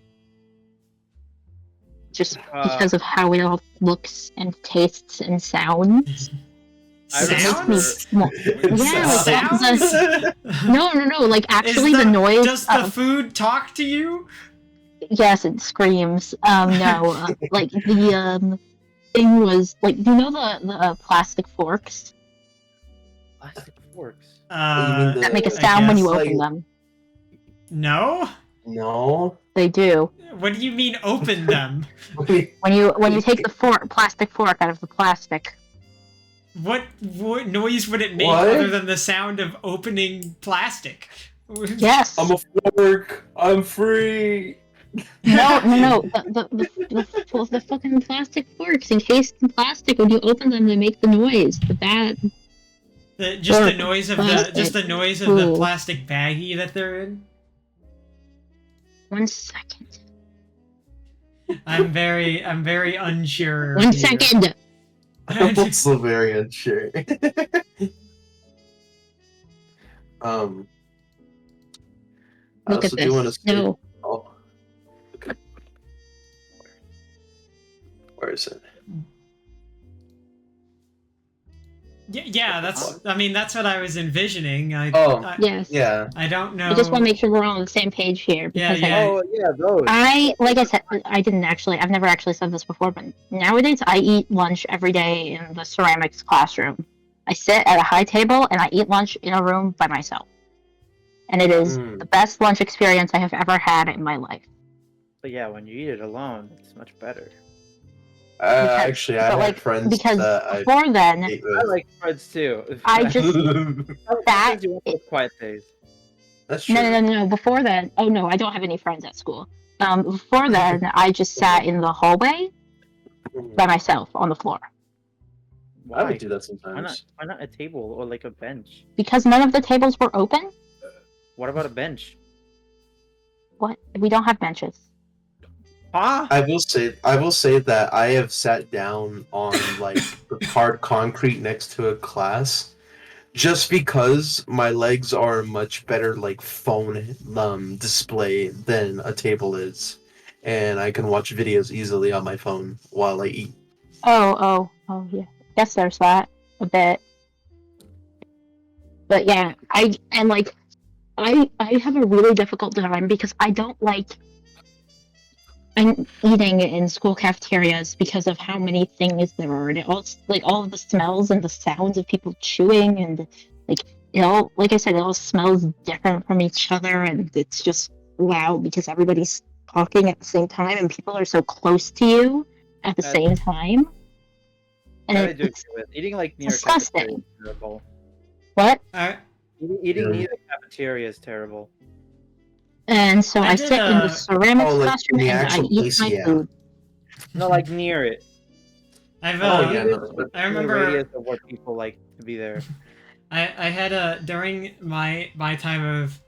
Just because of how it all looks and tastes and sounds. I It makes me remember- well, yeah, like Sounds? no, like actually Is the noise. Does the food talk to you? Yes, it screams. No, like the thing was like, do you know the plastic forks Plastic forks. mean that make a I sound when guess. you open Like- them? No. No. They do. What do you mean open them? When you take the plastic fork out of the plastic. What noise would it make What? other than the sound of opening plastic? Yes. I'm a fork. I'm free. No. The fucking plastic forks encased in plastic. When you open them, they make the noise. Just the noise of Plastic. the Ooh. plastic baggie that they're in. 1 second. I'm very unsure. 1 second. I'm also very unsure. I Look also at do want to this. say. No. Oh. Okay. Where is it? Yeah, that's what I was envisioning. Oh. Yes. Yeah. I don't know. I just want to make sure we're all on the same page here. Yeah, Because yeah. Oh yeah, those. like I said, I've never actually said this before, but nowadays I eat lunch every day in the ceramics classroom. I sit at a high table and I eat lunch in a room by myself. And it is Mm. the best lunch experience I have ever had in my life. But yeah, when you eat it alone, it's much better. Actually, I But, had like, friends because that I before then, ate I with. like friends too. I just that you want those quiet days. That's true. no. Before then, oh no, I don't have any friends at school. Before then, I just sat in the hallway by myself on the floor I Why? would do that Why not? sometimes. Why not a table or like a bench? because none of the tables were open. What about a bench? What? We don't have benches. Huh? I will say that I have sat down on like the hard concrete next to a class, just because my legs are much better like phone display than a table is, and I can watch videos easily on my phone while I eat. Oh, yeah. Guess there's that a bit. But yeah, I have a really difficult time because I don't like I'm eating in school cafeterias because of how many things there are, and it all like all of the smells and the sounds of people chewing, and like it all, like I said, it all smells different from each other, and it's just loud because everybody's talking at the same time, and people are so close to you at the same time, and I do it's agree with eating like near a disgusting. cafeteria is terrible. What? Eating Yeah. near the cafeteria is terrible. And so I I did, sit in the ceramics Oh, like classroom in the and I actual eat place, my yeah. food. No, like near it. I've Oh, yeah, uh, no, I In the remember radius of where people like to be there. I had during my time of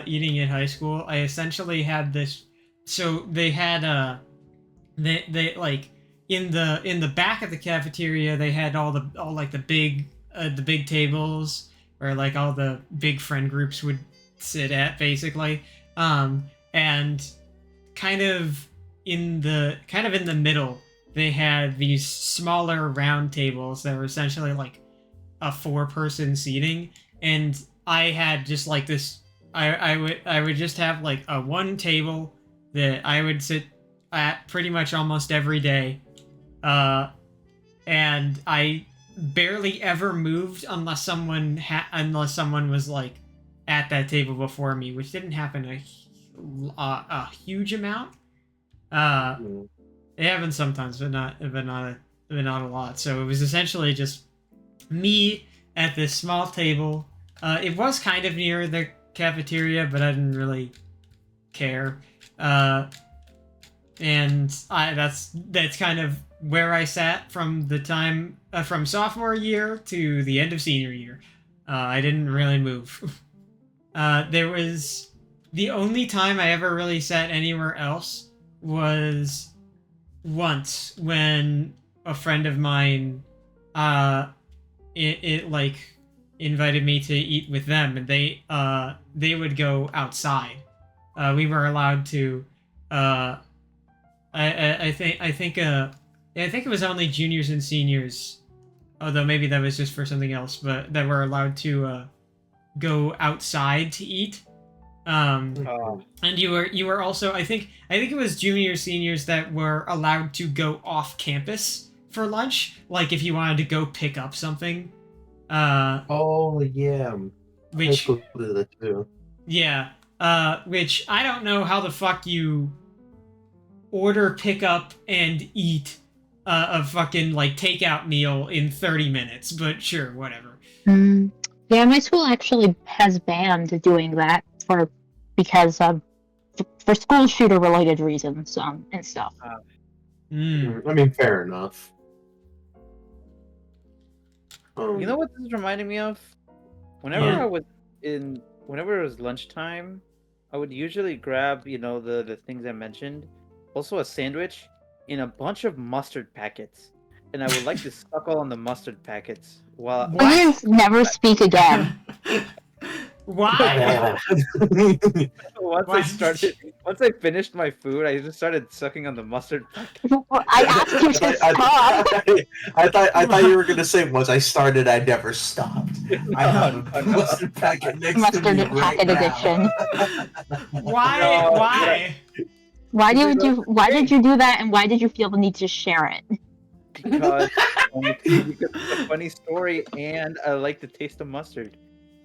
eating in high school, I essentially had this. So they had they like in the back of the cafeteria they had all like the big tables where like all the big friend groups would sit at basically, and kind of in the middle they had these smaller round tables that were essentially like a 4-person seating, and I had just like this. I would just have like a one table that I would sit at pretty much almost every day, and I barely ever moved unless someone was like at that table before me, which didn't happen a huge amount. It happens sometimes, but not a lot. So it was essentially just me at this small table. It was kind of near the cafeteria, but I didn't really care. And that's kind of where I sat from the time from sophomore year to the end of senior year. I didn't really move. There was the only time I ever really sat anywhere else was once when a friend of mine it like invited me to eat with them, and they would go outside. We were allowed to I think it was only juniors and seniors, although maybe that was just for something else, but that were allowed to go outside to eat. Oh, And you were also, I think it was juniors, seniors that were allowed to go off campus for lunch, like if you wanted to go pick up something. Oh, yeah. Which High school did that too. yeah, which I don't know how the fuck you order, pick up, and eat a fucking like takeout meal in 30 minutes, but sure, whatever. Yeah, my school actually has banned doing that because of for school shooter related reasons and stuff. I mean, fair enough. you know what this is reminding me of? Whenever Yeah. I was whenever it was lunchtime, I would usually grab, the things I mentioned, also a sandwich, in a bunch of mustard packets, and I would like to suck all on the mustard packets while Please never speak again. Why? once I finished my food, I just started sucking on the mustard packet. I asked you to stop. I thought you were gonna say once I started, I never stopped. I have a mustard packet next Mustard to me right packet now. addiction. Why? No, Why? Why did you do that, and why did you feel the need to share it? Because it's a funny story, and I like the taste of mustard.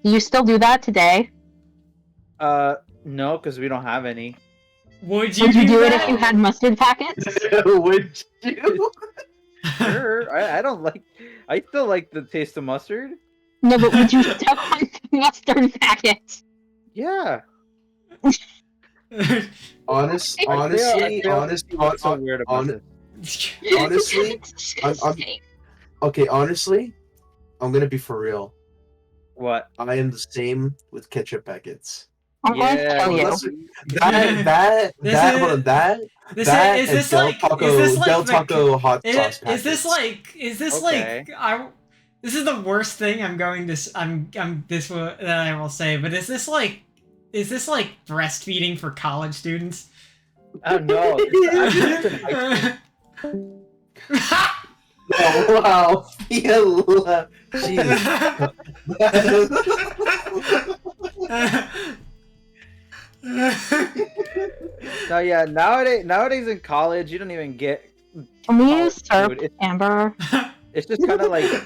Do you still do that today? No, because we don't have any. Would you Would you do it that? if you had mustard packets? Would you? Sure, I don't like. I still like the taste of mustard. No, but would you still want the mustard packets? Yeah. Honestly, What's so weird about this? honestly, It's disgusting. okay, honestly, I'm gonna be for real. What? I am the same with ketchup packets. I'm going to Yeah, kill you. Hold on, that This that is and this Del like Taco, is this like Del the- Taco hot is, sauce is this packets. like is this Okay. like this is the worst thing I'm going to that I will say, but is this like breastfeeding for college students? Oh no! I'm just in high school. Oh wow! Jesus. No, yeah. Nowadays in college, you don't even get. Can we college usurp food. Amber? It's just kind of like.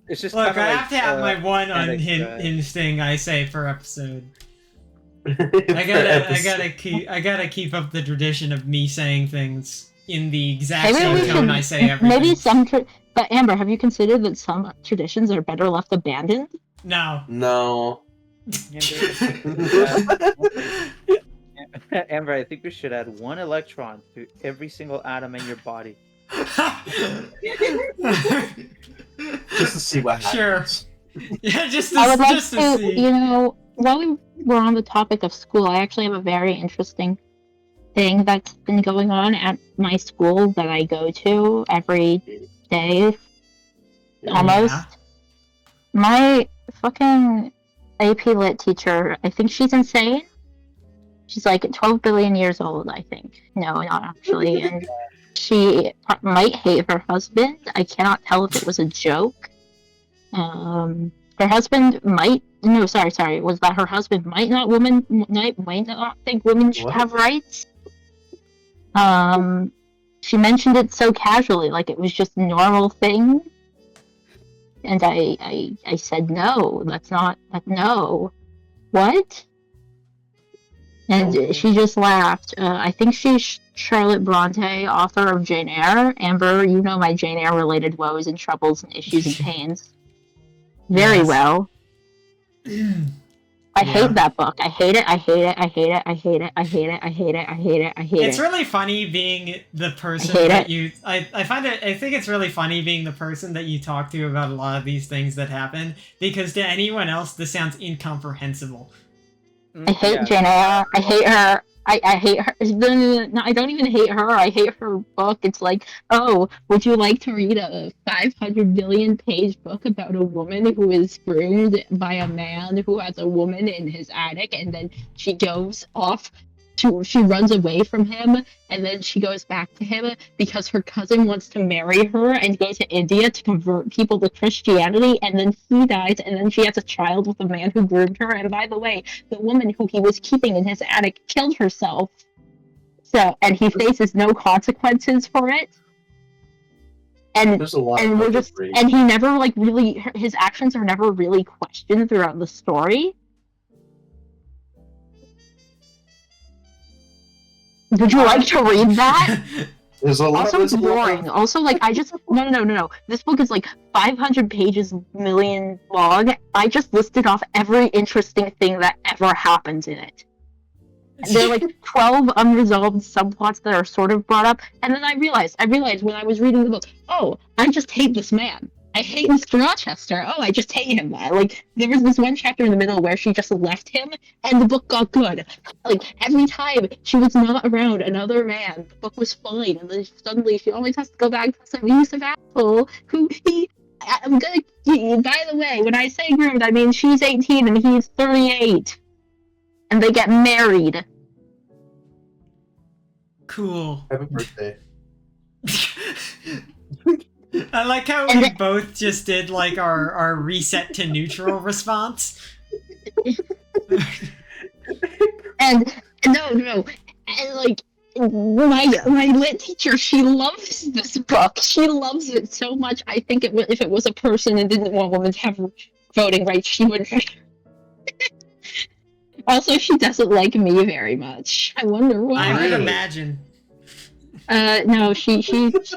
It's just Look, kind of I like. have to have my one extra. unhinged thing I say per episode. I gotta keep up the tradition of me saying things in the exact Maybe we same tone should. I say everything. Maybe but Amber, have you considered that some traditions are better left abandoned? No. No. Amber, I think we should add 1 electron to every single atom in your body. Just to see what happens. Sure. Yeah, just I would like just to to, see. you know, while we were on the topic of school, I actually have a very interesting thing that's been going on at my school that I go to every day, almost. Yeah. My fucking AP Lit teacher, I think she's insane. She's like 12 billion years old, I think. No, not actually. And she might hate her husband. I cannot tell if it was a joke. Her husband might. No, sorry. Was that her husband might not think women should What? have rights? She mentioned it so casually, like it was just a normal thing. And I said, no, that's not, no. What? And she just laughed. I think she's Charlotte Bronte, author of Jane Eyre. Amber, you know my Jane Eyre related woes and troubles and issues and pains. Very Yes. well. I Yeah. hate that book. I hate it. I hate it. I hate it. I hate it. I hate it. I hate it. I hate it. I hate It's it. really funny being the person hate that it. you. I think it's really funny being the person that you talk to about a lot of these things that happen, because to anyone else this sounds incomprehensible. I hate Jane Eyre. I hate her. I hate her. No, I don't even hate her. I hate her book. It's like, oh, would you like to read a 500 million page book about a woman who is groomed by a man who has a woman in his attic, and then she goes off she runs away from him, and then she goes back to him because her cousin wants to marry her and go to India to convert people to Christianity, and then he dies, and then she has a child with a man who groomed her, and by the way, the woman who he was keeping in his attic killed herself. So, and he faces no consequences for it. And There's a lot and of we're just free. and he never like really his actions are never really questioned throughout the story. Would you like to read that? There's a lot Also, of it's boring. Also, like, I just no. This book is like 500 pages, million long. I just listed off every interesting thing that ever happens in it. There are like 12 unresolved subplots that are sort of brought up, and then I realized when I was reading the book, oh, I just hate this man. I hate Mr. Rochester. Oh, I just hate him. Like, there was this one chapter in the middle where she just left him, and the book got good. Like, every time she was not around another man, the book was fine, and then suddenly she always has to go back to some abusive asshole who I'm gonna. By the way, when I say groomed, I mean she's 18 and he's 38, and they get married. Cool. Happy birthday. I like how we both just did like our reset to neutral response. And no, and like my lit teacher, she loves this book. She loves it so much. I think if it was a person and didn't want women to have voting rights, she would. Also, she doesn't like me very much. I wonder why. I would imagine. No, she hates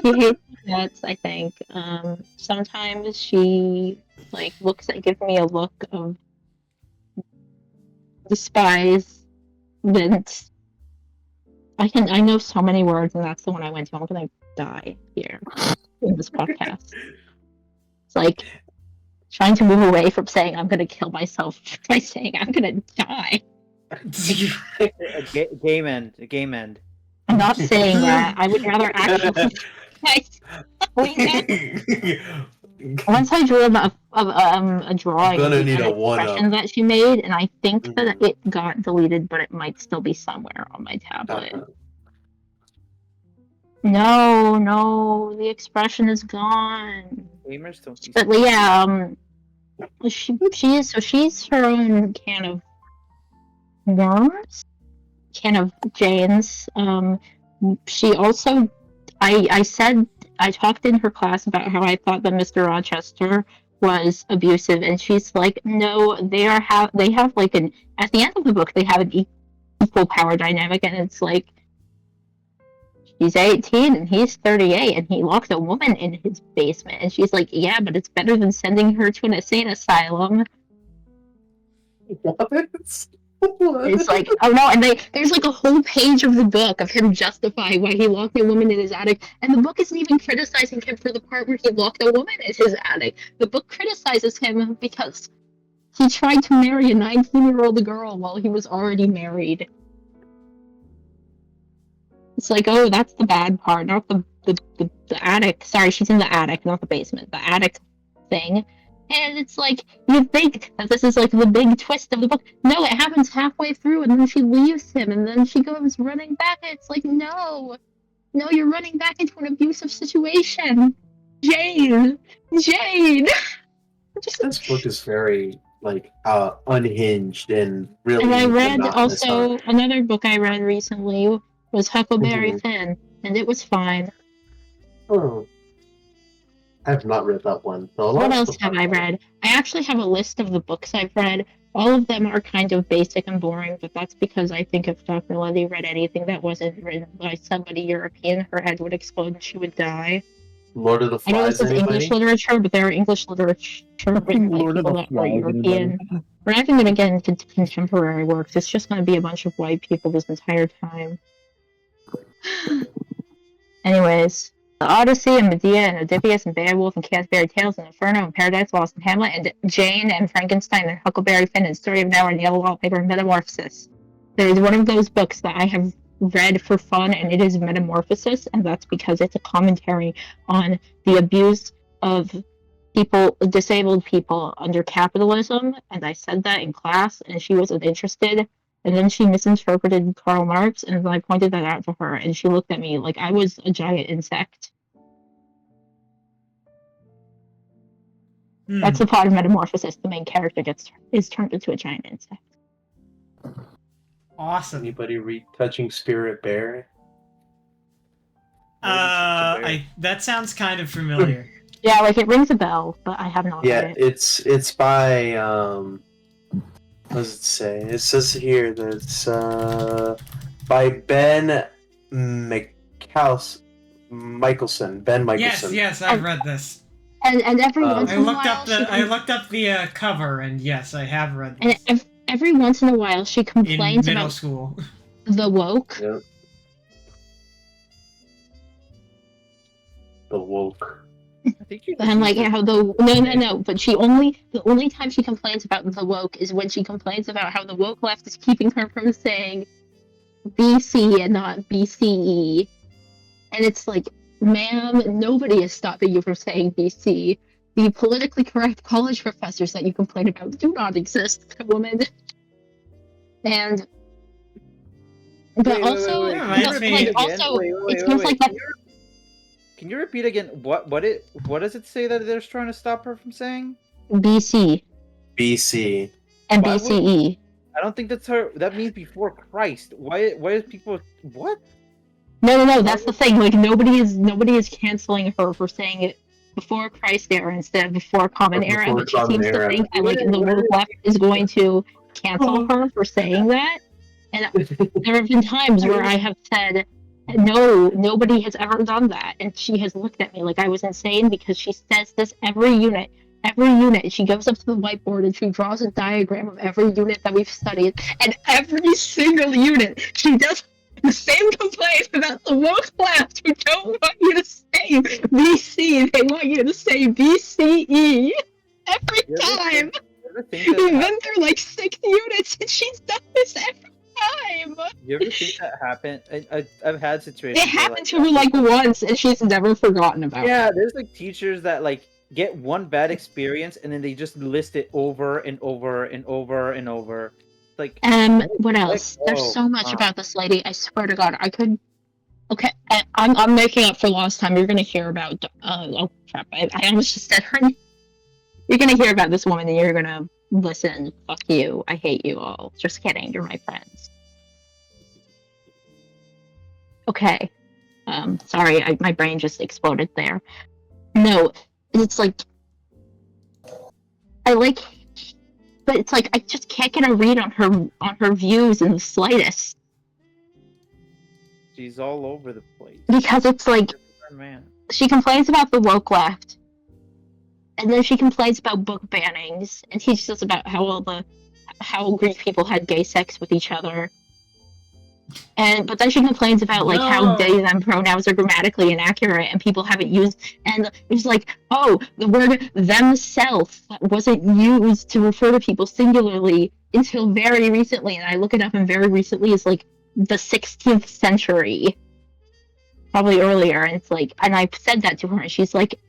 nuts, I think. Sometimes she like gives me a look of despisement. I know so many words, and that's the one I went to. I'm gonna die here in this podcast. It's like trying to move away from saying I'm gonna kill myself by saying I'm gonna die. Game end. I'm not saying that. I would rather actually. Once I drew a drawing of Gonna need an a one-up. expression that she made, and I think that it got deleted, but it might still be somewhere on my tablet. No, the expression is gone. Gamers don't. But yeah, she's her own can of worms, can of Jane's. She also, I said, I talked in her class about how I thought that Mr. Rochester was abusive, and she's like, no, they have like an, at the end of the book, they have an equal power dynamic, and it's like, he's 18 and he's 38 and he locked a woman in his basement, and she's like, yeah, but it's better than sending her to an insane asylum. What? It's like, oh no, and there's like a whole page of the book of him justifying why he locked a woman in his attic, and the book isn't even criticizing him for the part where he locked a woman in his attic. The book criticizes him because he tried to marry a 19-year-old girl while he was already married. It's like, oh, that's the bad part, not the attic. Sorry, she's in the attic, not the basement. The attic thing. And it's like, you think that this is like the big twist of the book. No, it happens halfway through, and then she leaves him, and then she goes running back, and it's like, no, you're running back into an abusive situation. Jane! Just, This book is very like unhinged and really. and I read monotonous also art. another book I read recently was Huckleberry Mhm. Finn, and it was fine. Oh. I have not read that one. So What else have I read? I actually have a list of the books I've read. All of them are kind of basic and boring, but that's because I think if Dr. Letty read anything that wasn't written by somebody European, her head would explode and she would die. Lord of the I know Flies. this is English Anybody? literature, but there are English literature written by Lord of people the that are Flies, European. We're not even going to get into contemporary works. It's just going to be a bunch of white people this entire time. Anyways, The Odyssey and Medea and Oedipus and Beowulf and Canterbury Tales and Inferno and Paradise Lost and Hamlet and Jane and Frankenstein and Huckleberry Finn and Story of Noah and Yellow Wallpaper and Metamorphosis. There is one of those books that I have read for fun, and it is Metamorphosis, and that's because it's a commentary on the abuse of disabled people under capitalism, and I said that in class, and she wasn't interested. And then she misinterpreted Karl Marx, and I pointed that out to her, and she looked at me like I was a giant insect. That's the plot of Metamorphosis. The main character is turned into a giant insect. Awesome. Anybody read Touching Spirit Bear? That sounds kind of familiar. Yeah, like it rings a bell, but I have not Yeah, read it. it's by what does it say? It says here that it's by Ben Michelson. Ben Michelson. Yes, I've read this. And every once I in a looked while, up the cover, and yes, I have read this. and every once in a while she In complains middle about school. the woke. Yep. The woke. I think you And like how no, but the only time she complains about the woke is when she complains about how the woke left is keeping her from saying BC and not BCE. And it's like, ma'am, nobody is stopping you from saying BC. The politically correct college professors that you complain about do not exist, woman. And but also it seems like that. Can you repeat again what does it say that they're trying to stop her from saying? BC BC. and Why would- BCE. I don't think that's her. That means before Christ. Why is people what? No, that's the thing. Like nobody is canceling her for saying it before Christ era instead of before Common Or Era, before but she Common seems to Era. think that like the woke left is going to cancel her for saying that. And there have been times where I have said, no, nobody has ever done that. And she has looked at me like I was insane because she says this every unit. She goes up to the whiteboard and she draws a diagram of every unit that we've studied. And every single unit, she does the same complaint about the woke left who don't want you to say BC. They want you to say BCE every time. We've been through like 6 units and she's done this every time. You ever think that happened? I've had situations. It happened to her like once and she's never forgotten about it. Yeah, there's like teachers that like get one bad experience and then they just list it over and over and over and over. Like what else? There's so much about this lady. I swear to God, I could. Okay, I'm making up for lost time. You're gonna hear about. Oh crap! I almost just said her name. You're gonna hear about this woman and you're gonna listen. Fuck you. I hate you all. Just kidding. You're my friends. Okay. Sorry, my brain just exploded there. No, it's like I like, but it's like I just can't get a read on her views in the slightest She's all over the place. because it's like Man. she complains about the woke left, and then she complains about book bannings and teaches us about how Greek people had gay sex with each other. But then she complains about like how they them pronouns are grammatically inaccurate and people haven't used, and it's like, oh, the word themself wasn't used to refer to people singularly until very recently, and I look it up, and very recently is like the 16th century, probably earlier, and it's like, and I said that to her and she's like,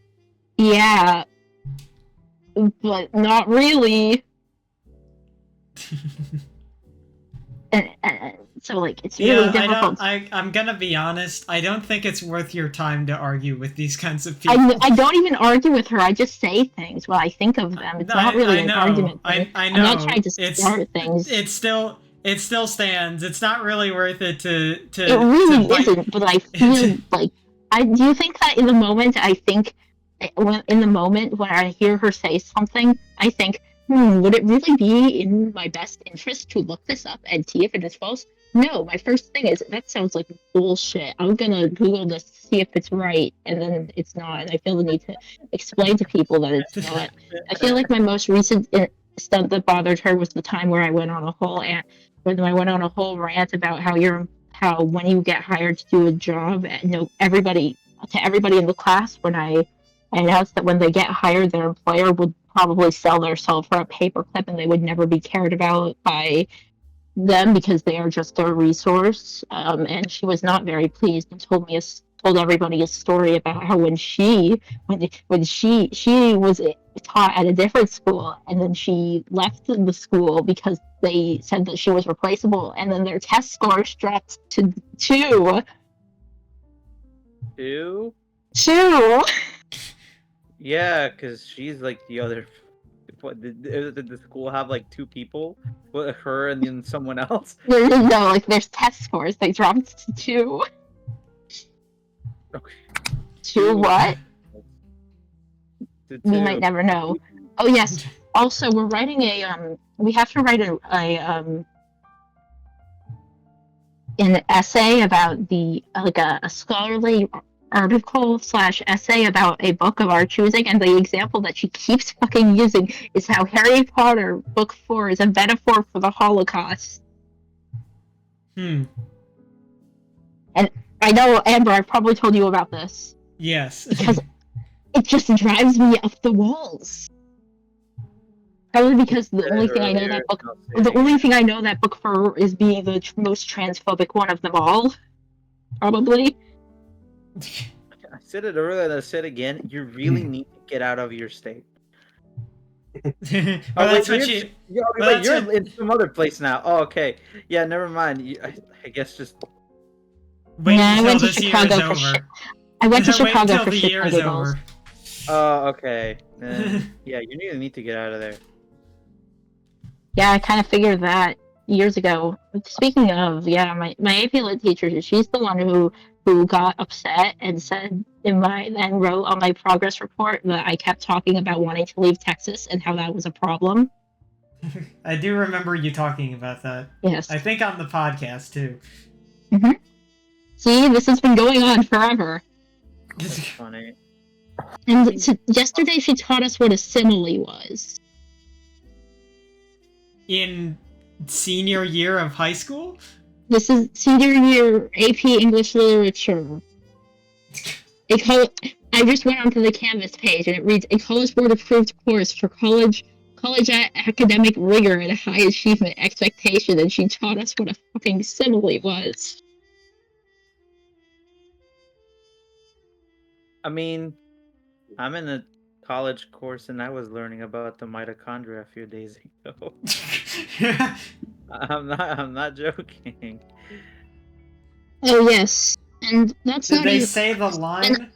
yeah, but not really. And so like it's really difficult. I'm gonna be honest. I don't think it's worth your time to argue with these kinds of people. I don't even argue with her. I just say things when I think of them. It's not really an argument. I know. I'm not trying to start things. It still stands. It's not really worth it to. It really isn't. But I feel like do you think that in the moment when I hear her say something, I think, would it really be in my best interest to look this up and see if it is false? No, my first thing is, that sounds like bullshit. I'm gonna Google this to see if it's right, and then it's not, and I feel the need to explain to people that it's not. I feel like my most recent stuff that bothered her was the time where I went on a whole rant about how when you get hired to do a job, everybody in the class, when I announced that when they get hired, their employer would probably sell their soul for a paperclip, and they would never be cared about by them because they are just a resource. And she was not very pleased and told everybody a story about how when she was taught at a different school, and then she left the school because they said that she was replaceable, and then their test scores dropped to 2. 2? 2. Yeah, because she's like the other. What, did the school have like 2 people? Her and then someone else? No, like there's test scores. They dropped to 2. Okay. 2 what? To We 2. might never know. Oh yes. Also, we're writing we have to write an essay about a scholarly article / essay about a book of our choosing, and the example that she keeps fucking using is how Harry Potter book 4 is a metaphor for the Holocaust. And I know, Amber, I've probably told you about this. Yes. Because it just drives me up the walls. Probably because the only thing I know that book for is being the most transphobic one of them all. Probably. I said it earlier and I said it again. You really need to get out of your state. That's what she. You're in some other place now. Oh, okay. Yeah, never mind. I guess just. Wait I until went to this year Chicago is for over. shit. I went to Chicago Wait for until the shit year and is giggles. over. Oh, okay. Yeah, you need to get out of there. Yeah, I kind of figured that years ago. Speaking of, yeah, my AP Lit teacher, she's the one who got upset and said and wrote on my progress report that I kept talking about wanting to leave Texas and how that was a problem. I do remember you talking about that. Yes. I think on the podcast too. Mm-hmm. See, this has been going on forever. That's funny. And yesterday she taught us what a simile was. In senior year of high school? This is senior year AP English Literature. I just went onto the Canvas page and it reads, a College Board approved course for college academic rigor and high achievement expectation, and she taught us what a fucking simile was. I mean, I'm in a college course and I was learning about the mitochondria a few days ago. I'm not joking. Oh yes, and that's Did not they even... say the line?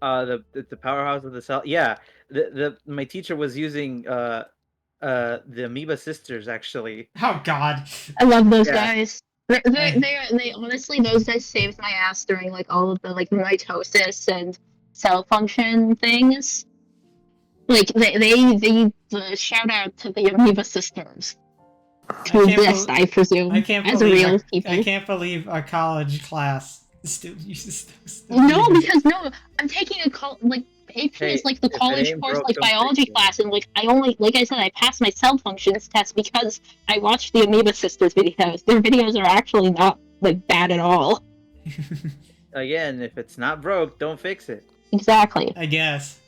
The powerhouse of the cell. Yeah, my teacher was using the Amoeba Sisters actually. Oh God. I love those Yeah. guys. They honestly, those guys saved my ass during like all of the like mitosis and cell function things. Like they the shout out to the Amoeba Sisters who I can't exist, bel- I presume, I can't as believe real people. I can't believe a college class still uses those. No, because no, I'm taking like AP Hey, is like the if it college ain't course, broke, like don't fix biology it. class, and like like I said, I passed my cell functions test because I watched the Amoeba Sisters videos. Their videos are actually not like bad at all. Again, if it's not broke, don't fix it. Exactly. I guess.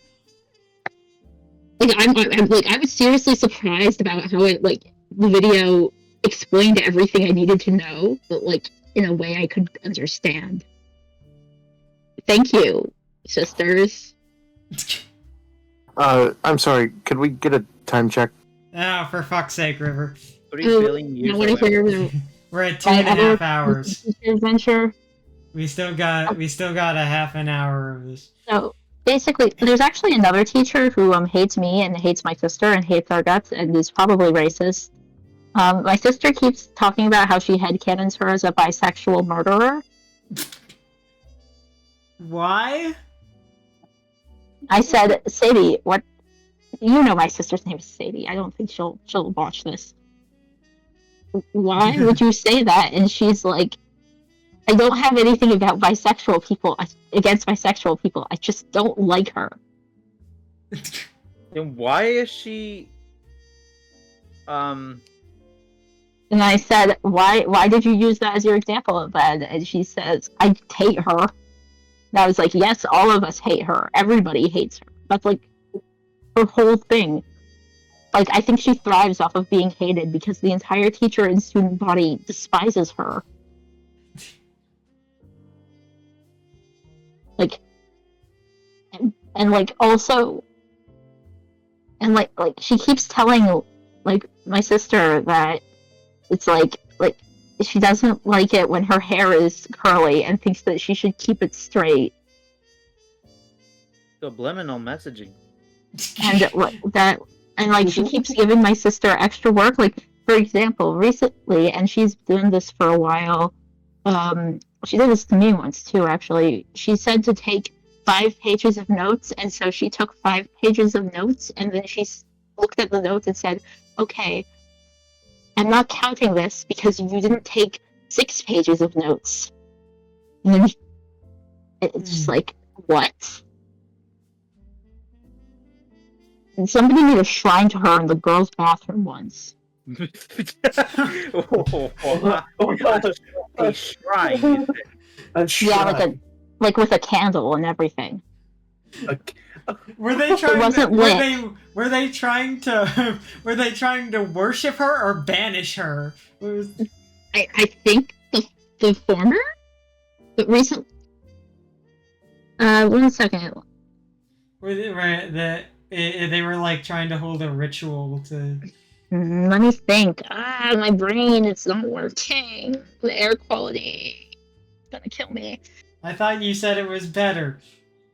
Like I'm like I was seriously surprised about how it like the video explained everything I needed to know, but like in a way I could understand. Thank you, sisters. I'm sorry. Could we get a time check? Oh, for fuck's sake, River. 3 billion years I want to away. hear about We're at two my and a other half hours. adventure. We still got a half an hour of this. So basically, there's actually another teacher who hates me and hates my sister and hates our guts and is probably racist. My sister keeps talking about how she headcanons her as a bisexual murderer. Why? I said, Sadie, what? You know my sister's name is Sadie. I don't think she'll watch this. Why would you say that? And she's like, I don't have anything about bisexual people against bisexual people. I just don't like her. Then why is she? And I said, why did you use that as your example of that? And she says, I hate her. And I was like, yes, all of us hate her. Everybody hates her. That's like her whole thing. Like, I think she thrives off of being hated because the entire teacher and student body despises her. Like, and like also, and like she keeps telling like my sister that it's like she doesn't like it when her hair is curly and thinks that she should keep it straight. Subliminal messaging. And like she keeps giving my sister extra work. Like for example, recently, and she's doing this for a while. She did this to me once too. Actually, she said to take 5 pages of notes, and so she took 5 pages of notes, and then she looked at the notes and said, "Okay, I'm not counting this because you didn't take 6 pages of notes." And then it's just like, what? And somebody made a shrine to her in the girls' bathroom once. A shrine. Yeah, like with a candle and everything. Were they trying? wasn't Were they trying to? Were they trying to worship her or banish her? I think the former. But recent. 1 second. Were they were like trying to hold a ritual to? Let me think. My brain is not working. The air quality is gonna kill me. I thought you said it was better.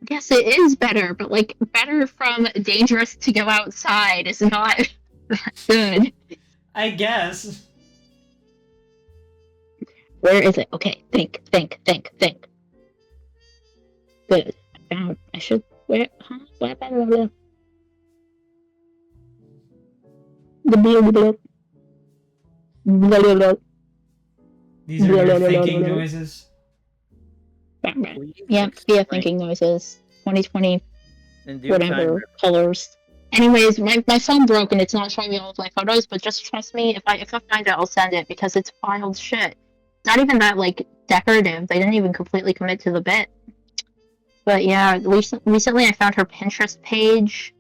Yes, it is better, but like better from dangerous to go outside is not that good. I guess. Where is it? Okay, think. Good. I found. I should. Where? Huh? Blah, blah, blah, blah. Blah, blah, blah. Blah, blah, blah. These are your thinking noises. Yep, yeah, thinking noises. 2020, In due whatever, time. colors. Anyways, my phone broke and it's not showing me all of my photos, but just trust me, if I find it, I'll send it because it's wild shit. Not even that like decorative. They didn't even completely commit to the bit. But yeah, recently I found her Pinterest page.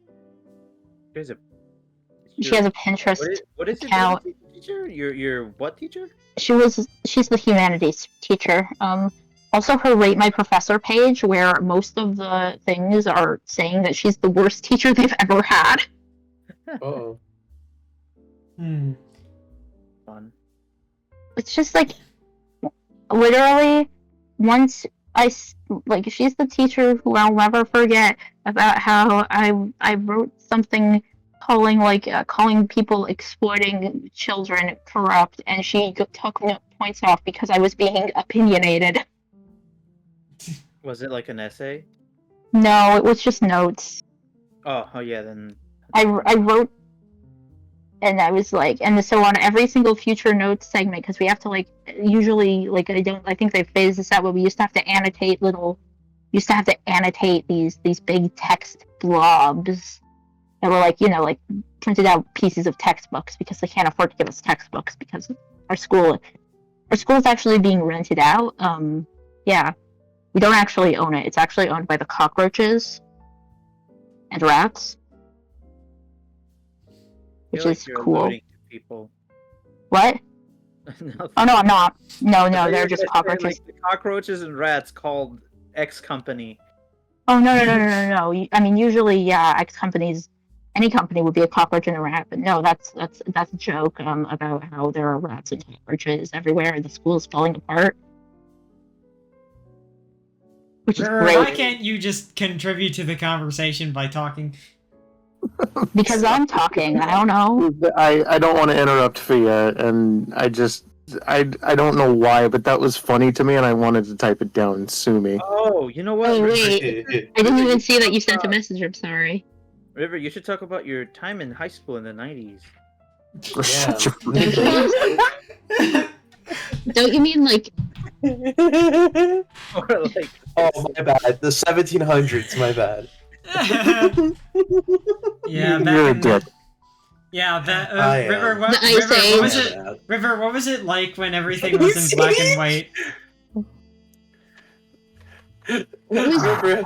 She has a Pinterest What is account. your teacher? Your what teacher? She's the humanities teacher. Also her Rate My Professor page, where most of the things are saying that she's the worst teacher they've ever had. Oh. Fun. It's just like, literally, once like she's the teacher who I'll never forget about how I wrote something calling people exploiting children corrupt, and she took points off because I was being opinionated. Was it like an essay? No, it was just notes. Oh yeah, then. I wrote, and I was like, and so on every single future notes segment, because we have to usually I think they phased this out, but we used to have to annotate these big text blobs that were printed out pieces of textbooks, because they can't afford to give us textbooks because our school is actually being rented out. Yeah, we don't actually own it. It's actually owned by the cockroaches and rats, which is cool. Alluding to people. What? Nothing. Oh no, I'm not. No, I thought you they're were just gonna say, cockroaches. the cockroaches and rats called X company. Oh no. I mean, usually, yeah, any company would be a cockroach and a rat, but no, that's a joke about how there are rats and cockroaches everywhere and the school is falling apart. Which is great. Why can't you just contribute to the conversation by talking? Because I'm talking. I don't know. I don't want to interrupt Fia, and I don't know why, but that was funny to me, and I wanted to type it down. Sue me. Oh, you know what? Oh River, wait, I didn't even see that you sent a message. I'm sorry. River, you should talk about your time in high school in the 90s. Such a Don't you mean like? Or like, Oh, my bad. The 1700s, my bad. Yeah, You're back a in dick. yeah, that I am. River. The Ice River, what was Age. it? River, what was it like when everything was in black and white? What was I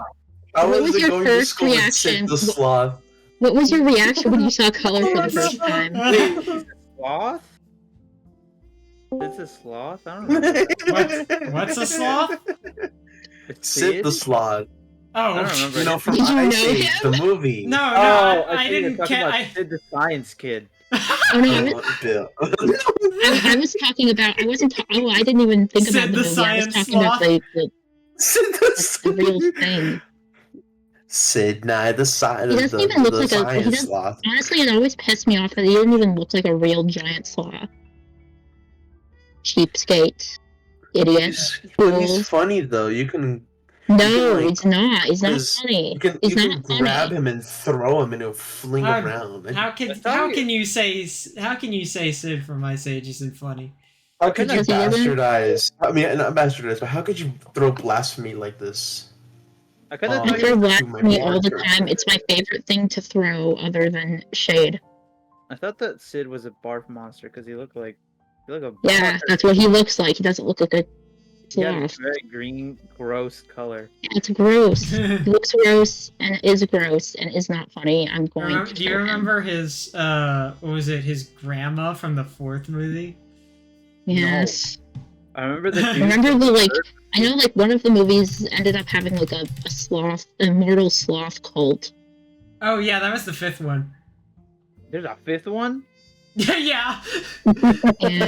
What was wasn't your going to first school with reaction? Sid the Sloth. What was your reaction when you saw color for the first time? wait, he's a sloth? It's a sloth? I don't know. What's a sloth? It's Sid the Sloth. Oh, I don't remember. You know, from Did you Ice know Age, him? the movie. no, Oh, I think you're didn't. talking about I Sid the science kid. Oh no, Bill. I was talking about. I wasn't. Oh, I didn't even think Sid about the the movie. I was Science talking about Sloth. Sid the real the thing. Sid Nye the He doesn't even look like a. He Science doesn't, Sloth. honestly, it always pissed me off that he didn't even look like a real giant sloth. Cheapskate, idiot. He's Fools. funny though. You can No, like, it's not. He's not because funny. you can He's you not can grab funny. him and throw him and he'll fling How- around. how can you say Sid from Ice Age isn't funny? How could you Because he isn't? bastardize? I mean, not bastardize, but how could you throw blasphemy like this? I kind of Oh. I thought throw you, blasphemy all the character. time. It's my favorite thing to throw, other than shade. I thought that Sid was a barf monster because he looked like a Yeah, that's what he looks like. He doesn't look like a He had a sloth. very green, gross color. It's gross. He looks gross and is gross and is not funny. I'm going to Do you kill him. remember his what was it? His grandma from the fourth movie? Yes. I remember the I dude. remember I know one of the movies ended up having a sloth, a mortal sloth cult. Oh yeah, that was the fifth one. There's a fifth one. Yeah. And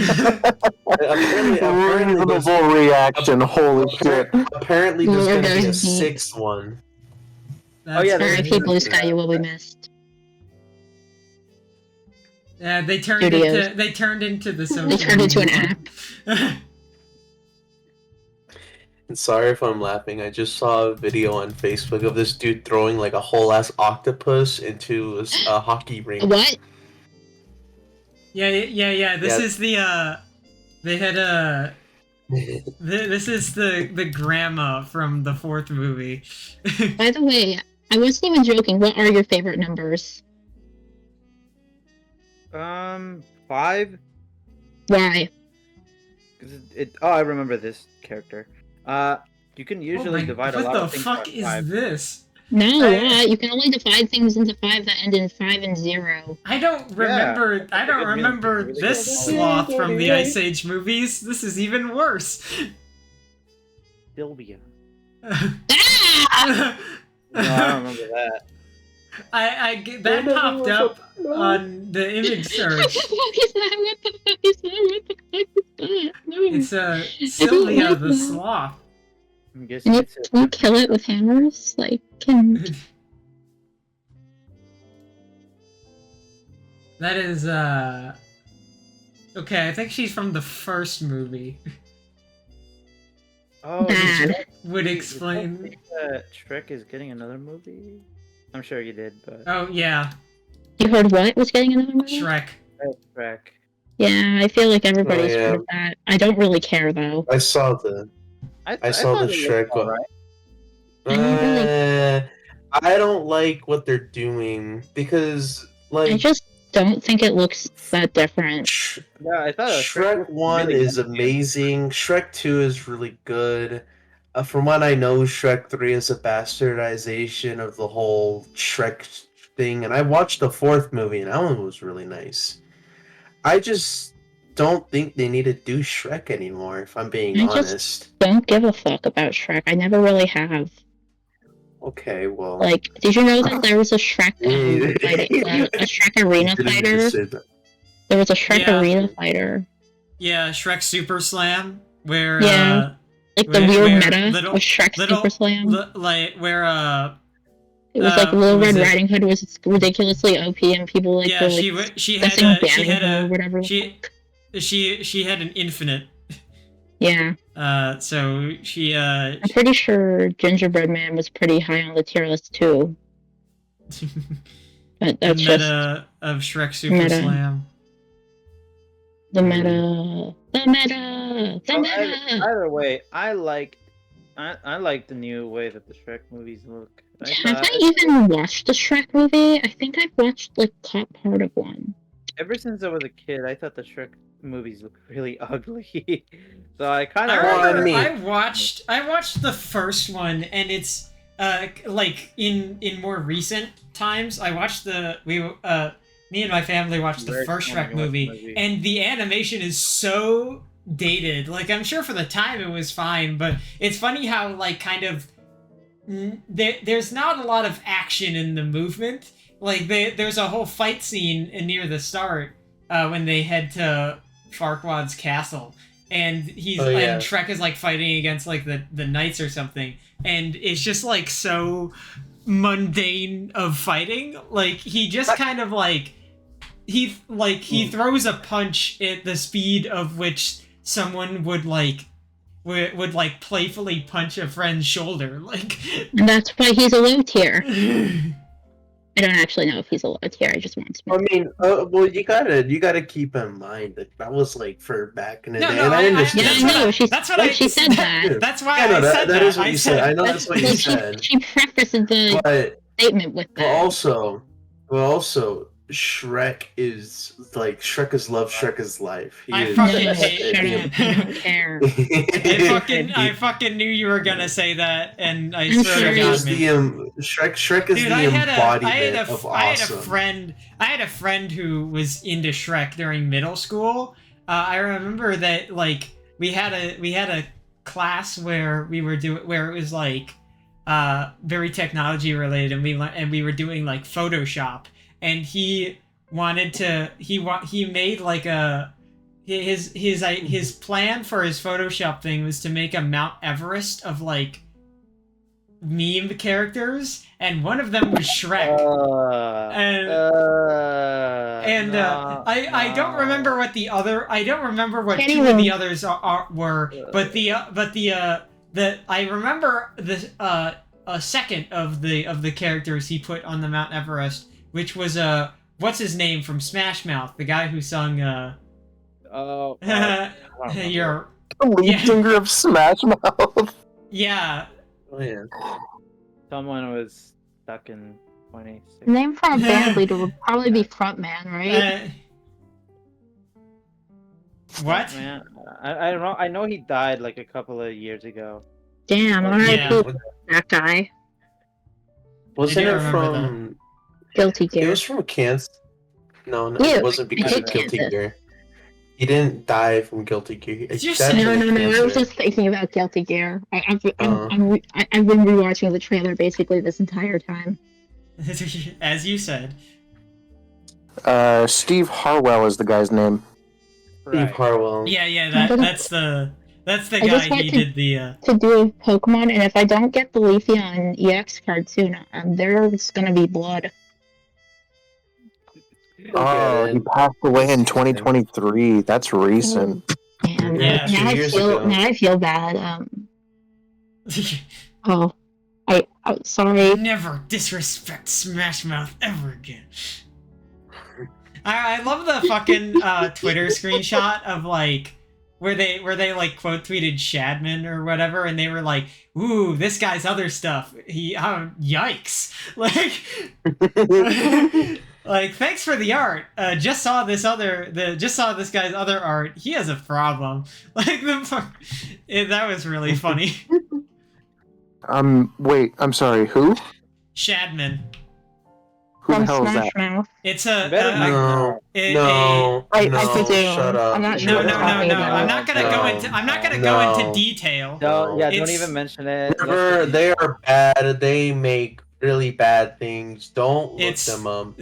apparently, there's, Reasonable reaction. Holy shit. apparently there's Lord gonna be a knows me. sixth one. That's yeah, crazy. R.I.P. Blue Sky, you will be missed. Yeah, they turned Studios. into the social They turned into an app. And sorry if I'm laughing. I just saw a video on Facebook of this dude throwing like a whole ass octopus into a hockey rink. What? Yeah. This Yeah. is the they had this is the grandma from the fourth movie. By the way, I wasn't even joking. What are your favorite numbers? 5. Why? 'Cause I remember this character. You can usually Oh my- divide a lot What the of things fuck by is 5. this? No, I- what? You can only divide things into 5 that end in 5 and 0. I don't remember. I don't Really remember good this knowledge. sloth from the Ice Age movies. This is even worse. Sylvia. Ah! No, I don't remember that. That popped up on the image search. What the fuck is that? What the fuck is that? No. It's Sylvia the sloth. I'm guessing Can you, it's a can you kill it with hammers? Like, can That is okay, I think she's from the first movie. Oh, bad? Would Did you explain. think that Shrek is getting another movie? I'm sure you did, but Oh yeah, You heard what was getting another movie? Shrek. Shrek. Yeah, I feel like everybody's yeah. heard of that. I don't really care though. I saw the I saw thought the it looked Shrek one. alright. I don't really. I don't like what they're doing because I just don't think it looks that different. Yeah, I thought Shrek looked 1 really is good. amazing. Shrek 2 is really good. From what I know, Shrek 3 is a bastardization of the whole Shrek thing. And I watched the fourth movie, and that one was really nice. I just don't think they need to do Shrek anymore, if I'm being I just- honest. Don't give a fuck about Shrek. I never really have. Okay, well. Like, did you know that there was a Shrek Yeah. a Shrek arena You didn't fighter? just say that. There was a Shrek Yeah. arena fighter. Yeah, Shrek Super Slam, where Yeah. Like the where- weird where meta little- of Shrek little- Super Slam. like where It was like Little was Red it- Riding Hood was ridiculously OP, and people like yeah, were like she had discussing banning her or whatever. the she fuck. she had an infinite. Yeah, So she I'm pretty sure Gingerbread Man was pretty high on the tier list too. But the that's just meta of Shrek Super Meta. Slam. the meta. The meta. The Well, meta. either way, I like the new way that the Shrek movies look. Have I even watched the Shrek movie? I think I've watched like top part of one. Ever since I was a kid, I thought the Shrek movies looked really ugly. So I kind I of remember mean- I watched the first one, and it's like in more recent times I watched me and my family watched the Very first funny Shrek to watch the movie, movie. and the animation is so dated. Like, I'm sure for the time it was fine, but it's funny how like kind of there's not a lot of action in the movement. Like there's a whole fight scene near the start when they head to Farquaad's castle, and and Shrek is like fighting against like the knights or something, and it's just like so mundane of fighting. Like he just kind of like he throws a punch at the speed of which someone would like playfully punch a friend's shoulder. Like And that's why he's a low tier. I don't actually know if he's a low tier. I just want to. I mean, well, you gotta keep in mind that was like for back in the day. And I Yeah, understand. I know. She said that. That's why Yeah, no, I said that is what I you said. I know that's what you Well, said. she prefaced the But statement with that. also, Shrek is like Shrek is love, Shrek is life. He I is, fucking No, hate- shut up. I don't care. I fucking knew you were gonna say that, and I I'm swear sure to you- God, is man. Shrek is Dude, the I had embodiment a of awesome. I had a friend who was into Shrek during middle school. I remember that like we had a class where where it was like very technology related, and we were doing like Photoshop, and he wanted to he made like his plan for his Photoshop thing was to make a Mount Everest of like meme characters, and one of them was Shrek. I don't remember what the other I don't remember what Can't two of even- the others were, but the I remember the a second of the characters he put on the Mount Everest, which was what's his name from Smash Mouth, the guy who sung your The lead Yeah. singer of Smash Mouth. yeah. Oh, yeah. Someone was stuck in 26. Name for a band leader would probably be frontman, right? What? Man, I don't know. I know he died like a couple of years ago. Damn, alright, Yeah. that guy. Wasn't I do it remember from? Guilty It gear. was from Kansas. No, Ew, it wasn't because I of hate Guilty Kansas. Gear. He didn't die from Guilty Gear. He Did you died say- No, from no, no. I was cancer. just thinking about Guilty Gear. I've been Uh-huh. rewatching the trailer basically this entire time. As you said. Steve Harwell is the guy's name. Steve Harwell. Yeah, that's That's the I just guy want he to- did the. To do a Pokemon, and if I don't get the Leafeon EX card soon, there's gonna be blood. Oh, he passed away in 2023. That's recent. And Yeah, now 2 I years feel ago. now I feel bad. Oh, I'm sorry. Never disrespect Smash Mouth ever again. I love the fucking Twitter screenshot of like where they like quote tweeted Shadman or whatever, and they were like, "Ooh, this guy's other stuff. Yikes!" Like, thanks for the art. Just saw this guy's other art. He has a problem. Like that was really funny. Wait, I'm sorry, who? Shadman. Who the From hell is Smash that? Mouth. It's a Better not No, a- no, I no, presume. shut up. I'm not sure no, what no, it's no, talking no. about. I'm not gonna go into. I'm not gonna go into detail. Don't don't It's- even mention it. They are bad. They make really bad things. Don't look It's- them up.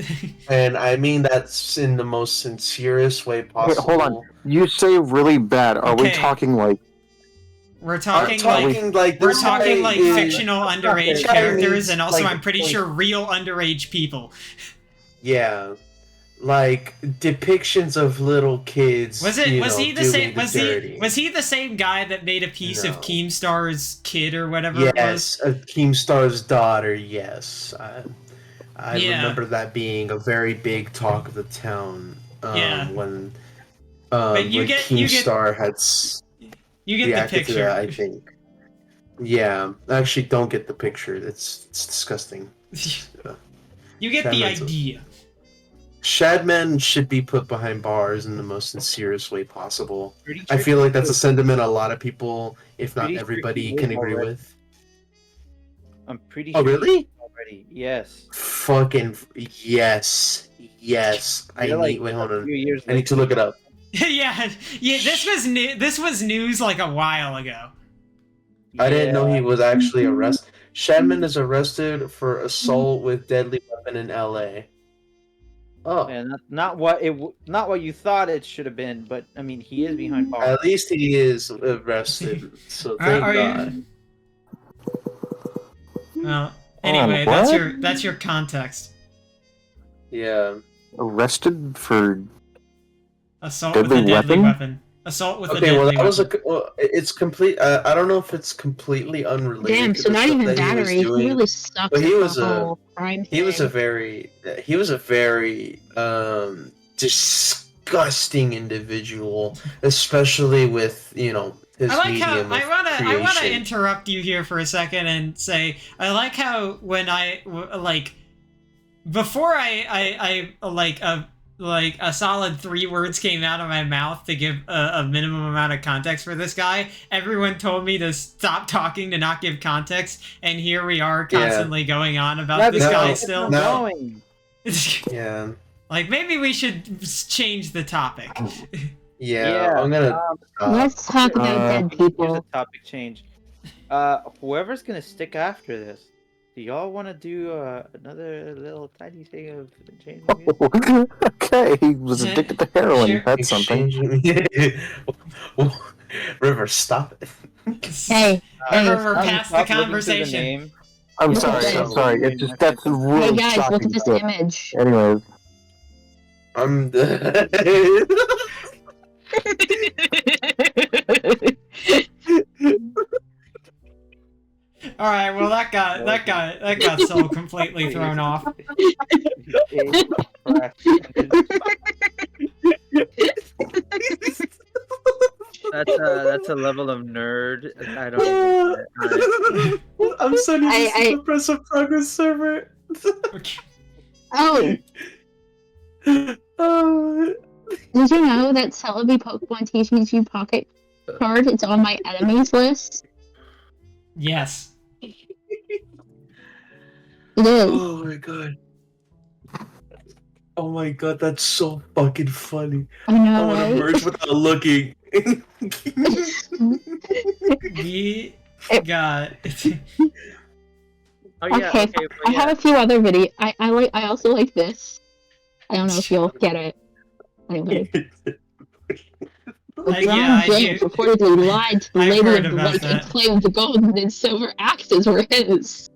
And I mean that's in the most sincerest way Wait, possible. hold on. You say really bad. Are we Okay. talking like? We're I'm talking talking like we're this guy talking like is- fictional underage this guy characters, needs, and also like, I'm pretty sure real underage people. Yeah, like depictions of little kids. Was he the same? Dirty. Was he the same guy that made a piece of No. Keemstar's kid or whatever it was? Yes, Keemstar's daughter. Yes, I Yeah. remember that being a very big talk of the town. Yeah. When you when get- Keemstar had You get the reacted to that, I picture. think. Yeah, I actually don't get the picture. It's disgusting. You get the Shadman's a- idea. Shadman should be put behind bars in the most sincerest way possible. Pretty I sure feel like he that's a was- sentiment a lot of people, if not Pretty sure everybody, he can is agree already. with. I'm pretty Oh, sure. really? Already. Yes. Fucking yes. Yes. I You're need. like Wait, hold a on. few years I need to look it up. Yeah. This was news like a while ago. I didn't know he was actually Mm-hmm. arrested. Shadman is arrested for assault with deadly weapon in L.A. Oh, And not what you thought it should have been, but I mean he is behind bars. at least he is arrested. So thank Are God. you? Well, anyway, what? that's your context. Yeah. Arrested for Assault Deadly with a deadly weapon? weapon. Assault with a Okay, deadly well that weapon. was it's complete. I don't know if it's completely unrelated. Damn, to so the not stuff even that he was battery. He doing. really sucks But he at was the a- whole crime He was a thing. very disgusting individual, especially with his I like how medium of I wanna creation. interrupt you here for a second and say I like how when before I a solid 3 words came out of my mouth to give a minimum amount of context for this guy, everyone told me to stop talking to not give context, and here we are constantly going on about this no, guy no. still. Going. Yeah, Like maybe we should change the topic. yeah. I'm gonna. Let's talk about dead Here's people. a topic change. Whoever's gonna stick after this, do y'all want to do another little tiny thing of changing music? okay, he was addicted to heroin. Sure. That's something. River, stop it. Hey, Remember, we're Stop past the looking through conversation. name. I'm Look sorry. at I'm this. sorry. It's just that's really hey guys, look shocking at this shit. image. Anyways, I'm. All right, well that got so completely thrown off. That's a level of nerd. I don't. Alright. I'm sending this I- to the Press of Progress server. Oh, Oh. did you know that Celebi Pokemon TCG Pocket card is on my enemies list? Yes. It is. Oh my god. Oh my god, that's so fucking funny. I I know, want to right? merge without looking. We got. Oh yeah. Okay, Okay. I have a few other videos. I also like this. I don't know if you'll get it. Anyway. yeah, I James do. reportedly lied to the I've lady heard of the about lake and that. claimed the gold and silver axes were his.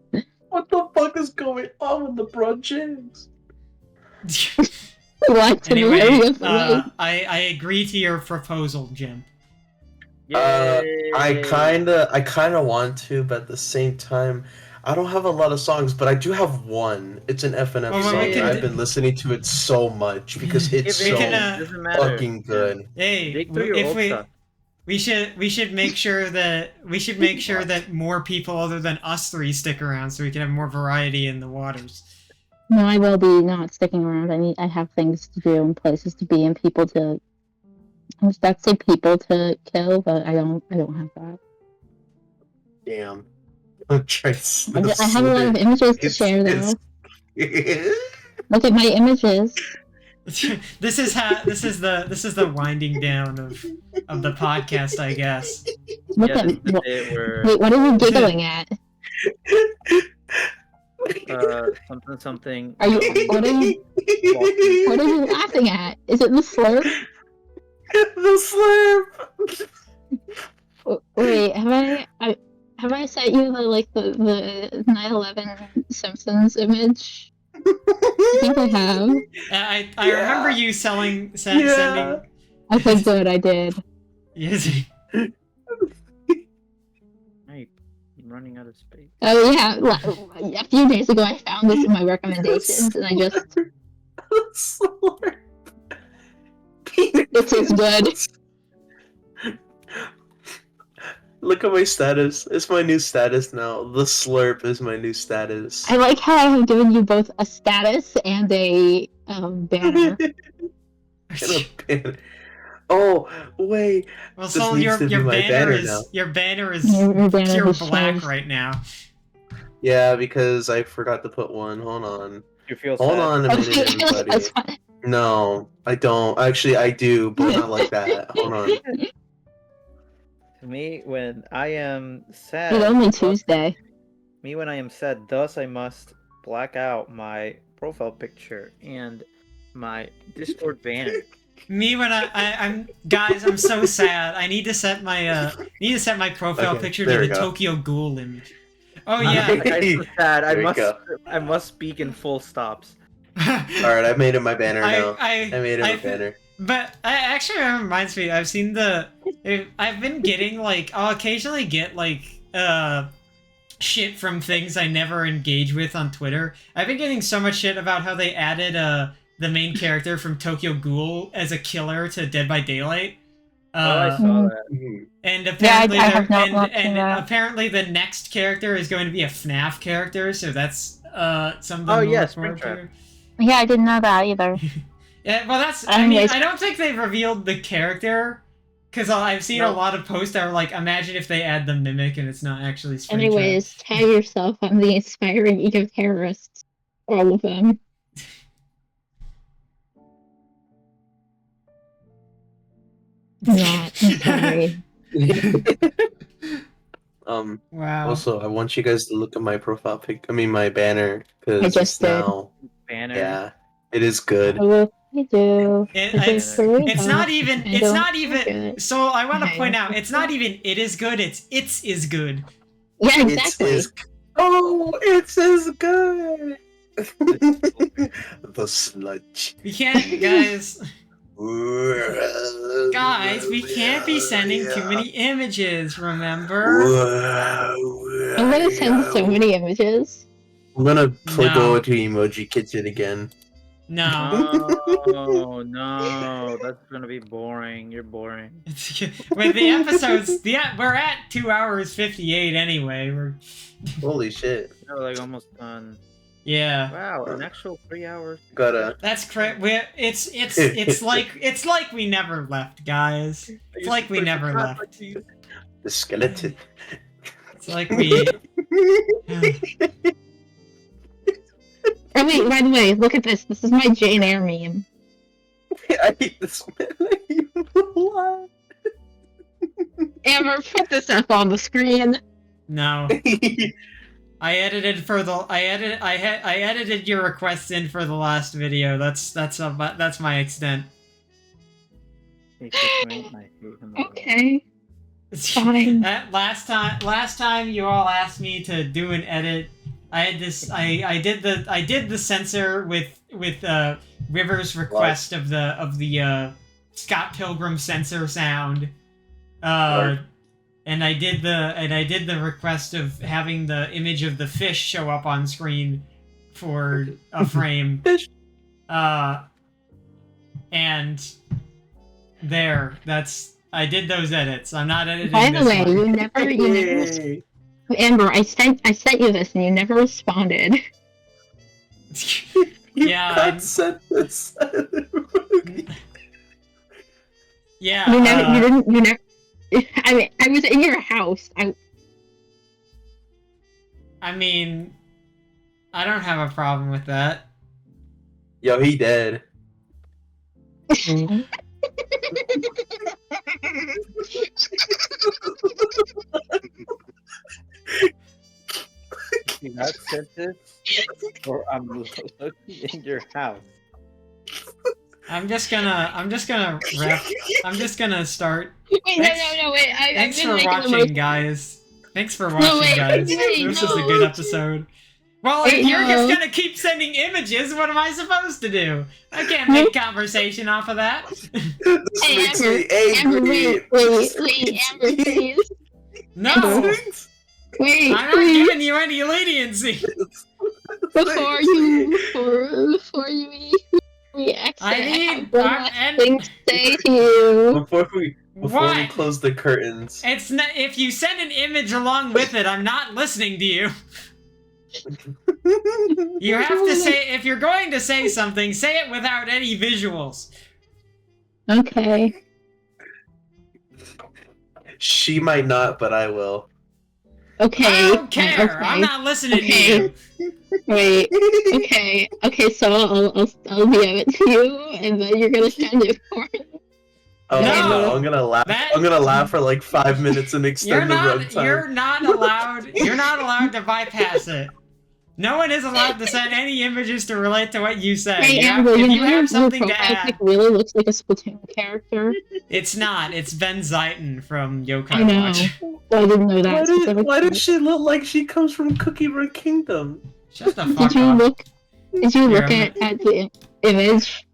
What the fuck is going on with LeBron James? He lied to the Anyway, lady of the lake. I agree to your proposal, Jim. I kinda want to, but at the same time, I don't have a lot of songs, but I do have one. It's an FNF Well, song, we and can I've d- been listening to it so much because it's We so can, doesn't matter. fucking good. Hey, Dig through your if old we stuff. we should make sure that more people other than us three stick around so we can have more variety in the waters. No, I will be not sticking around. I have things to do and places to be and people to. I was about to say people to kill, but I don't have that. Damn. Trace I have a lot of images to share though. Look at my images. This is the winding down of the podcast, I guess. Look Yeah, at this is the bit where wait, what are you giggling at? something. Are you what are you laughing at? Is it the slurp? The slurp. Wait, have I sent you the 9/11 Simpsons image? I think I have. I remember you sending. Okay, good, I did. Yes. Hey, I'm running out of space. Oh yeah, a few days ago I found this in my recommendations, and I just Slurp. it is good. Look at my status. It's my new status now. The slurp is my new status. I like how I have given you both a status and a banner. And a banner. Oh, wait. Well, This so needs your to be my banner banner is now. your banner is Your banner pure has black changed. right now. Yeah, because I forgot to put one. Hold on. You feel Hold sad? on a minute, Okay, everybody. that's fine. No, I don't. Actually, I do, but not like that. Hold on. To me, when I am sad. It's only Tuesday. Me when I am sad, thus I must black out my profile picture and my Discord banner. Me when I'm guys, I'm so sad. I need to set my profile Okay, picture there to we the go. Tokyo Ghoul image. Oh I'm yeah. so sad. There you go. I must speak in full stops. Alright, I made it my banner now. I made it my fe- banner. But actually, it reminds me. I've seen I've been getting I'll occasionally get shit from things I never engage with on Twitter. I've been getting so much shit about how they added the main character from Tokyo Ghoul as a killer to Dead by Daylight. I saw that. And apparently, I have not seen that. apparently the next character is going to be a FNAF character. So that's something. Oh, to yeah, look forward Springtrap. to. Yeah, I didn't know that either. Yeah, well, that's. I mean, Anyways. I don't think they've revealed the character because I've seen a No. lot of posts that are like, imagine if they add the mimic and it's not actually Springtrap. Anyways, tag yourself on the inspiring eco terrorists. All of them. Not. I'm sorry. Wow. Also, I want you guys to look at my profile pic. I mean, my banner, I because just it's did. now. Banner. Yeah, it is good. Oh, I do. It's not even. I It's don't not like even. it. So I want to Okay. point out, it's not even. It is good. It's is good. Yeah, exactly. It's as good. The sludge. We can't, guys. Guys, we can't be sending too many images. Remember? I'm gonna send so many images. I'm gonna No. go to Emoji Kitchen again. No. No, that's gonna be boring. You're boring. With the episodes, we're at 2 hours 58 anyway. Holy shit. We're like almost done. Yeah. Wow, an actual 3 hours. Gotta. That's correct. It's like we never left, guys. It's like we never left. The skeleton. It's like we. Oh wait, by the way, look at this. This is my Jane Eyre meme. I hate this man. I hate him a lot. Amber, put this up on the screen. No. I edited your requests in for the last video. That's my extent. hate this man. I hate him. Okay. Fine. Last time you all asked me to do an edit. I had this. I did the censor with River's request of the Scott Pilgrim censor sound. And I did the request of having the image of the fish show up on screen for a frame. Fish. And there, I did those edits. I'm not editing By the this way, one. you never Yay. Amber, I sent you this and you never responded. Yeah, God sent this. Yeah. You never. I mean, I was in your house. I mean, I don't have a problem with that. Yo, he dead. You not sent this, or I'm looking in your house. I'm just gonna start. Wait, no, wait. Thanks I've for been watching, making guys. Thanks for watching, wait, guys. wait, This was a no. good episode. Well, Wait, if you're just no. gonna keep sending images, what am I supposed to do? I can't make conversation off of that. This Hey, makes Amber, me angry. wait, Amber, please. No, Wait, I'm not please. giving you any leniency. Before you exit, I I need- have one I'm- last and- thing to say to you. Before we What? close the curtains. It's not. If you send an image along with it, I'm not listening to you. You have to say, if you're going to say something, say it without any visuals. Okay. She might not, but I will. Okay. I don't care. Okay. I'm not listening Okay. to you. Wait. Okay. So I'll DM it to you, and then you're gonna send it for me. Oh No. no, I'm gonna laugh. That- I'm gonna laugh for like 5 minutes and You're extend the not. runtime. You're not allowed. You're not allowed to bypass it. No one is allowed to send any images to relate to what you say. Hey, You have- Amber, if you you know have your something to profile add, pic really looks like a Splatoon character. it's not. It's Ben Zaiton from Yokai I know. Watch. Well, I didn't know that. Why does she look like she comes from Cookie Run Kingdom? Shut the fuck Did you up. look? Did you look Here, at the image?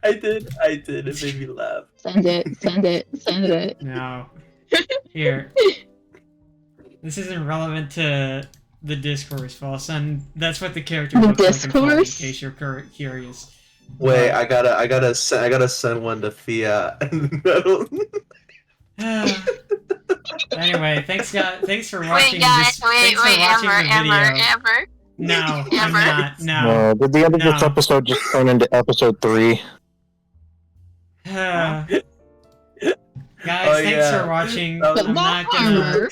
I did. It made me laugh. Send it. No. Here. This isn't relevant to the discourse, False, and that's what the character The looks like in Fall, in discourse? case you're curious. Wait, I gotta send one to Thea. Anyway, thanks for watching Wait, guys, this. Thanks for watching the video. Amber. No, I'm Amber. not. No. Did the end of this No. episode just turn into episode 3? Guys, Oh, thanks yeah. for watching. That was- I'm not gonna. Farmer.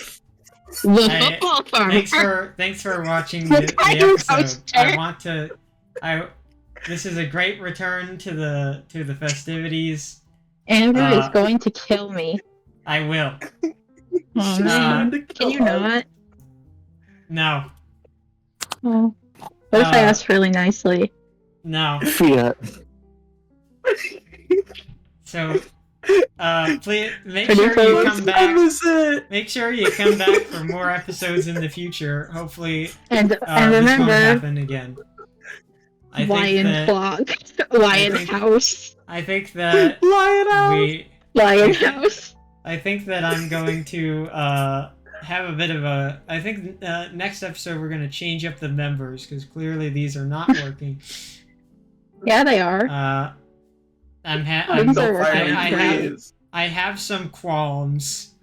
The Hey, football farmer. Thanks for watching The the tiger episode. coaster. This is a great return to the festivities. Amber is going to kill me. I will. Oh man. Can you not? No. Oh. What if I asked really nicely? No. Fiat. So, please make Pretty sure you close. come back. it. Make sure you come back for more episodes in the future. Hopefully, And this won't remember, happen again. I lion think that clock, lion think- house, I think that Lion out. lion Okay. house. I think that I'm going to have a bit of a. I think next episode we're going to change up the members because clearly these are not working. Yeah, they are. I'm These are working. I have some qualms.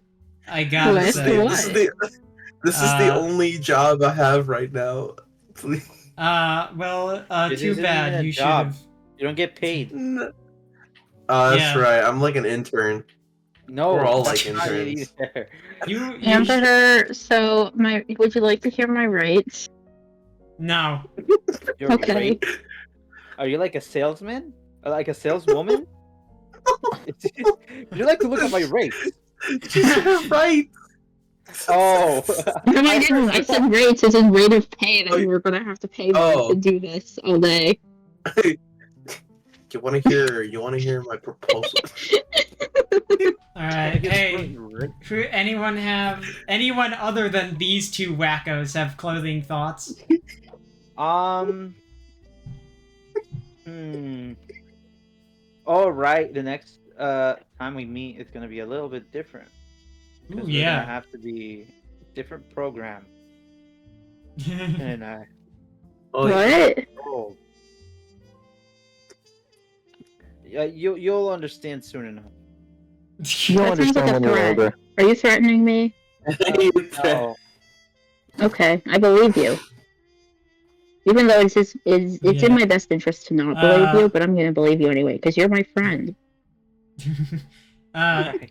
I gotta What? say. What? This is the only job I have right now. Please. Well, It too isn't bad. even a You should job. have. You don't get paid. That's Yeah. right. I'm like an intern. No, We're all that's like not it interns. either. You should- Amber, so would you like to hear my rates? No. You're Okay. right. Are you like a salesman? Or like a saleswoman? Would you like to look at my rates? You're right. Oh, No, I didn't. I said rates as in rate of pay that Oh, you were gonna have to pay me oh. to do this all day. You want to hear my proposal? anyone other than these two wackos have clothing thoughts? All right, the next time we meet is gonna be a little bit different. Ooh, Because we're gonna have to be different program. And Oh, yeah. What? oh, yeah, you'll understand soon enough. You'll That sounds like understand a when you're threat. older. Are you threatening me? No. Okay, I believe you. Even though it's Yeah. in my best interest to not believe you, but I'm gonna believe you anyway because you're my friend.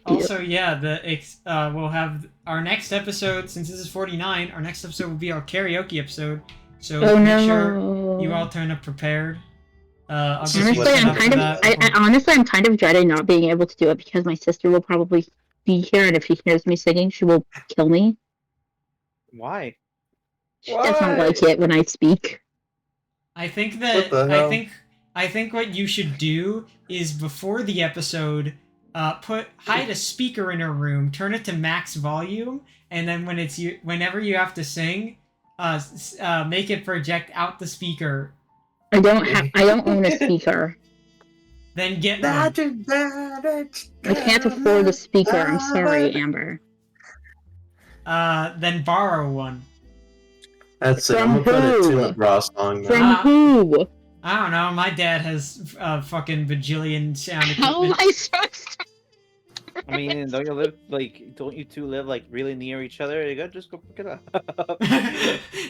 Also, yeah, we'll have our next episode, since this is 49, our next episode will be our karaoke episode. So Oh make sure no! you all turn up prepared. I'll just Honestly, What's set I'm up kind for of that I before- honestly I'm kind of dreading not being able to do it because my sister will probably be here, and if she hears me singing, she will kill me. Why? She doesn't like it when I speak. I think What that the hell? I think what you should do is before the episode, hide a speaker in her room, turn it to max volume, and then whenever you have to sing, make it project out the speaker. I don't own a speaker. Then get one. I can't afford a speaker. I'm sorry, Amber. Then borrow one. That's it. From I'm gonna put a who? Tim McGraw song From now. who? I don't know. My dad has fucking bajillion sound How am equipment. I supposed to? I mean, don't you two live like really near each other? You gotta just go pick it up.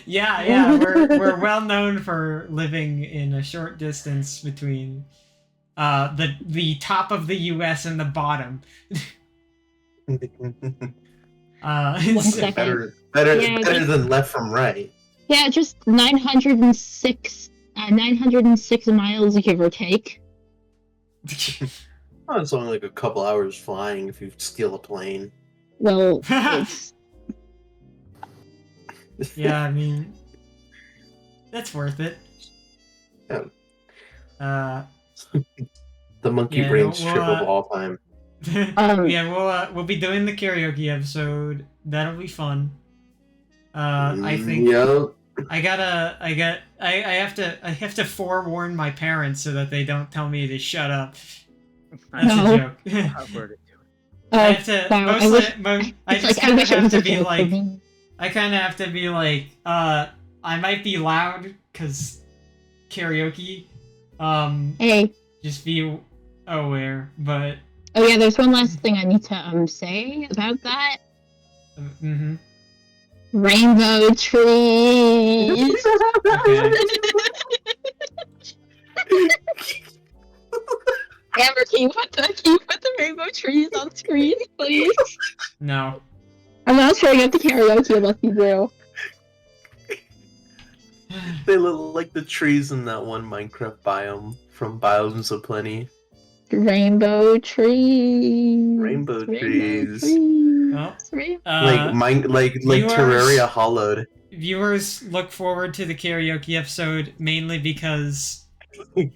yeah, we're well known for living in a short distance between the top of the U.S. and the bottom. One second. better Yeah, better than left from right. Yeah, just 906 miles, give or take. Oh, it's only like a couple hours flying if you steal a plane. Well, it's Yeah, I mean, that's worth it. Yeah. The monkey Yeah, brains we'll, trip of all time. yeah, we'll be doing the karaoke episode. That'll be fun. I think Yep. I have to forewarn my parents so that they don't tell me to shut up. That's No. a joke. I have to wow, I it's just like I kind of wish it have was to a be joke for like me. I kind of have to be like I might be loud because karaoke. Hey, Just be aware, but oh yeah, there's one last thing I need to say about that. mm-hmm. Rainbow trees. Okay. Amber, can you put the rainbow trees on screen, please? No. I'm not showing up to karaoke unless you do. They look like the trees in that one Minecraft biome from Biomes of Plenty. Rainbow trees. Rainbow trees. Well, Like viewers- Terraria Hollowed. Viewers look forward to the karaoke episode mainly because we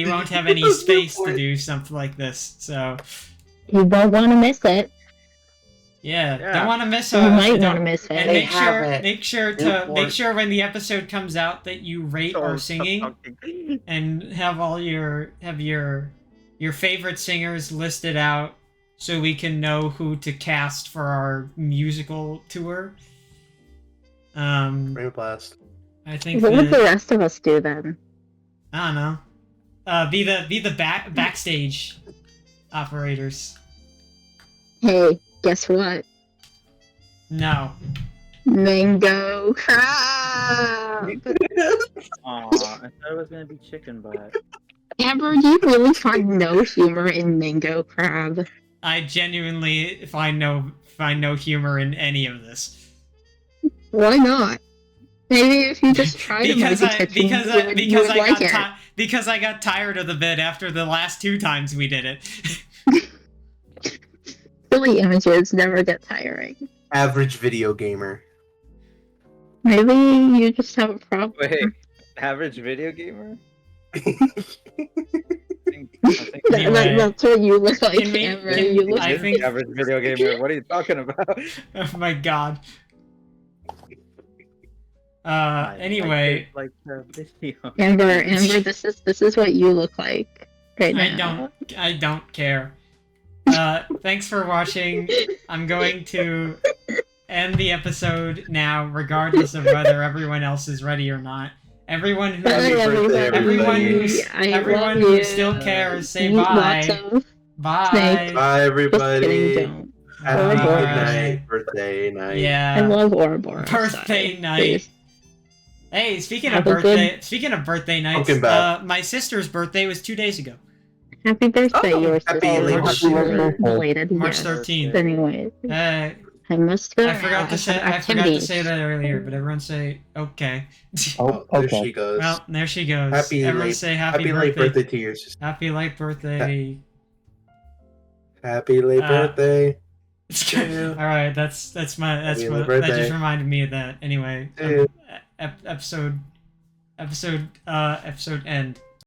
won't have any space to do something like this. So You won't want to miss it. yeah, Yeah. don't want to miss You it. might want to miss And it. make sure when the episode comes out that you rate our singing and have all your favorite singers listed out so we can know who to cast for our musical tour. Rainbow Blast. What I think would the that, rest of us do then? I don't know. Be the backstage operators. Hey, guess what? No. Mango crab. Aw, I thought it was gonna be chicken butt. Amber, do you really find no humor in mango crab? I genuinely find no humor in any of this. Why not? Maybe if you just tried a because monkey kitchen, you would like it. Because I got tired of the bit after the last 2 times we did it. Silly images never get tiring. Average video gamer. Maybe you just have a problem. Wait, average video gamer? I think Anyway, That's what you look like, Can we- Amber. can- You look I This think- average video gamer. What are you talking about? oh my god. Anyway, like the video. Amber, this is what you look like right now. I don't care. Thanks for watching. I'm going to end the episode now, regardless of whether everyone else is ready or not. Everyone who Happy birthday, everybody. everyone who still cares, say Eat bye. lots of Bye. snakes. Bye, Just kidding, everybody. don't. Happy Bye. good night, birthday night. I Yeah. love Ouroboros. Birthday night. Hey, speaking of Have a birthday nights, Welcome back. my sister's birthday was 2 days ago, Happy birthday, Oh, yours happy sister. late birthday. Belated, March yes. 13th. Anyway, I must go. I forgot to say that earlier, but everyone say okay. Oh, There okay. she goes. Well, there she goes. Happy Everyone late- say happy late birthday to your sister. Happy late birthday. Happy late birthday. All right, that's Happy what late that birthday. just reminded me of that. Anyway, Yeah. episode end.